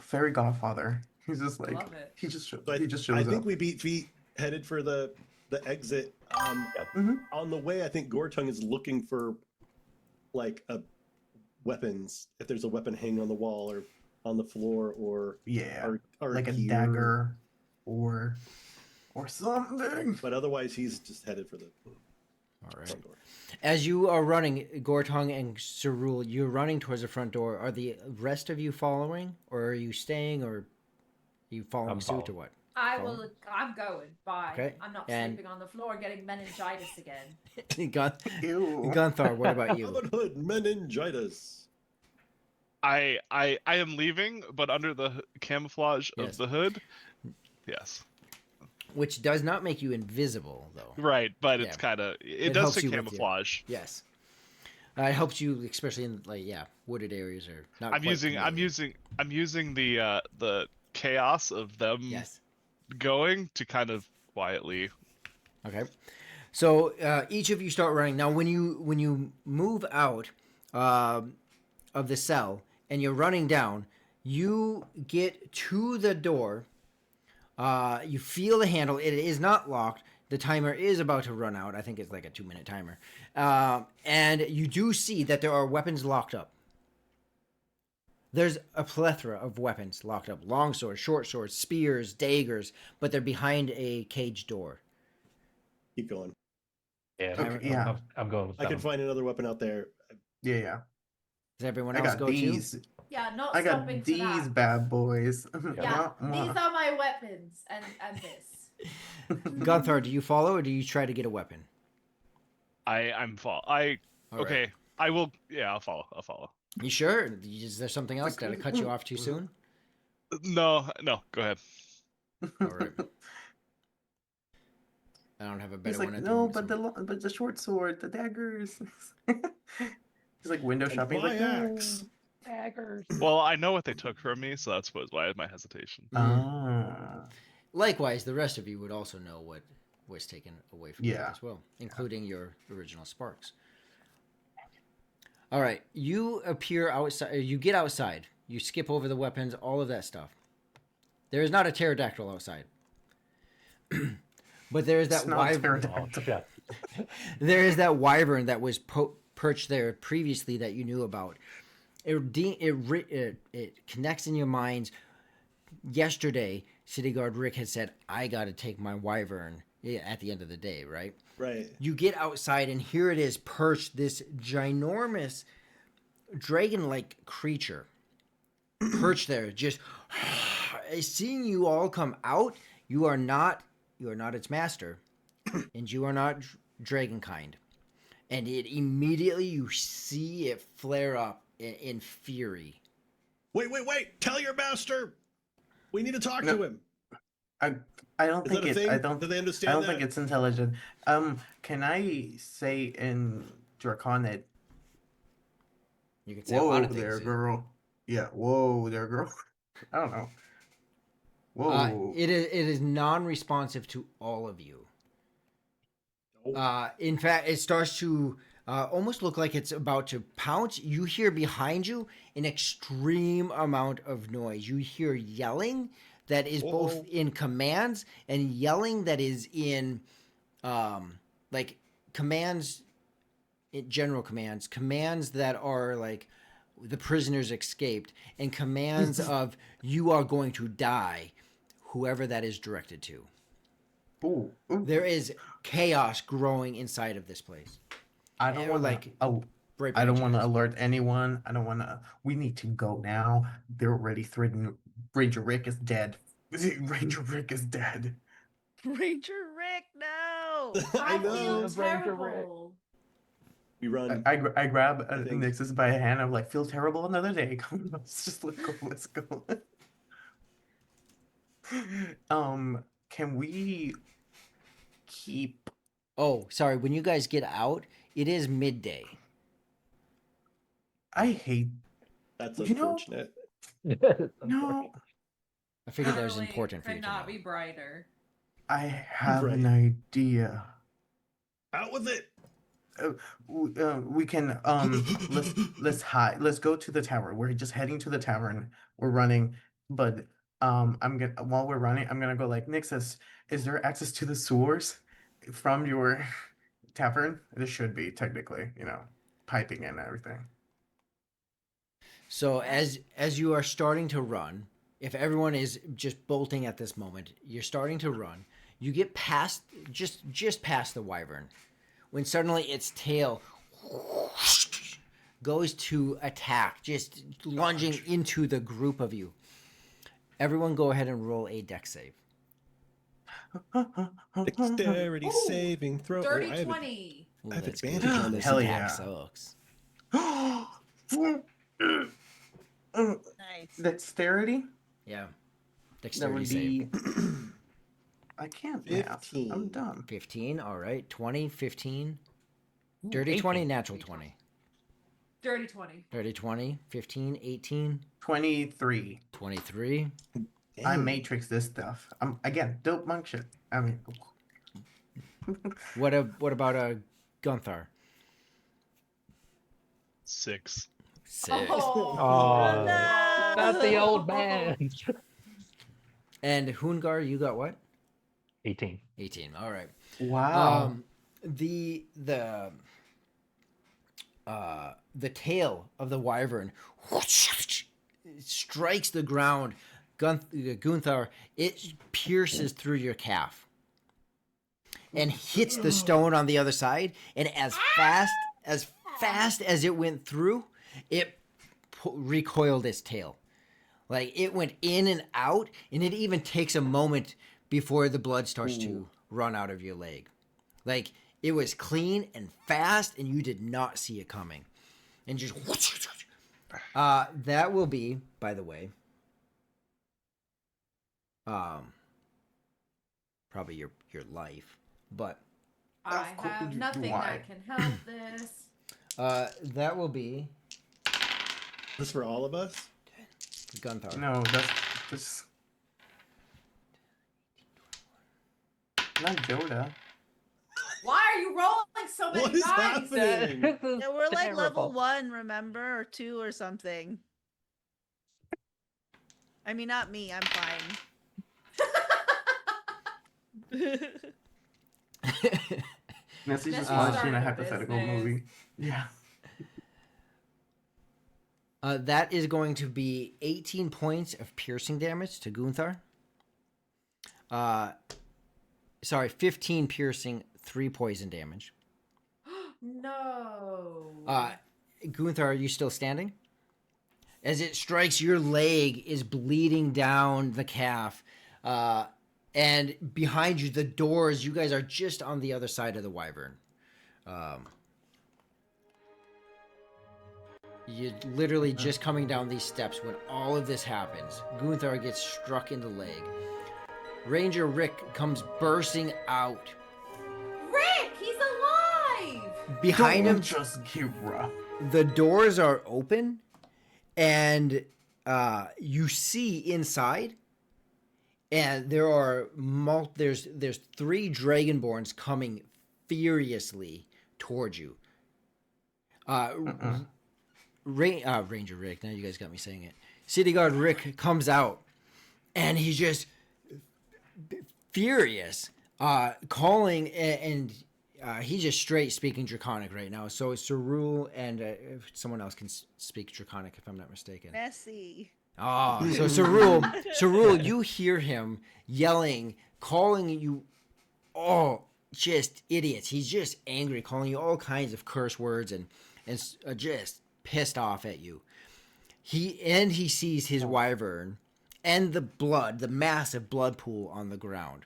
fairy godfather. He's just like Love it. he just shows So he just shows I up. think we beat feet headed for the exit. Mhm. On the way, I think Gortung is looking for like weapons. If there's a weapon hanging on the wall or on the floor, or Yeah, or like a gear. dagger or something. But otherwise, he's just headed for the All right. front door. As you are running, Gortong and Cerul, you're running towards the front door. Are the rest of you following, or are you staying, or are you following I'm suit, or following. what? I'm going. Bye. Okay, I'm not and- sleeping on the floor getting meningitis again. Ew. Gunther, what about you? Robin Hood meningitis. I am leaving, but under the camouflage Yes. of the hood. Yes. Which does not make you invisible, though. Right, but it's Yeah. kind of It it does helps say you with your- camouflage. Yes. It helps you, especially in wooded areas or not. I'm quite using the chaos of them Yes. going to kind of quietly. Okay. So each of you start running. Now, when you move out of the cell and you're running down, you get to the door. You feel the handle. It is not locked. The timer is about to run out. I think it's like a 2-minute timer. And you do see that there are weapons locked up. There's a plethora of weapons locked up. Long swords, short swords, spears, daggers, but they're behind a cage door. Keep going. Yeah, Okay, yeah. I'm going with I that can one. find another weapon out there. Yeah. Does everyone I else got go these. Yeah, not I got stopping for these that. bad boys. Yeah, Mwah, these mwah. are my weapons, and this. too? Gunthar, do you follow or do you try to get a weapon? I'm All right. okay. I will. Yeah, I'll follow. You sure? Is there something else? Did I cut you off too soon? No, go ahead. All right. I don't have a better He's like, one at the no, moment. but but the short sword, the daggers. He's like window And shopping. He's like, my no. axe. Daggers. Well, I know what they took from me, so that's why my hesitation. Ah. Likewise, the rest of you would also know what was taken away from you Yeah. as well, including your original sparks. All right, you appear outside. You get outside. You skip over the weapons, all of that stuff. There is not a pterodactyl outside, but there is that It's not wyvern. Oh, shit. There is that wyvern that was perched there previously that you knew about. It connects in your minds. Yesterday, City Guard Rick had said, "I got to take my wyvern." At the end of the day, right? Right. You get outside, and here it is, perched, this ginormous dragon-like creature, perched there, just seeing you all come out. You are not its master, and you are not dragonkind. And it immediately, you see it flare up in fury. Wait! Tell your master. We need to talk No. to him. I don't Is think that a it. thing? I don't. Do they I understand don't that? think it's intelligent. Can I say in Draconic? You can say a Whoa lot of there, things. girl. Yeah. Whoa there, girl. I don't know. Whoa. It is non-responsive to all of you. Oh. In fact, it starts to almost look like it's about to pounce. You hear behind you an extreme amount of noise. You hear yelling that is both Whoa. in commands and yelling that is in like commands, general commands that are like the prisoners escaped, and commands of you are going to die, whoever that is directed to. Ooh. There is chaos growing inside of this place. I don't or want like- like. Oh, Right I don't behind want you to guys. alert anyone. I don't want to. We need to go now. They're already threatening. Ranger Rick is dead. Ranger Rick is dead. Ranger No. I I know. feel Ranger Rick. terrible. We run. I grab I think- Nixus by a hand. I'm like, feel terrible another day. Come, let's go. Can we keep? Oh, sorry. When you guys get out, it is midday. I hate. That's You know- unfortunate. No, I figured that was Literally important for you could to know. not be brighter. I have Right. an idea. Out with it. We can let's hide. Let's go to the tower. We're just heading to the tavern. We're running, but I'm gonna while we're running, I'm gonna go like Nixus. Is there access to the sewers from your tavern? There should be technically, piping and everything. So as you are starting to run, if everyone is just bolting at this moment, you're starting to run. You get past just past the wyvern, when suddenly its tail goes to attack, just lunging into the group of you. Everyone, go ahead and roll a dex save. Dexterity Ooh, saving throw. Dirty I have 20. I have That's advantage good. on This Hell attack yeah. sucks. Nice. Dexterity? Yeah. That Dexterity would save. be. I can't math. 15. I'm dumb. 15, all right. 20, 15. Dirty 18. 20, natural 20. Dirty 20. Dirty 20, 15, 18, 23. 23. I Dang. matrix this stuff. Again, dope monk shit. I mean, What about Gunthar? 6. 6. Oh, Oh, no. not the old man. And Hungar, you got what? 18. 18. All right. wow. The tail of the wyvern strikes the ground. Gunthar, it pierces through your calf and hits the stone on the other side. And as fast as it went through, it recoiled its tail. Like it went in and out, and it even takes a moment before the blood starts to run out of your leg. Like it was clean and fast, and you did not see it coming. And just that will be, by the way, probably your life, but I Of course have you nothing do. that can help this. that will be This for all of us? Gunthar. No, that's just. Not Joda. Why are you rolling so many What is dice? happening? Yeah, we're like level Terrible. 1, remember? Or 2 or something. I mean, not me. I'm fine. Nancy's just Nancy watching started a a hypothetical business. movie. Yeah. That is going to be 18 points of piercing damage to Gunthar. Sorry, 15 piercing, 3 poison damage. No. Gunthar, are you still standing? As it strikes, your leg is bleeding down the calf. And behind you, the doors, you guys are just on the other side of the wyvern. You're literally just coming down these steps when all of this happens. Gunthar gets struck in the leg. Ranger Rick comes bursting out. Rick, he's alive. Behind Don't him, just give rough. the doors are open, and you see inside, and there are there's 3 dragonborns coming furiously towards you. Ranger Rick, now you guys got me saying it. City Guard Rick comes out, and he's just furious, calling, and he's just straight speaking Draconic right now. So Cerule and if someone else can speak Draconic, if I'm not mistaken. Messy. Oh, so Cerule, you hear him yelling, calling you all just idiots. He's just angry, calling you all kinds of curse words and just pissed off at you. He sees his wyvern and the blood, the massive blood pool on the ground.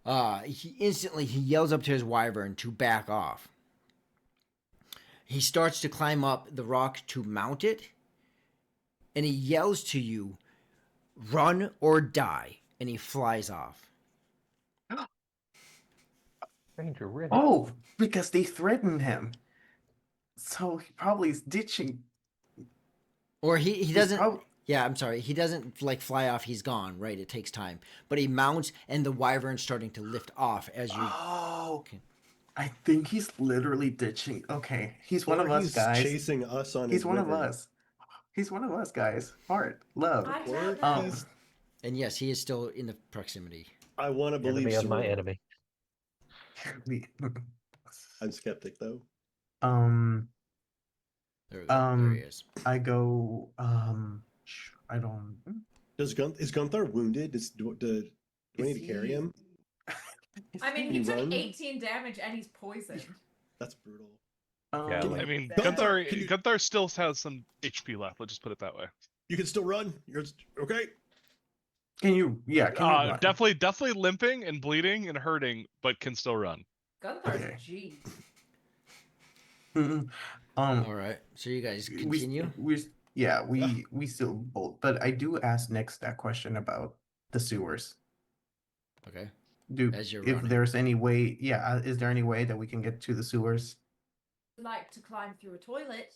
He yells up to his wyvern to back off. He starts to climb up the rock to mount it, and he yells to you, "Run or die!" And he flies off. Ranger, really? Oh, because they threatened him. So he probably is ditching. Or he He's doesn't. prob- Yeah, I'm sorry. He doesn't like fly off. He's gone. Right. It takes time. But he mounts, and the wyvern's starting to lift off as you. Oh, Okay. I think he's literally ditching. Okay, he's one Or of us, he's guys. chasing us on He's his one of river. us. He's one of us, guys. Heart, love. I Or don't know. he's And yes, he is still in the proximity. I want to believe Enemy of my Soror. enemy. I'm skeptic though. There we go. There he is. I go. I don't. Is Gunther wounded? Do we Is need to carry he- him? I mean, Can he he took run? 18 damage and he's poisoned. That's brutal. Yeah, Um, like- I mean, Gunther, Gunther still has some HP left. Let's just put it that way. You can still run. You're okay. Can you? Yeah. Can you run? Definitely limping and bleeding and hurting, but can still run. Gunther's Okay. a G. Mhm. All right. So you guys we continue. we still bolt, but I do ask Nyx that question about the sewers. Okay. As you're If running. there's any way, is there any way that we can get to the sewers? Like to climb through a toilet.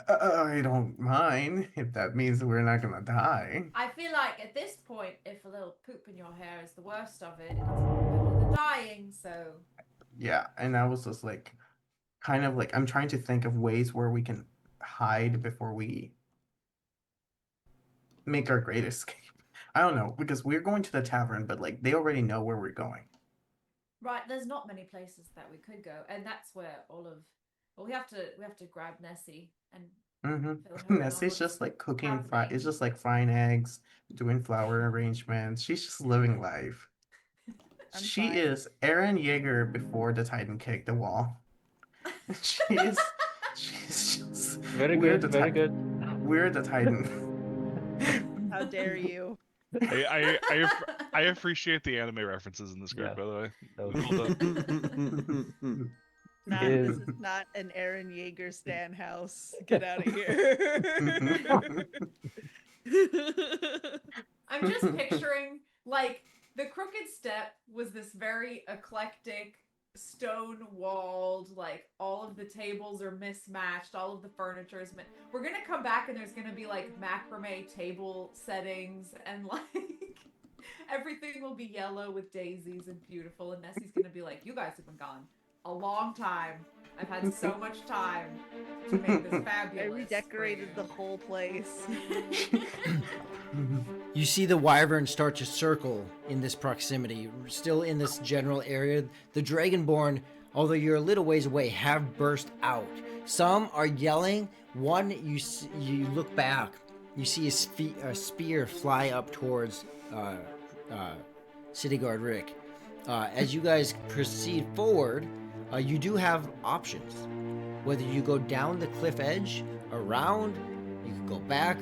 I don't mind if that means we're not gonna die. I feel like at this point, if a little poop in your hair is the worst of it, it's better than dying. So Yeah, and I was just like, kind of like, I'm trying to think of ways where we can hide before we make our great escape. I don't know, because we're going to the tavern, but like they already know where we're going. right, there's not many places that we could go, and that's where all of we have to grab Nessie and Mm-hmm. fill her in on Nessie's what's just like cooking, happening. it's just like frying eggs, doing flower arrangements. She's just living life. I'm She fine. is Eren Yeager before the Titan kicked the wall. She's just Very we're good. the Very Ti- good. We're the Titan. How dare you? I appreciate the anime references in this group, Yeah. by the way. That was well done. Not, Is- this is not an Aaron Yeager Stan house. Get out of here. I'm just picturing like the Crooked Step was this very eclectic, stone walled, like all of the tables are mismatched, all of the furniture is we're gonna come back and there's gonna be like macrame table settings and like everything will be yellow with daisies and beautiful, and Nessie's gonna be like, you guys have been gone a long time. I've had so much time to make this fabulous. I redecorated for the you." whole place. You see the wyvern start to circle in this proximity, still in this general area. The Dragonborn, although you're a little ways away, have burst out. Some are yelling. One, you look back, you see a spear fly up towards City Guard Rick. As you guys proceed forward, you do have options. Whether you go down the cliff edge, around, you could go back,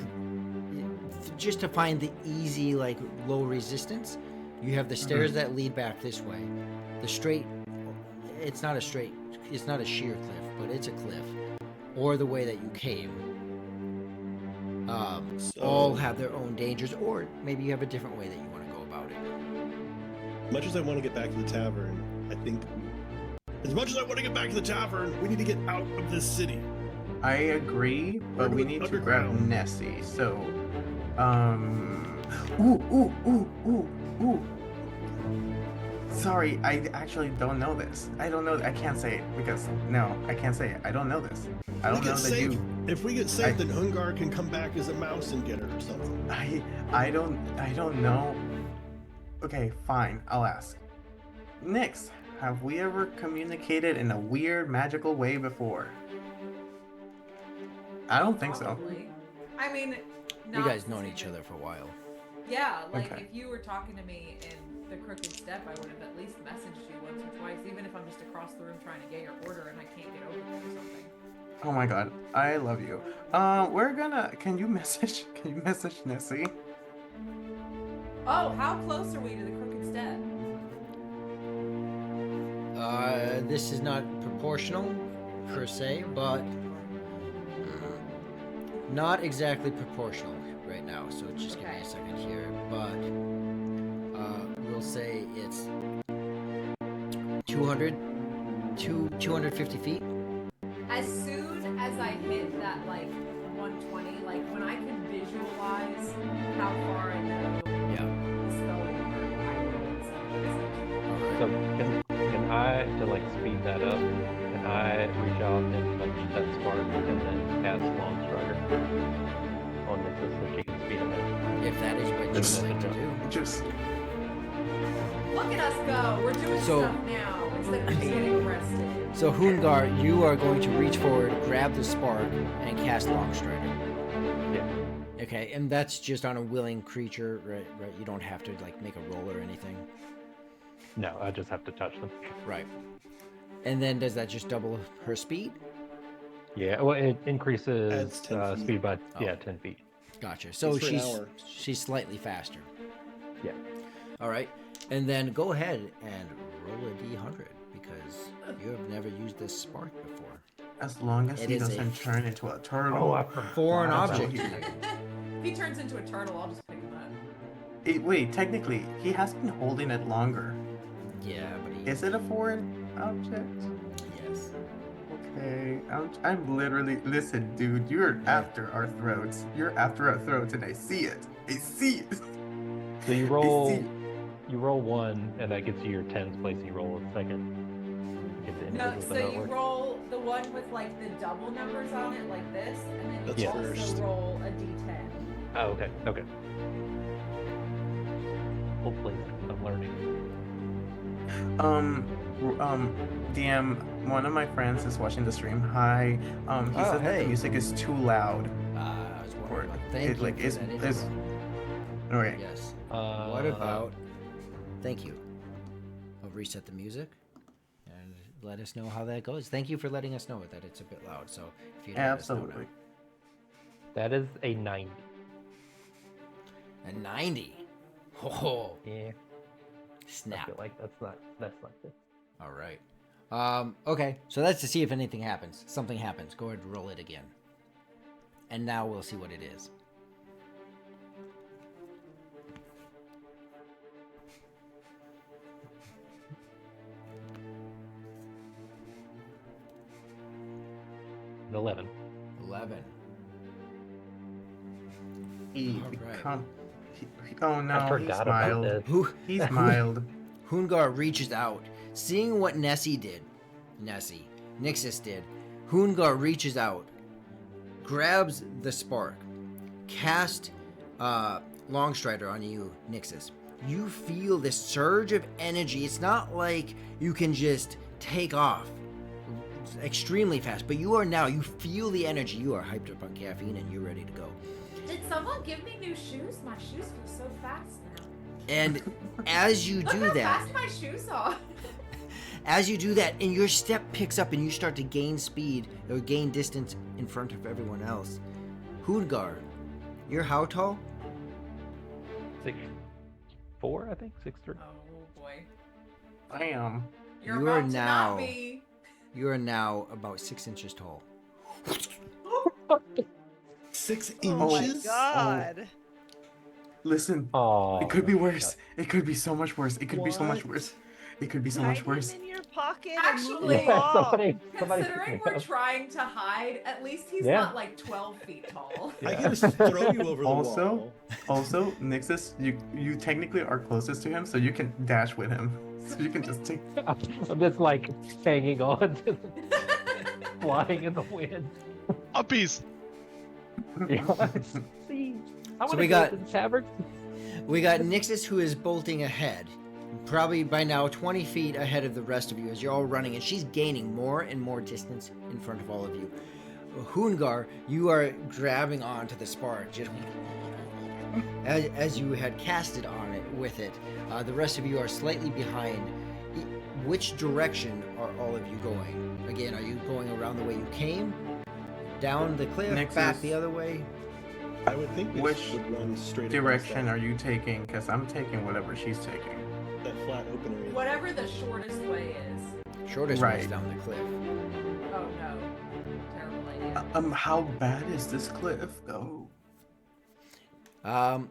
just to find the easy, like, low resistance. You have the stairs that lead back this way. The straight, it's not a sheer cliff, but it's a cliff. Or the way that you came. All have their own dangers, or maybe you have a different way that you want to go about it. Much as I want to get back to the tavern, I think as much as I want to get back to the tavern, we need to get out of this city. I agree, but we need to grab Underground. Nessie. So, ooh. Sorry, I actually don't know this. I don't know. I can't say it because no, I can't say it. I don't know this. I don't know that you. If we get saved, then Ungar can come back as a mouse and get her or something. I don't know. Okay, fine. I'll ask. Nyx, have we ever communicated in a weird magical way before? I don't think so. Probably. I mean, You not guys known since each we've been- other for a while. Yeah, like Okay. if you were talking to me in the Crooked Step, I would have at least messaged you once or twice, even if I'm just across the room trying to get your order and I can't get over there or something. Oh my god, I love you. We're gonna. Can you message Nessie? Oh, how close are we to the Crooked Step? This is not proportional per se, but not exactly proportional right now. So just give me a second here. But we'll say it's 250 feet. As soon as I hit that like 120, like when I can visualize how far I know Yeah. it's going, I will So can I, to like speed that up, can I reach out and touch that spark and then cast Long Strider on Nixus so she can speed him up? If that is what Just- you'd like to do. Just Look at us go! We're doing So- stuff now instead of just getting arrested. So Hoongar, you are going to reach forward, grab the spark, and cast Longstrider. Yeah. Okay, and that's just on a willing creature, right? Right. You don't have to like make a roll or anything. No, I just have to touch them. Right. And then does that just double her speed? Yeah, well, it increases Adds 10 feet. speed by, Oh. 10 feet. Gotcha. So It's for an hour. she's slightly faster. Yeah. All right. And then go ahead and roll a d100 because you have never used this spark before. as long as It he is a- doesn't turn into a turtle. Oh, I forgot. For an That's object. all he- If he turns into a turtle, I'll just pick him up. Wait, technically, he has been holding it longer. Yeah, but he, Is it a foreign object? yes. Okay, I'm literally. Listen, dude, you're after our throats. You're after our throats, and I see it. I see it. So you I roll, see. you roll one, and that gets you your tens place. You roll a second. Get the No, individuals so that you work. roll the one with like the double numbers on it, like this, and then you That's also first. roll a d10. Oh, okay, okay. Hopefully, I'm learning. DM, one of my friends is watching the stream. Hi. He Oh, said that hey. the music is too loud. I was wondering. Or about- Thank it, you like, for is- that is- info. Alright. Yes. What about? Thank you. I'll reset the music and let us know how that goes. Thank you for letting us know that it's a bit loud. So if you let us know Absolutely. now. That is a 90. A 90. Oh, Yeah, I snap. feel like that's not good. All right. Okay, so that's to see if anything happens. Something happens. Go ahead and roll it again. And now we'll see what it is. An 11. 11. He Alright. become. Oh no, I he forgot about smiled. that. Who? He smiled. Hoongar reaches out, seeing what Nixus did. Hoongar reaches out, grabs the spark, cast Longstrider on you, Nixus. You feel this surge of energy. It's not like you can just take off extremely fast, but you feel the energy. You are hyped up on caffeine and you're ready to go. Did someone give me new shoes? My shoes feel so fast now. And as you Look do how that, fast my shoes are. as you do that, and your step picks up and you start to gain speed or gain distance in front of everyone else. Hoongar, you're how tall? 6'4", I think, 6'3". Oh boy. Bam. You're You are about to now- not be. You are now about 6 inches tall. 6 Oh inches? God. Listen, Oh, it could be worse. It could be so much worse. It could be so much What? worse. It could be so much Hide worse. him in your pocket. Actually- and move along. somebody Considering we're trying to hide, at least he's Yeah. not like 12 feet tall. I can just throw you over the Also- wall. Also, Nixus, you technically are closest to him, so you can dash with him. So you can just take. I'm just like hanging on, to flying in the wind. Puppies. Yeah. See, I So wanna we go got- to the tavern. We got Nixus, who is bolting ahead, probably by now 20 feet ahead of the rest of you as you're all running, and she's gaining more and more distance in front of all of you. Hoongar, you are grabbing onto the spark, just as you had casted on it with it. The rest of you are slightly behind. Which direction are all of you going? Again, are you going around the way you came? Down the cliff, back Nixus. the other way? I would think this Which would run straight direction across are you taking? Because I'm taking whatever she's taking. that flat open area. Whatever the shortest way is. Shortest Right. ways down the cliff. Oh no. Terrible idea. How bad is this cliff though? Um,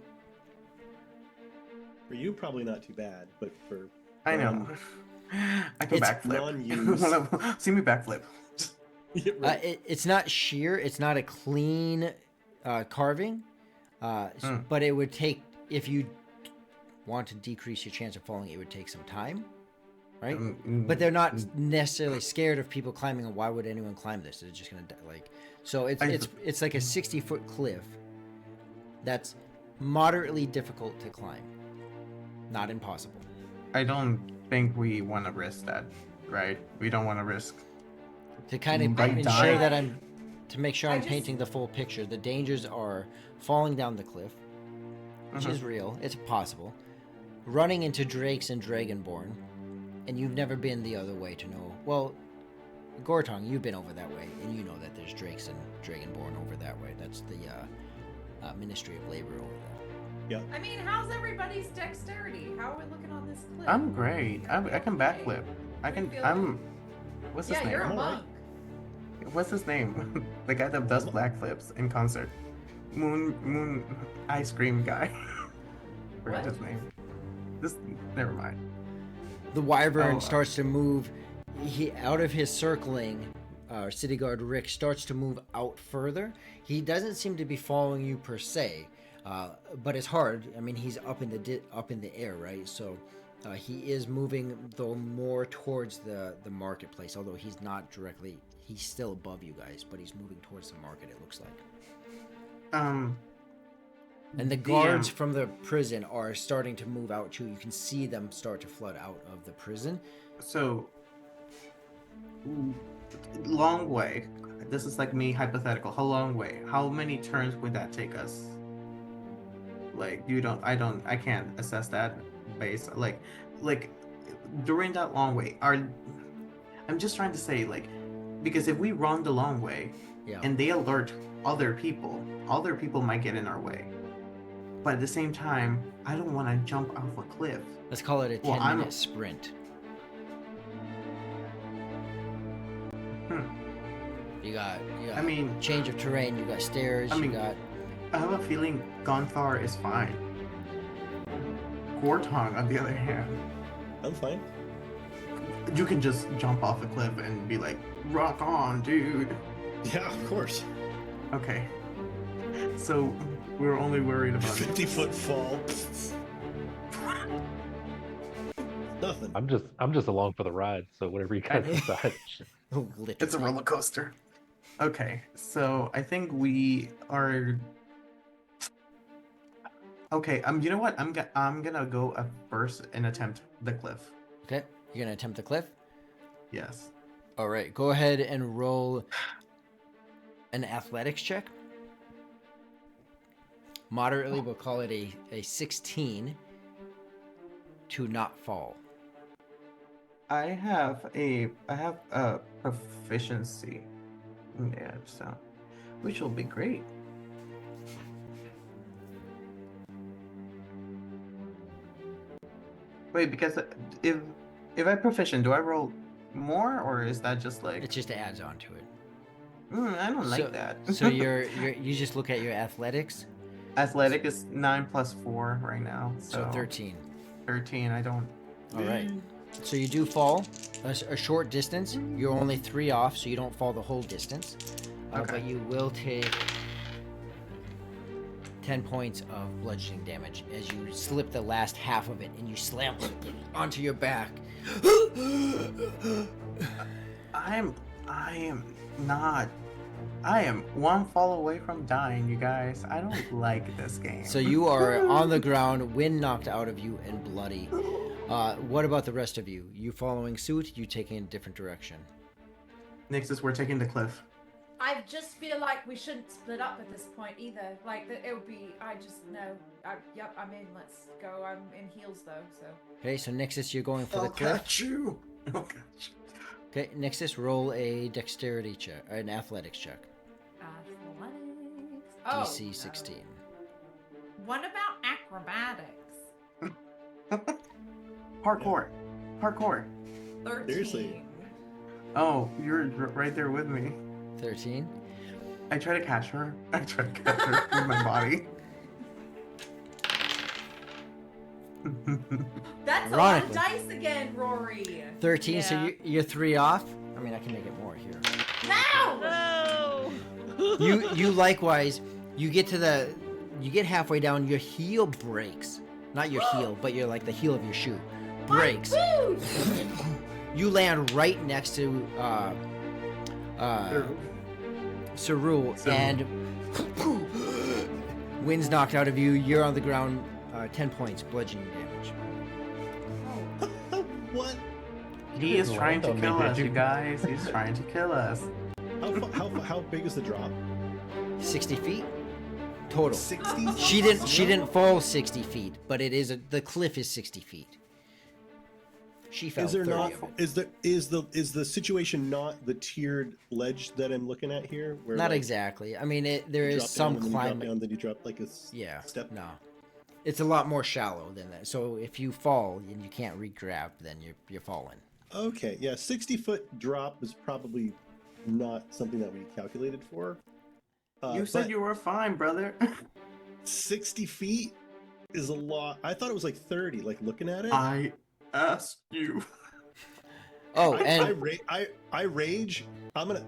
For you, probably not too bad, but for I know. I can It's backflip. non-use. See me backflip. Yeah, right. it's not sheer. It's not a clean carving, but it would take, if you want to decrease your chance of falling, it would take some time, right? But they're not necessarily scared of people climbing. And why would anyone climb this? They're just gonna like. So it's like a 60-foot cliff. That's moderately difficult to climb. Not impossible. I don't think we want to risk that, right? We don't want to risk. To kind of Right, ensure die. that to make sure I I'm just- painting the full picture. The dangers are falling down the cliff, which is real. It's possible. Running into drakes and dragonborn, and you've never been the other way to know. Well, Gortong, you've been over that way, and you know that there's drakes and dragonborn over that way. That's the Ministry of Labor over there. I mean, how's everybody's dexterity? How are we looking on this clip? I'm great. I can backflip. I'm. What's his Yeah, name? you're a I'm alright. monk. What's his name? The guy that does backflips in concert. Moon ice cream guy. Forgot What? his name. This. Never mind. The wyvern Oh, starts to move. He out of his circling. City Guard Rick starts to move out further. He doesn't seem to be following you per se, but it's hard. I mean, he's up in the air, right? So he is moving though more towards the marketplace. Although he's not directly, he's still above you guys, but he's moving towards the market. It looks like. And the guards from the prison are starting to move out too. You can see them start to flood out of the prison. So. Long way. This is like me hypothetical. How long way? How many turns would that take us? Like I can't assess that based like during that long way. I'm just trying to say because if we run the long way Yeah. and they alert other people might get in our way. But at the same time, I don't want to jump off a cliff. Let's call it a Well, 10-minute sprint. You got I mean, change of terrain, you got stairs, I mean- you got I have a feeling Gonthar is fine. Gortong, on the other hand, I'm fine. you can just jump off a cliff and be like, rock on, dude. Yeah, of course. Okay. So we're only worried about 50-foot fall. Nothing. I'm just along for the ride. So whatever you guys decide. It's a roller coaster. Okay, so I think we are. Okay, you know what? I'm gonna go first and attempt the cliff. Okay, you're gonna attempt the cliff. Yes. All right, go ahead and roll an athletics check. Moderately, we'll call it a 16 to not fall. I have a proficiency. Yeah, so which will be great. Wait, because if I'm proficient, do I roll more or is that just like It just adds on to it. I don't like So- that. So you just look at your athletics. Athletic is 9 plus 4 right now. So 13. 13. I don't. All right. So you do fall a short distance. You're only 3 off, so you don't fall the whole distance. Okay. But you will take 10 points of bludgeoning damage as you slip the last half of it and you slam onto your back. I am one fall away from dying, you guys. I don't like this game. So you are on the ground, wind knocked out of you and bloody. What about the rest of you? You following suit? You taking a different direction? Nixus, we're taking the cliff. I just feel like we shouldn't split up at this point either. Like it would be. I just know. Yep, I'm in. Let's go. I'm in heels though. So. Okay, so Nixus, you're going for the I'll cliff. catch you. I'll catch you. Okay, Nixus, roll a dexterity check, an athletics check. Athletics. Oh, DC 16. What about acrobatics? Parkour. 13. Seriously? Oh, you're right there with me. 13. I try to catch her. I try to catch her with my body. That's a lot of Ironically. dice again, Rory. 13. So Yeah. you're 3 off. I mean, I can make it more here. No! No! You likewise. You get halfway down. Your heel breaks. Not your heel, but you're like the heel of your shoe breaks. Woo! You land right next to Cerule, and wind's knocked out of you. You're on the ground. 10 points bludgeoning damage. What? He is didn't trying land to on me, kill did us, you? you guys. He's trying to kill us. How big is the drop? 60 feet total. 60? She didn't fall 60 feet, but it is the cliff is 60 feet. She fell. Is there 30 not? of it. Is the situation not the tiered ledge that I'm looking at here? Where Not like, exactly. I mean, there you is drop some down, and then you drop climbing. down, then you drop like a Yeah. step. No. It's a lot more shallow than that. So if you fall and you can't regrab, then you're falling. Okay, yeah, 60-foot drop is probably not something that we calculated for. You said but you were fine, brother. 60 feet is a lot. I thought it was like 30. Like looking at it, I asked you. Oh, I and rage. I'm gonna.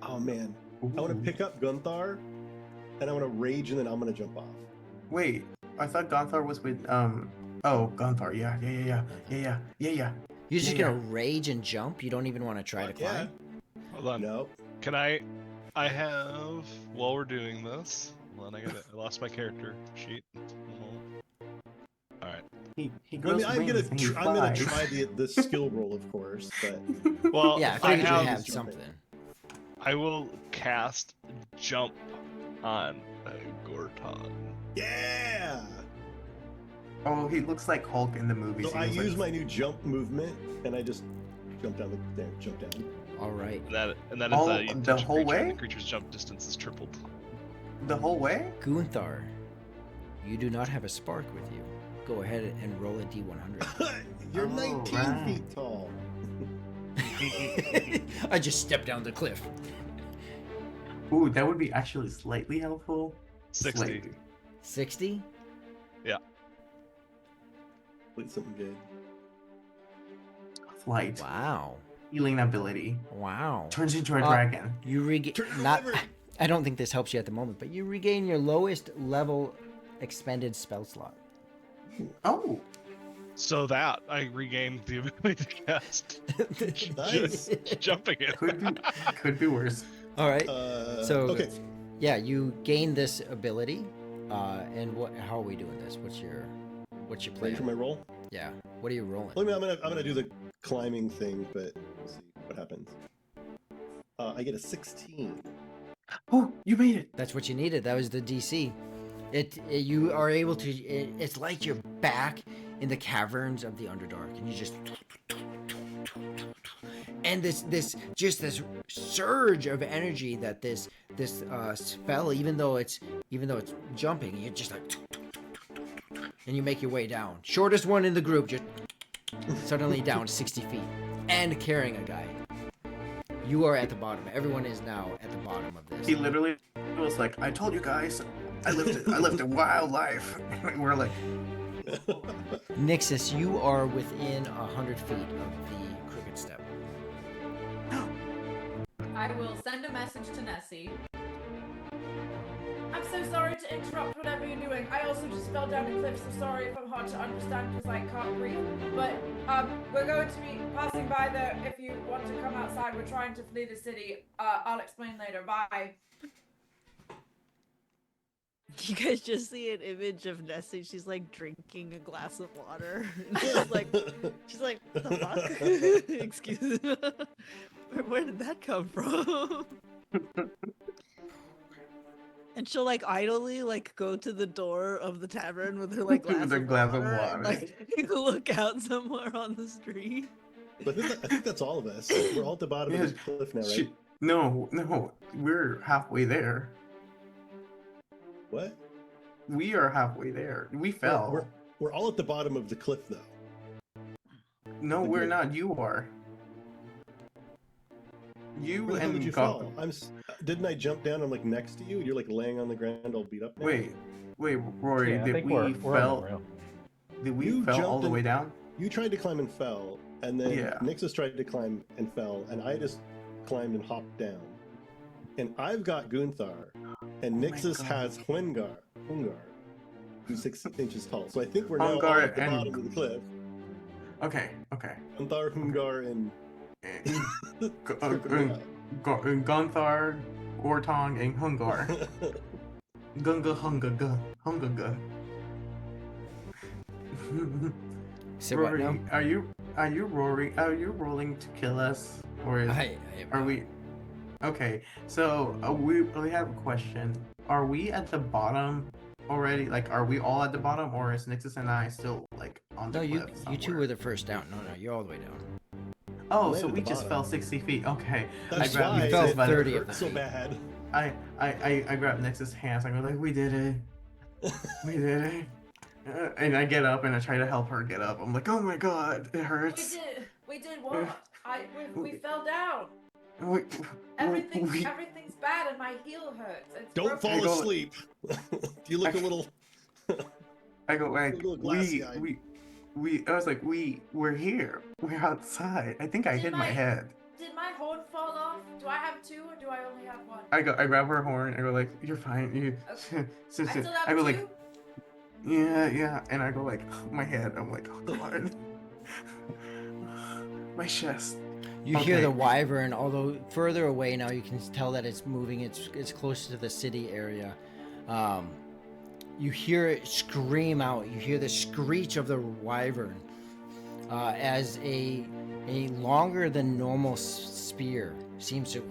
Oh man, I want to pick up Gunthar, and I want to rage, and then I'm gonna jump off. Wait, I thought Gonthar was with Oh, Gonthar. Yeah. you're just yeah. gonna rage and jump. You don't even want to try to Yeah. climb. Hold on. No. Can I have, while we're doing this, hold on, I lost my character sheet. Alright. He I grows mean, I'm wings gonna and he I'm gonna flies. try the skill roll, of course, but Well, Yeah, I I figured you have, have something. I will cast jump on Gorton. yeah. Oh, he looks like Hulk in the movies. So I use my new jump movement, and I just jump down jump down. All right. And that is Oh, you the touch a whole creature, and way? the creature's jump distance is tripled. the whole way. Gunthar, you do not have a spark with you. Go ahead and roll a d100. You're Oh, 19 right. feet tall. I just stepped down the cliff. Ooh, that would be actually slightly helpful. 60. Slightly. 60? Wait, something good. Flight. Wow. Healing ability. Wow. Turns into a Uh, dragon. You regain Turn it not. over. I don't think this helps you at the moment, but you regain your lowest level expended spell slot. Oh, So that I regained the ability to cast Nice. jumping it. could be worse. All right. So okay. yeah, you gain this ability. And how are we doing this? What's your Ready plan? for my roll? Yeah. What are you rolling? Well, I mean, I'm gonna do the climbing thing, but we'll see what happens. I get a 16. Oh, you made it. That's what you needed. That was the DC. You are able to. It's like you're back in the caverns of the Underdark, and you just. And this surge of energy that this spell, even though it's jumping, you're just like. And you make your way down. Shortest one in the group, just suddenly down 60 feet, and carrying a guy. You are at the bottom. Everyone is now at the bottom of this. He literally was like, "I told you guys, I lived a wild life." We're like, Nixus, you are within 100 feet of the crooked step. I will send a message to Nessie. I'm so sorry to interrupt whatever you're doing. I also just fell down a cliff, so sorry if I'm hard to understand because I can't breathe. But we're going to be passing by there if you want to come outside. We're trying to flee the city. I'll explain later. Bye. You guys just see an image of Nessie. She's like drinking a glass of water. And she's like, what the fuck? Excuse me. Where did that come from? And she'll like idly like go to the door of the tavern with her like glass, With her of, glass of water water. and, like look out somewhere on the street. But I think that's all of us. We're all at the bottom Yeah, of the cliff now, right? no, we're halfway there. What? We are halfway there. We fell. We're all at the bottom of the cliff, though. No, Like, we're we're- not. You are. You Where the hell and did you Gotham. fall? Didn't I jump down? I'm like next to you. You're like laying on the ground, all beat up. Now? Wait, Rory. Yeah, I did think we we're fell? around. Did we You fell all jumped the in- way down? You tried to climb and fell, and then Yeah. Nixus tried to climb and fell, and I just climbed and hopped down. And I've got Gunthar, and Nixus God. has Hungar, who's 6 inches tall. So I think we're now all Hungar at the and- bottom of the cliff. Okay. Gunthar, Hungar, and Gunthar, Gortong, and Hungar. Hungaga. Say what now? Rory, are you Rory? Are you rolling to kill us, or are we? Okay, so we have a question. Are we at the bottom already? Like, are we all at the bottom, or is Nixus and I still like on the No, you cliff you two somewhere? were the first down. No, you're all the way down. Oh, Landed so at we the just bottom. fell 60 feet. Okay, That's I grabbed why You fell Nixus by the 30 of It's so feet. bad. I grabbed Nix's hands. I go like, we did it. We did it. And I get up and I try to help her get up. I'm like, oh my god, it hurts. We did what? We fell down. We, Everything's bad and my heel hurts. It's Don't broken. fall asleep. You look a little. I go like, A little glassy-eyed. I was like, we're here. We're outside. I think I Did hit my my- head. Did my horn fall off? Do I have two or do I only have one? I grab her horn. I go like, you're fine. You. Okay. so, I still have I go two? like, yeah. And I go like, my head. I'm like, oh god. My chest. You hear Okay. the wyvern, although further away now. You can tell that it's moving. It's closer to the city area. You hear it scream out. You hear the screech of the wyvern as a longer than normal spear seems to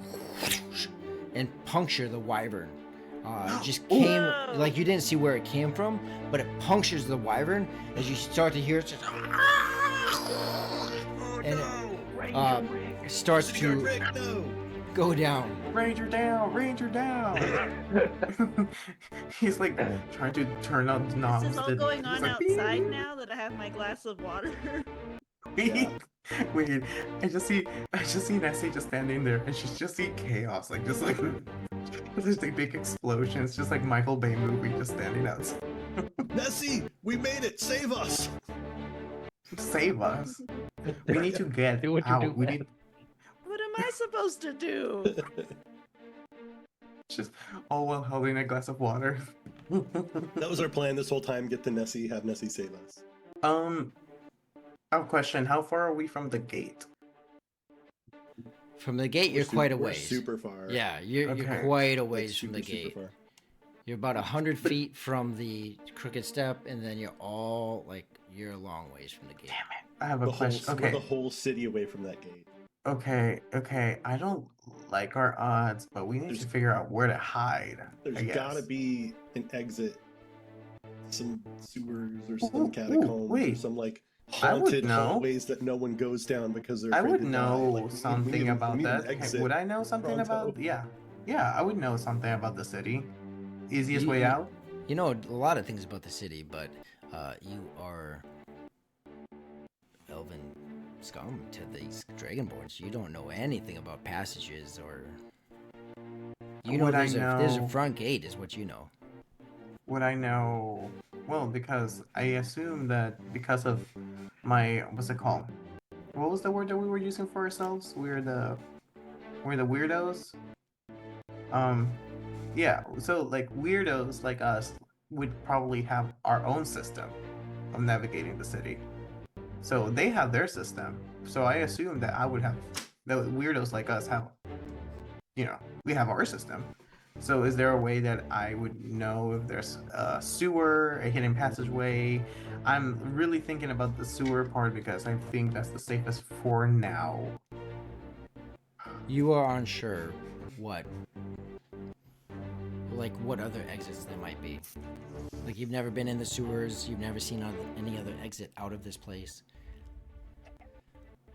and puncture the wyvern. It just came Whoa. like you didn't see where it came from, but it punctures the wyvern as you start to hear it. Just, and it starts to No. go down. Ranger down, Ranger down. He's like trying to turn on the knobs. This is all that- going he's on like, outside now that I have my glass of water. Yeah. Wait, I just see Nessie just standing there, and she's just see chaos, like just like there's like big explosions, just like Michael Bay movie, just standing outside. Nessie, we made it. Save us. Save us. We need to get Do what you out. do We best. need What am I supposed to do? just all while holding a glass of water. That was our plan this whole time. Get to Nessie. Have Nessie save us. I have a question. How far are we from the gate? From the gate, you're quite a We're ways. super far. Yeah, you're Okay. quite a Like, ways from the super, super gate. far. You're about 100 feet from the crooked step, and then you're a long ways from the gate. I have a The whole, question. we're Okay. the whole city away from that gate. Okay. I don't like our odds, but we need to There's- figure out where to hide. There's I guess. gotta be an exit, some sewers or Ooh, some catacombs or wait. some like I would haunted know. hallways that no one goes down because they're I afraid would to die. know Like, we something need about an that. exit. Would I know something pronto. about? Yeah. I would know something about the city. Easiest You- way you- out. You know a lot of things about the city, but you are elven scum to these dragonborns. You don't know anything about passages or. You know Would I there's a know- front gate, is what you know. Would I know? Well, because I assume that because of my what's it called? What was the word that we were using for ourselves? We're the weirdos. Yeah. So like weirdos like us would probably have our own system of navigating the city. So they have their system. So I assume that I would have that weirdos like us have. We have our system. So is there a way that I would know if there's a sewer, a hidden passageway? I'm really thinking about the sewer part because I think that's the safest for now. You are unsure what other exits there might be. Like you've never been in the sewers, you've never seen any other exit out of this place.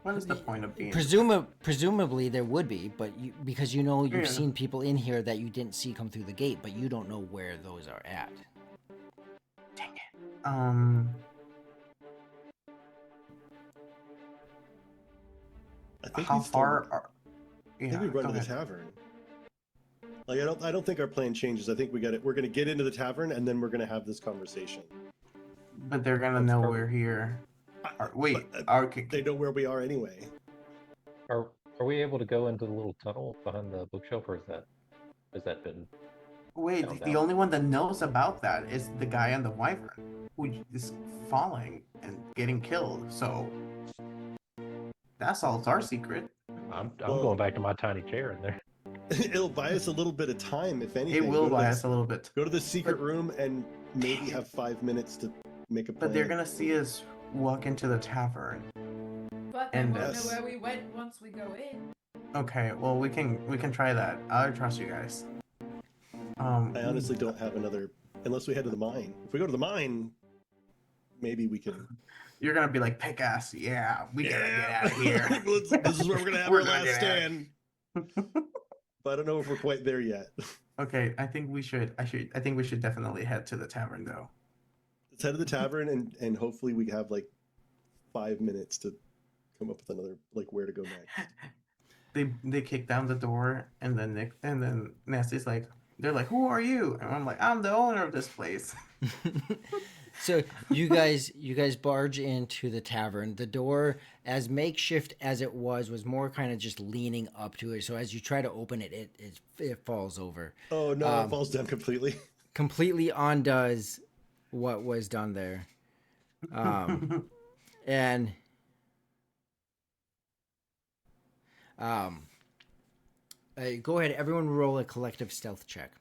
What is the point of being? Presumably there would be, but because you know you've Yeah. seen people in here that you didn't see come through the gate, but you don't know where those are at. Dang it. I think How we started- far are? I Yeah, think we run go to the ahead. tavern. Like I don't think our plan changes. I think we got it. We're gonna get into the tavern and then we're gonna have this conversation. But they're gonna That's know perfect. we're here. Wait, But, okay. They know where we are anyway. Are we able to go into the little tunnel behind the bookshelf, or has that been? Wait, Down, the down. only one that knows about that is the guy on the wyvern, who is falling and getting killed. So that's all our secret. I'm Well- going back to my tiny chair in there. It'll buy us a little bit of time, if anything. It will Go to buy the- us a little bit, Go to the secret room and maybe have 5 minutes to make a plan. but they're gonna see us walk into the tavern. But they And, won't yes. know where we went once we go in. Okay, well we can try that. I trust you guys. I honestly don't have another, unless we head to the mine. If we go to the mine, maybe we can. You're gonna be like pick ass. Yeah, we gotta get out of here. This is where we're gonna have We're our gonna last get out. stand. But I don't know if we're quite there yet. Okay, I think we should. I think we should definitely head to the tavern though. Let's head to the tavern and hopefully we have like 5 minutes to come up with another like where to go next. They kick down the door and then Nasty's like, they're like, who are you? And I'm like, I'm the owner of this place. So you guys barge into the tavern. The door, as makeshift as it was more kind of just leaning up to it. So as you try to open it, it falls over. Oh no, it falls down completely. Completely undoes what was done there. And go ahead, everyone roll a collective stealth check.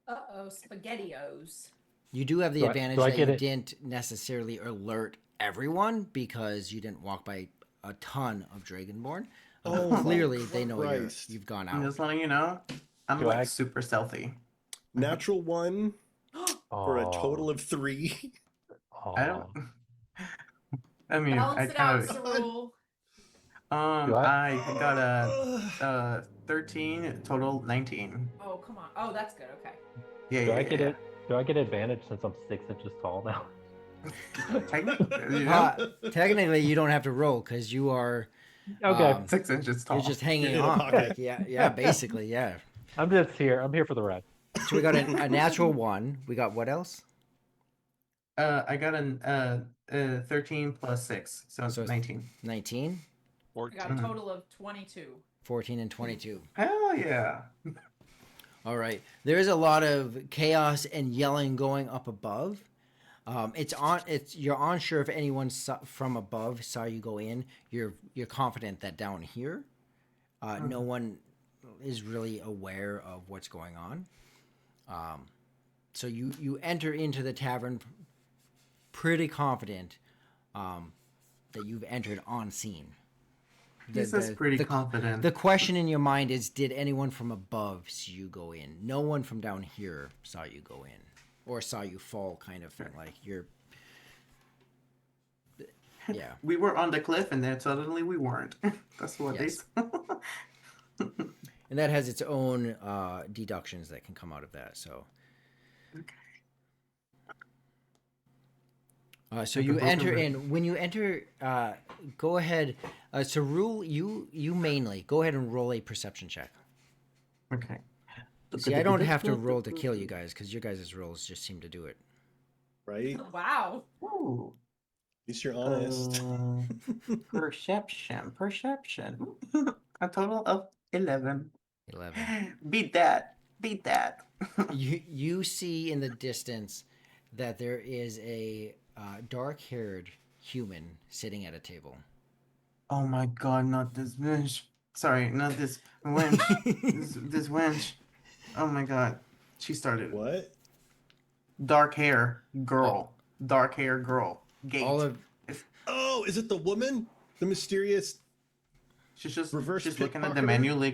Uh-oh, SpaghettiOs. You do have the Do I- advantage do I that get you it? didn't necessarily alert everyone because you didn't walk by a ton of Dragonborn. Oh my Clearly, they know Christ. you've gone I'm out. just letting you know, I'm Do like I- super stealthy. Natural 1 for a Aw, total of 3. I aw. don't. I mean, I Balance it out, kind of. Cerule. Do I got a 13 total 19. Oh, come on. Oh, that's good. Okay. Yeah, Do yeah, I get yeah. it? Do I get advantage since I'm 6 inches tall now? Technically, you know, Technically, you don't have to roll because you are. Okay, 6 inches tall. You're just hanging in a on. pocket. Yeah, basically, yeah. I'm just here. I'm here for the ride. So we got a natural 1. We got what else? I got an 13 plus 6, so it's So it's- 19. 19, I got a total of 22. 14, and 22. Hell yeah! All right. There is a lot of chaos and yelling going up above. You're unsure if anyone from above saw you go in. You're confident that down here, no one is really aware of what's going on. So you enter into the tavern pretty confident that you've entered on scene. This is pretty confident. The question in your mind is, did anyone from above see you go in? No one from down here saw you go in. Or saw you fall, kind of thing. Like, you're... Yeah. We were on the cliff and then suddenly we weren't. That's what Yes. they And that has its own deductions that can come out of that, so... So Like a you broken enter rib. in. When you enter, go ahead. So rule you mainly go ahead and roll a perception check. Okay. See, I don't have to roll to kill you guys because your guys' rolls just seem to do it. Right? Wow. Ooh. At least you're honest. Perception. A total of 11. 11. Beat that. You see in the distance that there is a dark-haired human sitting at a table. Oh my god, not this wench. Sorry, not this wench. this wench. Oh my god. She started. What? Dark hair girl. Dark hair girl. Gate. All of Oh, is it the woman? The mysterious. She's just reverse she's looking at the pickpocketer?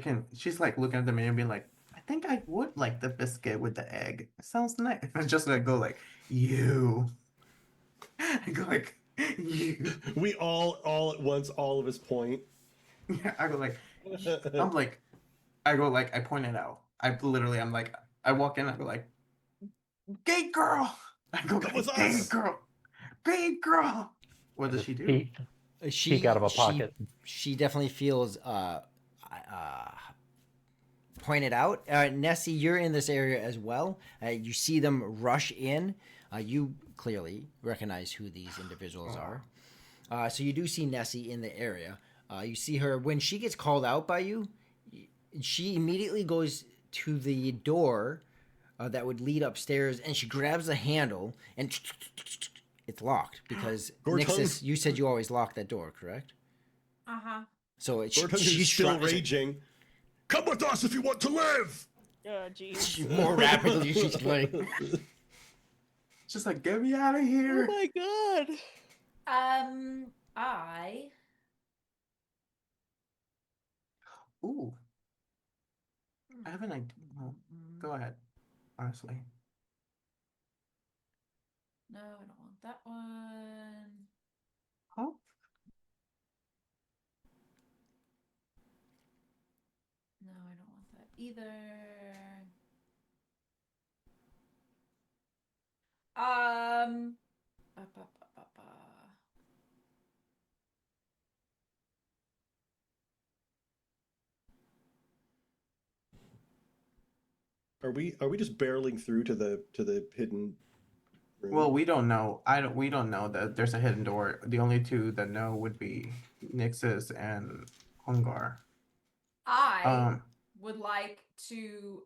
menu, she's like looking at the menu and being like, I think I would like the biscuit with the egg. It sounds nice. And just like go like, you. I go like, You. We all at once, all of us point. Yeah, I go like, I'm like, I go like, I point it out. I'm like, I walk in, I go like, gay girl. I go Come like, with gay us. girl, gay girl. What does she do? Peek out of a pocket. She definitely feels pointed out. Nessie, you're in this area as well. You see them rush in. You clearly recognize who these individuals are. So you do see Nessie in the area. You see her when she gets called out by you. She immediately goes to the door that would lead upstairs, and she grabs the handle, and it's locked because Gortung. Nixus, you said you always lock that door, correct? Uh-huh. So it's Gortung is still raging. Come with us if you want to live. Oh, jeez. more rapidly. She's like, Just like, get me out of here. Oh my god. Ooh. I have an idea. Well, go ahead. Honestly. No, I don't want that one. Oh. No, I don't want that either. Ba, ba, ba, ba, ba. Are we just barreling through to the hidden room? Well, we don't know. We don't know that there's a hidden door. The only two that know would be Nixus and Hungar. I would like to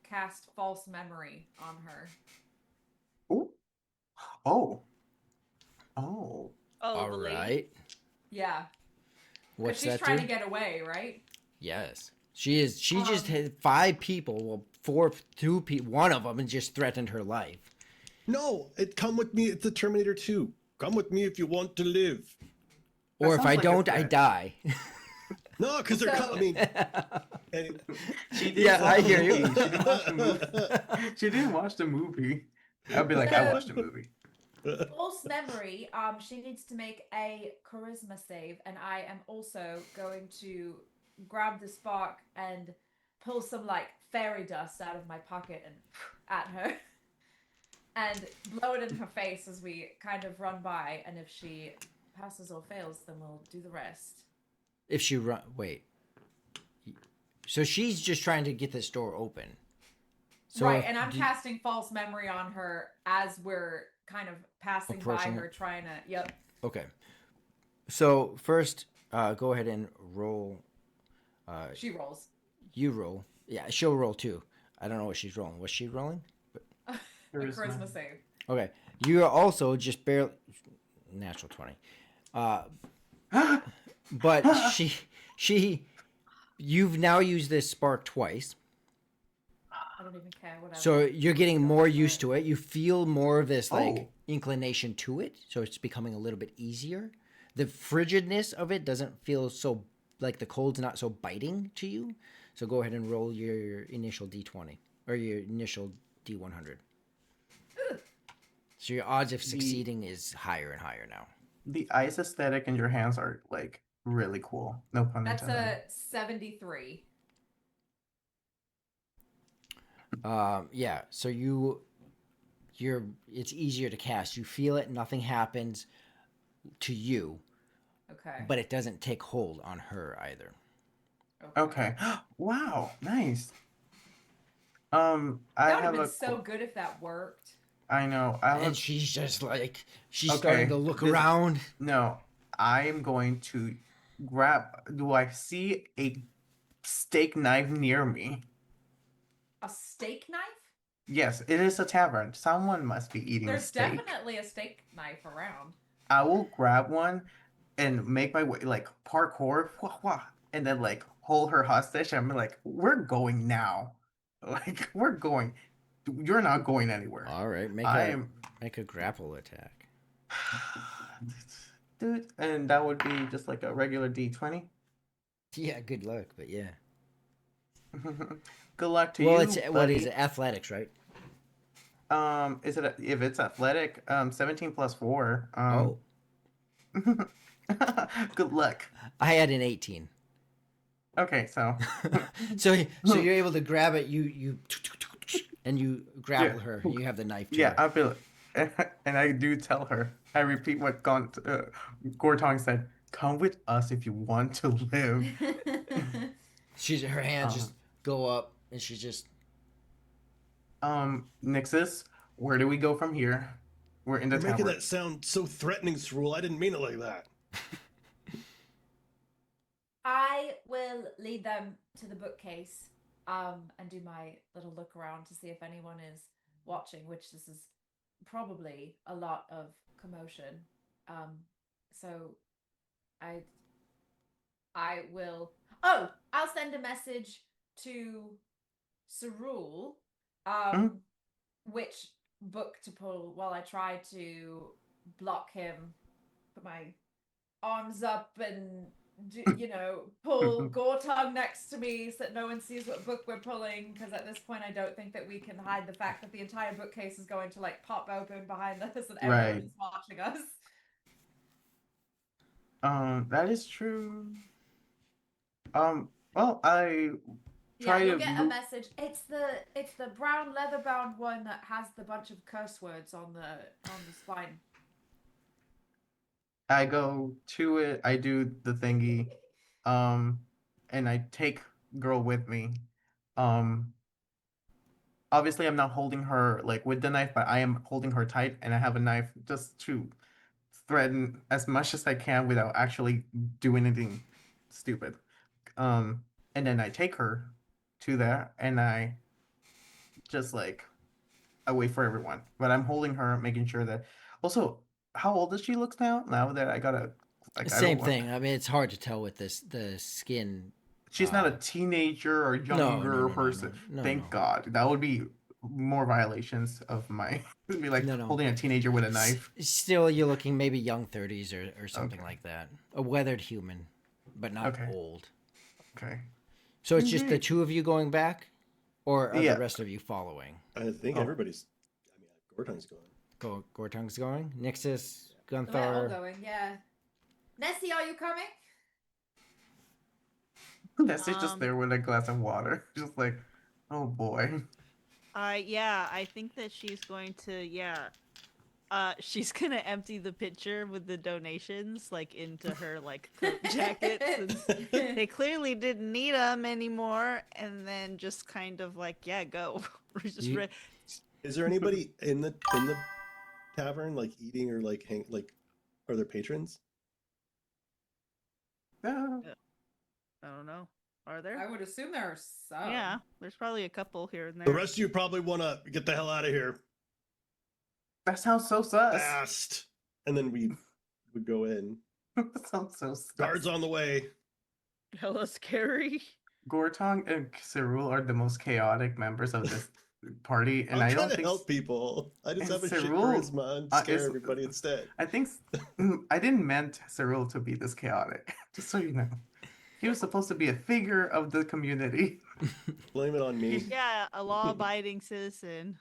cast false memory on her. Ooh. Oh. Oh. Oh, all the lady. right. Yeah. 'Cause What's she's that trying do? to get away, right? Yes, she is. She just hit 5 people. Well, 2 people. One of them and just threatened her life. No, come with me. It's the Terminator 2. Come with me if you want to live. That Or if sounds I like a don't, I threat. die. No, because they're So- I mean, and- She did Yeah, I watch hear the you. movie. She didn't watch the movie. She didn't watch the movie. I'd be like, I watched the movie. False memory. She needs to make a charisma save, and I am also going to grab the spark and pull some like fairy dust out of my pocket and at her, and blow it in her face as we kind of run by. And if she passes or fails, then we'll do the rest. If she run, wait. So she's just trying to get this door open. So right, if- and I'm do- casting false memory on her as we're kind of passing by Approaching her, trying to. Yep. Okay. So first, go ahead and roll. She rolls. You roll. Yeah, she'll roll too. I don't know what she's rolling. What's she rolling? A Charisma. charisma save. Okay. You are also just barely natural 20. But you've now used this spark twice. I don't even care. Whatever. So you're getting more used to it. You feel more of this like Oh. inclination to it. So it's becoming a little bit easier. The frigidness of it doesn't feel so like the cold's not so biting to you. So go ahead and roll your initial D20 or your initial D100. So your odds of succeeding is higher and higher now. The ice aesthetic in your hands are like really cool. No pun That's intended. a 73. Yeah. So it's easier to cast. You feel it. Nothing happens to you, Okay. but it doesn't take hold on her either. Okay. Wow. Nice. I That would have have been a. so good if that worked. I know. I have And a, she's just like she's Okay, starting to look this- around. no. I am going to grab. Do I see a steak knife near me? A steak knife? Yes, it is a tavern. Someone must be eating There's steak. definitely a steak knife around. I will grab one and make my way like parkour, wah, wah, and then like hold her hostage. And I'm like, we're going now. Like we're going. You're not going anywhere. All right, I am, make a grapple attack. dude, and that would be just like a regular D20. Yeah, good luck, but yeah. Good luck to Well, you. it's what buddy. is it? Athletics, right? Is it if it's athletic? 17 plus 4. Oh, Good luck. I had an 18. Okay, so So you're able to grab it. You and you grapple her. You have the knife too. yeah, I feel it. And I do tell her. I repeat what Gortong said. Come with us if you want to live. Her hands just go up, and she just. Nixus, where do we go from here? We're in the You're making tower. that sound so threatening, Srul. I didn't mean it like that. I will lead them to the bookcase, and do my little look around to see if anyone is watching, which this is probably a lot of commotion. So I will. Oh, I'll send a message to Cerule, which book to pull while I try to block him. Put my arms up and pull Gortong next to me so that no one sees what book we're pulling. Because at this point, I don't think that we can hide the fact that the entire bookcase is going to pop open behind us and everyone is watching us. That is true. Well, I try you'll to get a message. It's the brown leather bound one that has the bunch of curse words on the spine. I go to it, I do the thingy, and I take girl with me. Obviously I'm not holding her with the knife, but I am holding her tight, and I have a knife just to threaten as much as I can without actually doing anything stupid. And then I take her to there, and I just I wait for everyone, but I'm holding her, making sure that. Also, how old does she look now? Now that I gotta Same thing. I mean, it's hard to tell with the skin. She's not a teenager or younger person. Thank God. That would be more violations of my. It'd be holding a teenager with a knife. Still, you're looking maybe young 30s or something like that. A weathered human, but not old. Okay. So it's just the two of you going back, or are the rest of you following? I think everybody's. I mean, Gortong's going. Gortong's going. Nixus, Gunthar. We're all going. Yeah. Nessie, are you coming? Nessie's just there with a glass of water, just oh boy. I think that she's going to, she's gonna empty the pitcher with the donations into her coat jackets, since they clearly didn't need them anymore, and then just kind of go. We're just Is there anybody in the tavern eating or are there patrons? No. I don't know. Are there? I would assume there are some. Yeah, there's probably a couple here and there. The rest of you probably want to get the hell out of here. That sounds so sus. Fast. And then we would go in. That sounds so sus. Guards on the way. Hella scary. Gortong and Cerule are the most chaotic members of this party, and I'm I trying don't to think help people. I just have a shit Cerule, charisma and scare everybody instead. I think I didn't meant Cerule to be this chaotic. Just so you know, he was supposed to be a figure of the community. Blame it on me. Yeah, a law-abiding citizen.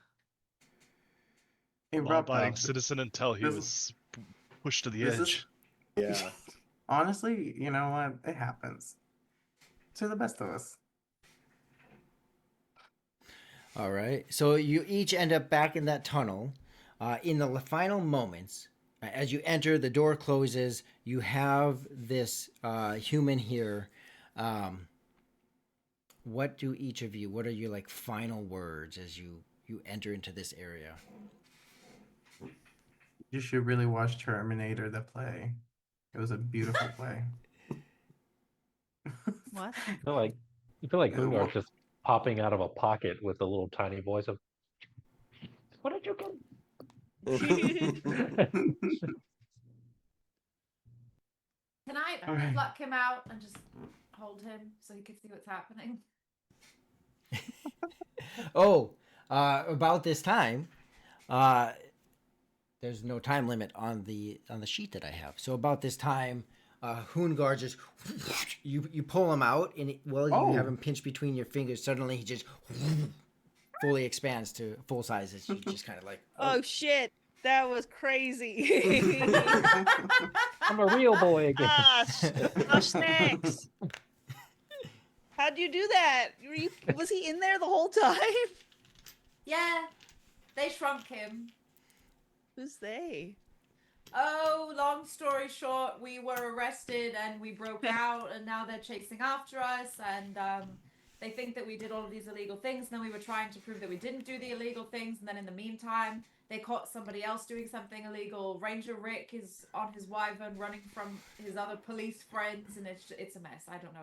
Hey, Law-abiding citizen until he was pushed to the edge. Yeah. Honestly, you know what? It happens to the best of us. All right. So you each end up back in that tunnel. In the final moments, as you enter, the door closes. You have this human here. What do each of you? What are your final words as you enter into this area? You should really watch Terminator, the play. It was a beautiful play. What? I feel like Gungar's just popping out of a pocket with a little tiny voice of, "What did you get?" Can I Okay. pluck him out and just hold him so he can see what's happening? About this time, there's no time limit on the sheet that I have. So about this time, Hoongar just you pull him out, and you have him pinched between your fingers. Suddenly, he just fully expands to full size. It's just kind of Oh shit, that was crazy. I'm a real boy again. Oh, snacks. How'd you do that? Was he in there the whole time? Yeah, they shrunk him. Who's they? Oh, long story short, we were arrested and we broke out, and now they're chasing after us, and they think that we did all of these illegal things, and then we were trying to prove that we didn't do the illegal things, and then in the meantime, they caught somebody else doing something illegal. Ranger Rick is on his wyvern running from his other police friends, and it's a mess. I don't know.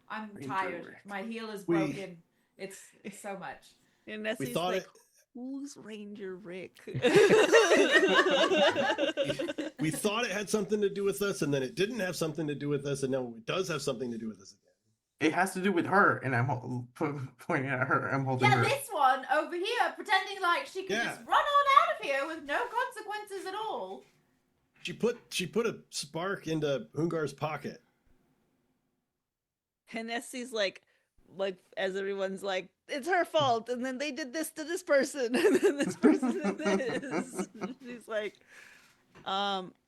I'm Ranger tired. Rick. My heel is We- broken. It's so much. And Nessie's thought like, it- who's Ranger Rick? We thought it had something to do with us, and then it didn't have something to do with us, and now it does have something to do with us again. It has to do with her, and I'm pointing at her. I'm holding Yeah, her. this one over here, pretending like she can Yeah. just run on out of here with no consequences at all. She put a spark into Hungar's pocket. And Nessie's like as everyone's like, it's her fault, and then they did this to this person, and then this person did this. She's like,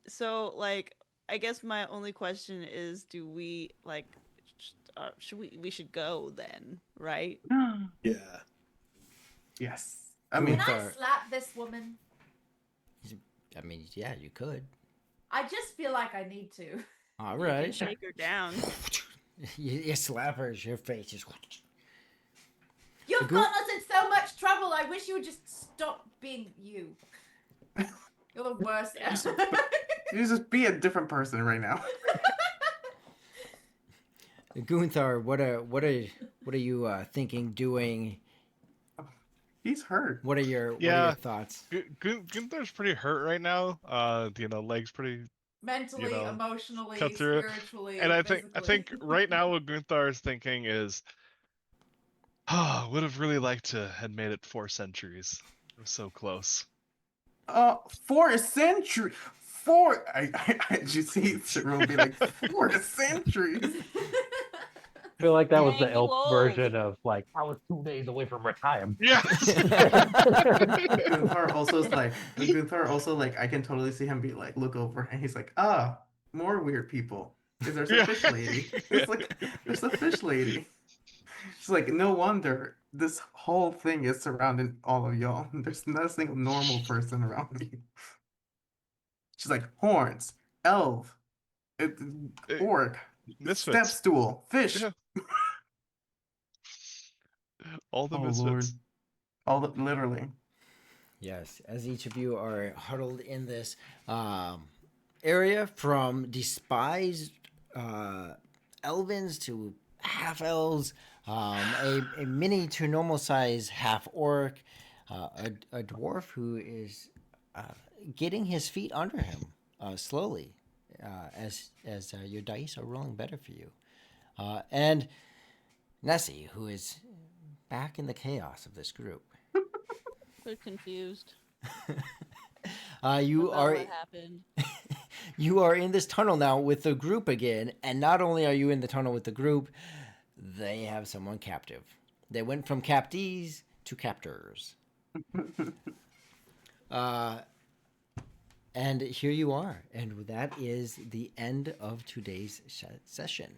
so like, I guess my only question is, do we like, should we should go then, right? Yeah. Yes. I mean, Can I Gunther. slap this woman? I mean, yeah, you could. I just feel like I need to. All You can right. shake her down. You slap her, your face just. You've Go- gotten us in so much trouble. I wish you would just stop being you. You're the worst. you just be a different person right now. Gunther, what are you thinking doing? He's hurt. What are your Yeah. thoughts? Gunther's pretty hurt right now. Legs pretty. Mentally, You know, emotionally, cut through it. spiritually, And I physically. think right now what Gunther is thinking is, would have really liked to had made it 4 centuries. It was so close. For a century. Did you see Sharon will be like, for a century. I feel like that was Dang, the you elf old. version of like I was 2 days away from retirement. Yes. Gunther also like, I can totally see him be like, look over, and he's like, more weird people. Because there's a Yeah. fish lady. It's like, there's a fish lady. She's like, no wonder this whole thing is surrounding all of y'all. There's not a single normal person around me. She's like, horns, elf, orc, Misfits. step stool, fish. Yeah. All the Oh, misfits. Lord. Literally. Yes, as each of you are huddled in this area, from despised elvins to half elves, a mini to normal size half orc, a dwarf who is getting his feet under him slowly, as your dice are rolling better for you, and Nessie, who is back in the chaos of this group. We're confused. You about are what happened. you are in this tunnel now with the group again, and not only are you in the tunnel with the group, they have someone captive. They went from captees to captors. And here you are, and that is the end of today's session.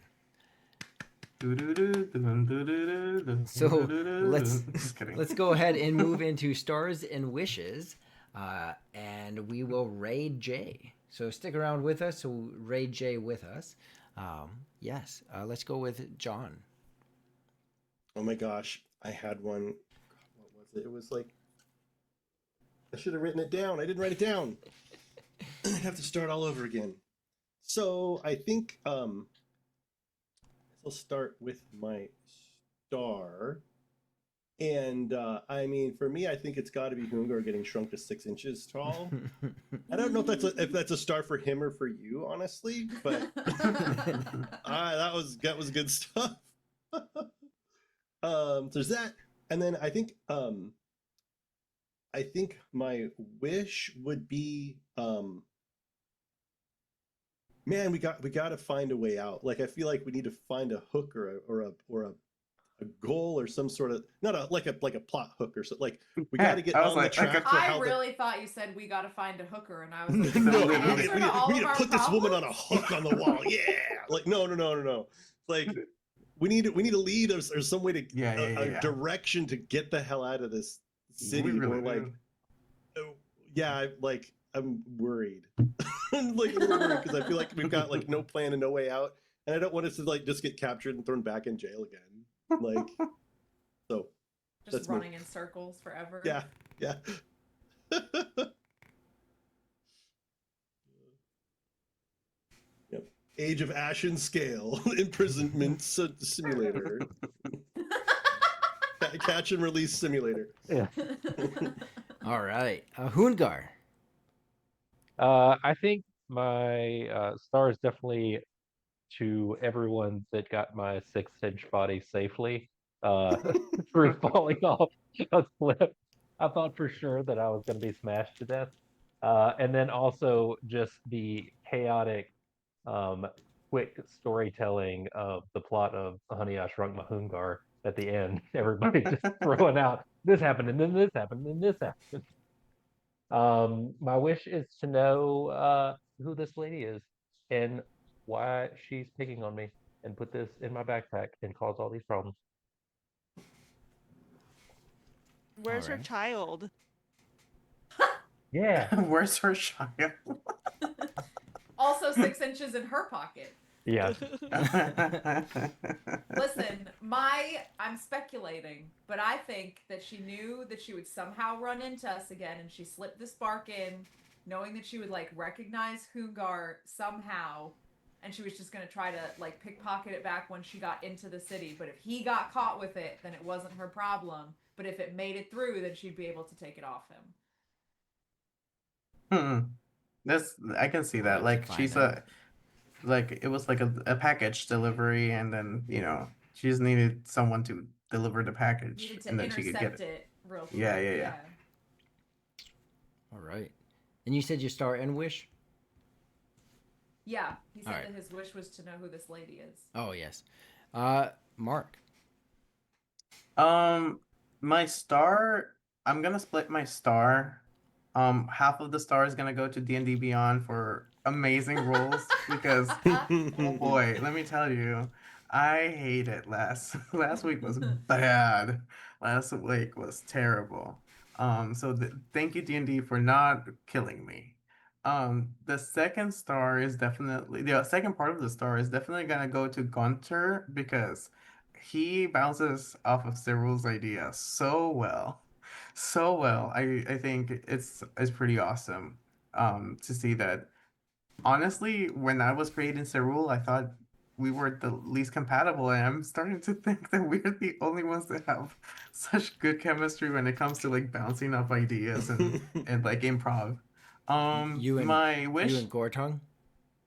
So let's go ahead and move into stars and wishes, and we will raid Jay. So stick around with us. So raid Jay with us. Yes, let's go with John. Oh my gosh, I had one. What was it? It was like I should have written it down. I didn't write it down. I have to start all over again. So I think I'll start with my star. And I mean, for me, I think it's got to be Hungar getting shrunk to 6 inches tall. I don't know if that's a star for him or for you, honestly, but that was good stuff. There's that, and then I think my wish would be man, we got to find a way out. Like I feel like we need to find a hook or a goal or some sort of not a like a plot hook or something. Like we got to get I was on like, the track for I how really thought you said we got to find a hooker, and I was no, like, no, "Is that we the answer need, to all we need of to our put this woman on a problems?" hook on the wall. Yeah, like no. Like we need a lead or some way to Yeah. direction to get the hell out of this city. We really Or like, do. I'm worried. I'm like a little worried because I feel like we've got like no plan and no way out, and I don't want us to like just get captured and thrown back in jail again. Like, so Just that's me. running in circles forever. Yeah. Yep. Age of Ashen Scale imprisonment simulator. Catch and release simulator. Yeah. All right. Hoongar. I think my star is definitely to everyone that got my 6-inch body safely through falling off a cliff. I thought for sure that I was going to be smashed to death. And then also just the chaotic, quick storytelling of the plot of Honey, I Shrunk My Hoongar at the end. Everybody just throwing out this happened and then this happened and this happened. My wish is to know who this lady is and why she's picking on me, and put this in my backpack and cause all these problems. Where's her Alright. child? Yeah. Where's her child? Also 6 inches in her pocket. Yeah. Listen, I'm speculating, but I think that she knew that she would somehow run into us again, and she slipped the spark in, knowing that she would like recognize Hoongar somehow, and she was just gonna try to like pickpocket it back when she got into the city. But if he got caught with it, then it wasn't her problem. But if it made it through, then she'd be able to take it off him. I can see that. We'll have Like to she's find like it was like a package delivery, and then she just needed someone to deliver the package, Needed to and then she could get intercept it. it real quick. Yeah. All right. And you said your star and wish? Yeah, he said Alright. that his wish was to know who this lady is. Oh, yes. Mark. My star, I'm gonna split my star. Half of the star is gonna go to D&D Beyond for amazing rolls because oh boy, let me tell you, I hate it. Last week was bad. Last week was terrible. So thank you D&D for not killing me. The second part of the star is definitely gonna go to Gunter because he bounces off of Cyril's idea so well. So well. I think it's pretty awesome to see that. Honestly, when I was creating Cyril, I thought we were the least compatible, and I'm starting to think that we're the only ones that have such good chemistry when it comes to like bouncing off ideas and like improv. You and My wish, You and Gortong?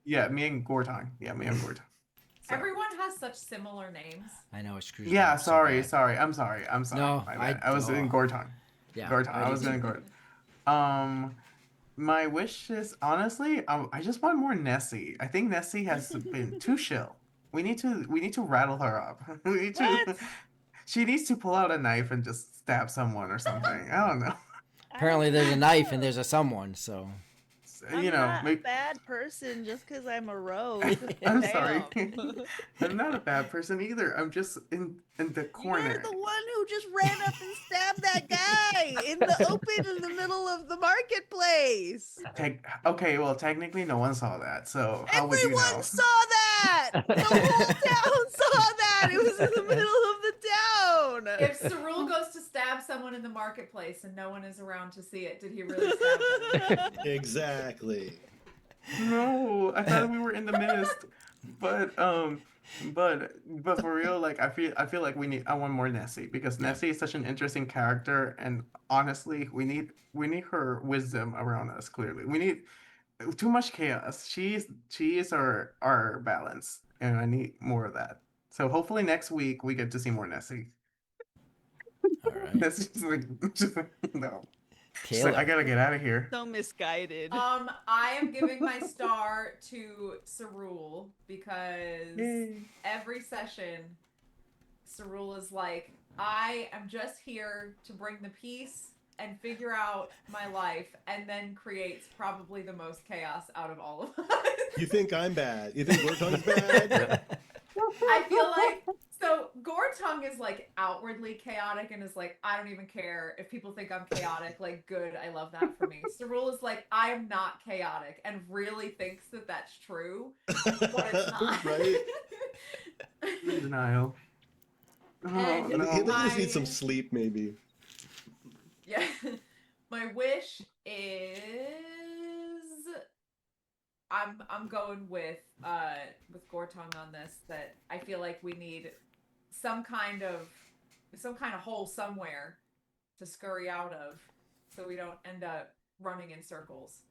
yeah, me and Gortong. Yeah, me and Gortong. So- Everyone has such similar names. I know it screws Yeah, me up so sorry. bad. I'm sorry. No, My bad. I was in Gortong. Yeah, Gortong. I was did in too. Gortong. My wish is honestly, I just want more Nessie. I think Nessie has been too chill. We need to rattle her up. We need to. What? She needs to pull out a knife and just stab someone or something. I don't know. Apparently, there's a knife and there's a someone, so. I'm You know, not a maybe, bad person just because I'm a rogue. I'm sorry. Damn. I'm not a bad person either. I'm just in the corner. You're the one who just ran up and stabbed that guy in the open in the middle of the marketplace. Okay, well, technically, no one saw that. So how would you Everyone know? saw that. The whole town saw that. It was in the middle of the town. If Cyril goes to stab someone in the marketplace and no one is around to see it, did he really stab them? Exactly. No, I thought we were in the midst, but for real, like I feel like I want more Nessie because Nessie is such an interesting character, and honestly, we need her wisdom around us. Clearly, we need too much chaos. She is our balance, and I need more of that. So hopefully next week we get to see more Nessie. All right. Nessie's like, no. She's like, Kayla. I gotta get out of here. So misguided. I am giving my star to Cyril because Yay. every session Cerule is like, I am just here to bring the peace and figure out my life, and then creates probably the most chaos out of all of us. You think I'm bad? You think Gortong's bad? I feel like so Gortung is like outwardly chaotic and is like, I don't even care if people think I'm chaotic. Like, good, I love that for me. Cerule is like, I am not chaotic, and really thinks that that's true, but it's not. Right? Denial. Oh, And He no. just needs some sleep, maybe. Yeah. My wish is I'm going with Gortong on this, that I feel like we need some kind of hole somewhere to scurry out of so we don't end up running in circles.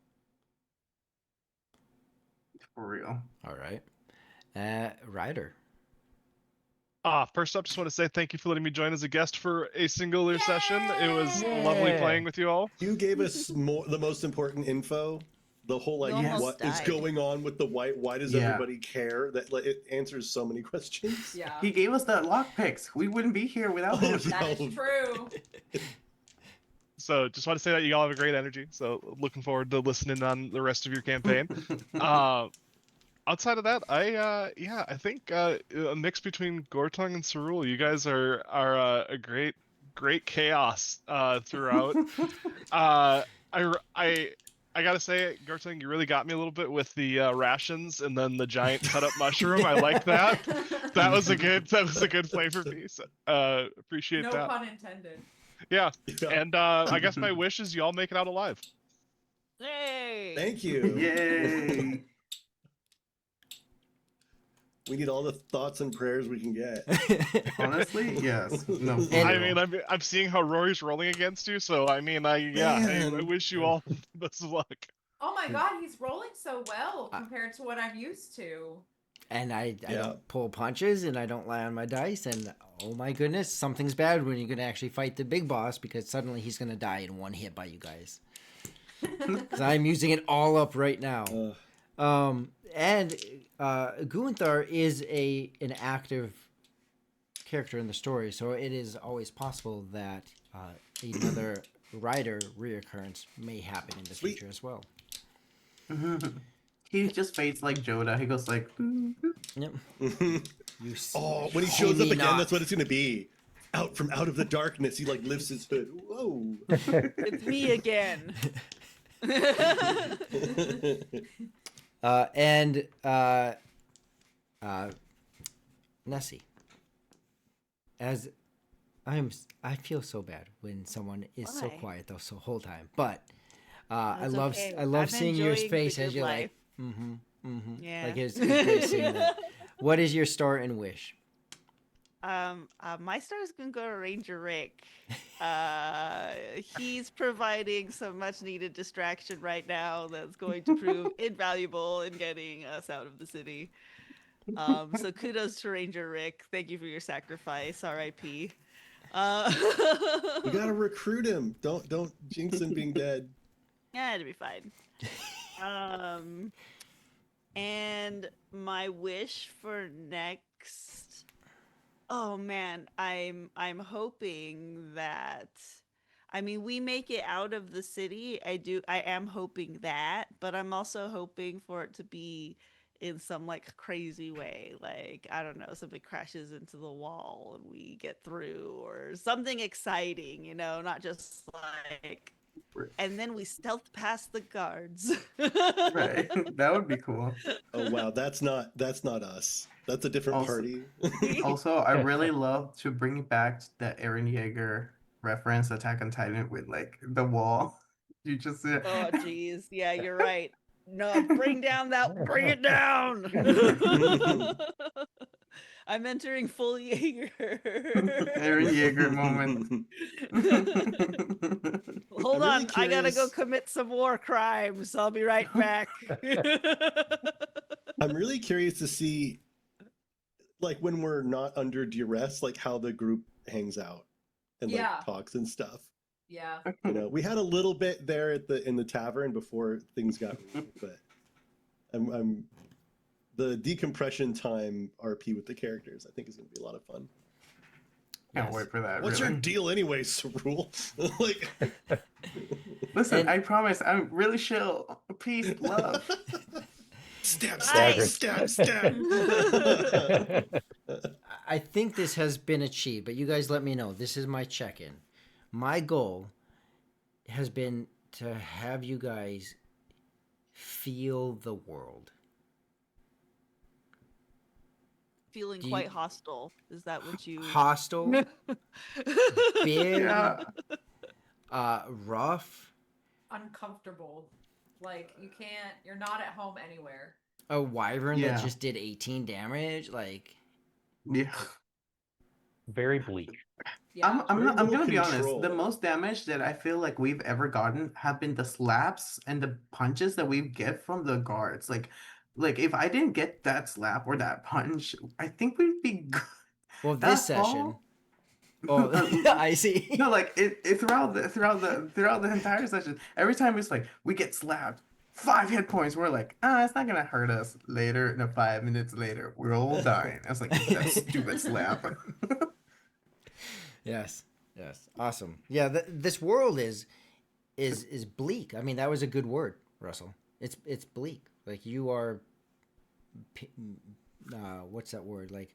For real. All right. Ryder. First up, just want to say thank you for letting me join as a guest for a singular session. It was lovely Yay. playing with you all. You gave us the most important info. The whole like You almost what is died. going on with the white? Why does Yeah. everybody care? That like, it answers so many questions. Yeah. He gave us the lockpicks. We wouldn't be here without him. That is true. So just want to say that you all have a great energy. So looking forward to listening on the rest of your campaign. Outside of that, I think a mix between Gortung and Cerule. You guys are a great chaos throughout. I gotta say, Gortung, you really got me a little bit with the rations and then the giant cut up mushroom. I like that. That was a good flavor piece. Appreciate No that. pun intended. Yeah, Yeah. and I guess my wish is you all make it out alive. Hey. Thank you. Yay! We need all the thoughts and prayers we can get. Honestly, yes. No. for And- I real. mean, I'm seeing how Rory's rolling against you, so I mean, I Man. wish you all the best of luck. Oh my god, he's rolling so well compared to what I'm used to. And I Yeah. don't pull punches and I don't lie on my dice. And oh my goodness, something's bad when you're going to actually fight the big boss, because suddenly he's going to die in one hit by you guys. 'Cause I'm using it all up right now. And Guinthar is an active character in the story, so it is always possible that another Rider reoccurrence may happen in the Sweet. future as well. He just fades like Joda. He goes like. Yep. Oh, You s- when he see shows up me again, not. that's what it's gonna be. Out of the darkness, he like lifts his hood. Whoa. It's me again. Nessie. As I feel so bad when someone is so Why? quiet the whole time, but I That's love okay. I love I'm seeing your enjoying the face as good you're life. like, Yeah. like it's great seeing that. What is your start and wish? My star is gonna go to Ranger Rick. He's providing some much needed distraction right now that's going to prove invaluable in getting us out of the city. So kudos to Ranger Rick. Thank you for your sacrifice. R.I.P. We gotta recruit him. Don't jinx him being dead. Yeah, it'll be fine. And my wish for next. Oh man, I'm hoping that. I mean, we make it out of the city. I am hoping that, but I'm also hoping for it to be in some like crazy way. Like, I don't know, something crashes into the wall and we get through, or something exciting, not just like. And then we stealth past the guards. Right. That would be cool. Oh wow, that's not us. That's a different Also- party. Also, I really love to bring back the Eren Yeager reference, Attack on Titan, with like the wall. You just Oh jeez, yeah, you're right. No, bring it down. I'm entering full Jaeger. Eren Yeager moment. Hold I'm on, really I gotta go curious- commit some war crimes. I'll be right back. I'm really curious to see, like, when we're not under duress, like how the group hangs out and like Yeah. talks and stuff. Yeah. We had a little bit there in the tavern before things got real, but I'm the decompression time RP with the characters, I think, is going to be a lot of fun. Can't Yes. wait for that. What's really. your deal anyway, Cerule? Like, Listen, And- I promise, I'm really chill. Peace, love. stab, Nice. stab, stab, stab. I think this has been achieved, but you guys let me know. This is my check-in. My goal has been to have you guys feel the world. Feeling Do you- quite hostile. Is that what you? Hostile, big, Yeah. rough, Uncomfortable. Like you're not at home anywhere. a wyvern Yeah. that just did 18 damage. Like, Yeah. Very bleak. Yeah. I'm Very gonna little be honest. control. The most damage that I feel like we've ever gotten have been the slaps and the punches that we get from the guards. Like if I didn't get that slap or that punch, I think we'd be good. well, That this session. fall- Oh, I see. No, like it throughout the entire session, every time it's like we get slapped, 5 hit points. We're like, it's not gonna hurt us later. No, 5 minutes later, we're all dying. I was like, that stupid slap. Yes, yes, awesome. Yeah, this world is bleak. I mean, that was a good word, Russell. It's bleak. Like you are, what's that word? Like,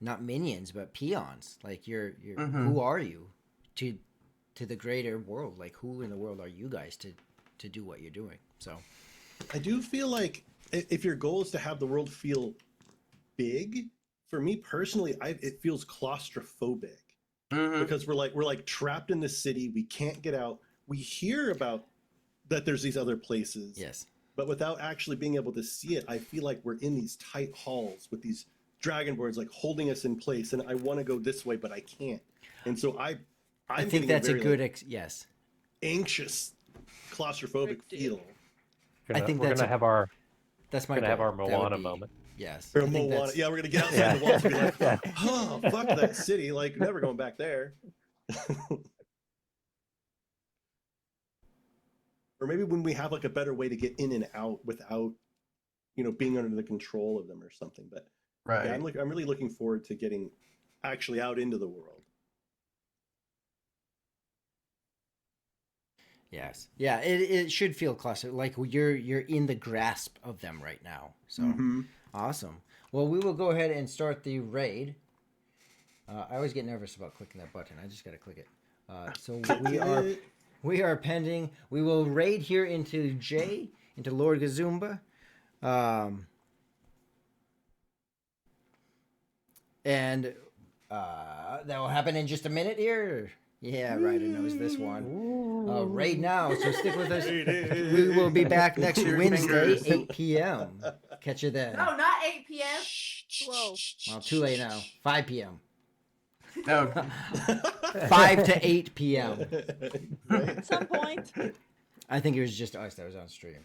not minions, but peons. Like you're Mhm. who are you to the greater world? Like who in the world are you guys to do what you're doing? So I do feel like if your goal is to have the world feel big, for me personally, it feels claustrophobic Mhm. because we're like trapped in this city. We can't get out. We hear about that there's these other places, yes, but without actually being able to see it, I feel like we're in these tight halls with these dragonborns like holding us in place, and I want to go this way, but I can't. And so I'm I think getting that's a very, good like, yes. anxious, claustrophobic Restricted. feel. I think we're that's gonna a- have our That's my gonna have goal. our That would Moana be- moment. Yes, Or I think Moana. that's- Yeah, we're gonna get outside Yeah. the walls and be like, Yeah. oh, fuck that city. Like, never going back there. Or maybe when we have like a better way to get in and out without, being under the control of them or something. But Right. yeah, I'm really looking forward to getting actually out into the world. Yes. Yeah, it should feel clustered. Like you're in the grasp of them right now. So Mhm. awesome. Well, we will go ahead and start the raid. I always get nervous about clicking that button. I just gotta click it. So we are pending. We will raid here into Lord Gazumba. And that will happen in just a minute here. Yeah, Ryder knows this one. Raid now, so stick with us. We will be back next Your Wednesday, fingers. 8 p.m. Catch you then. No, not 8 p.m. Whoa. Well, too late now. 5 p.m. No. 5 to 8 p.m. At some point. I think it was just us that was on stream.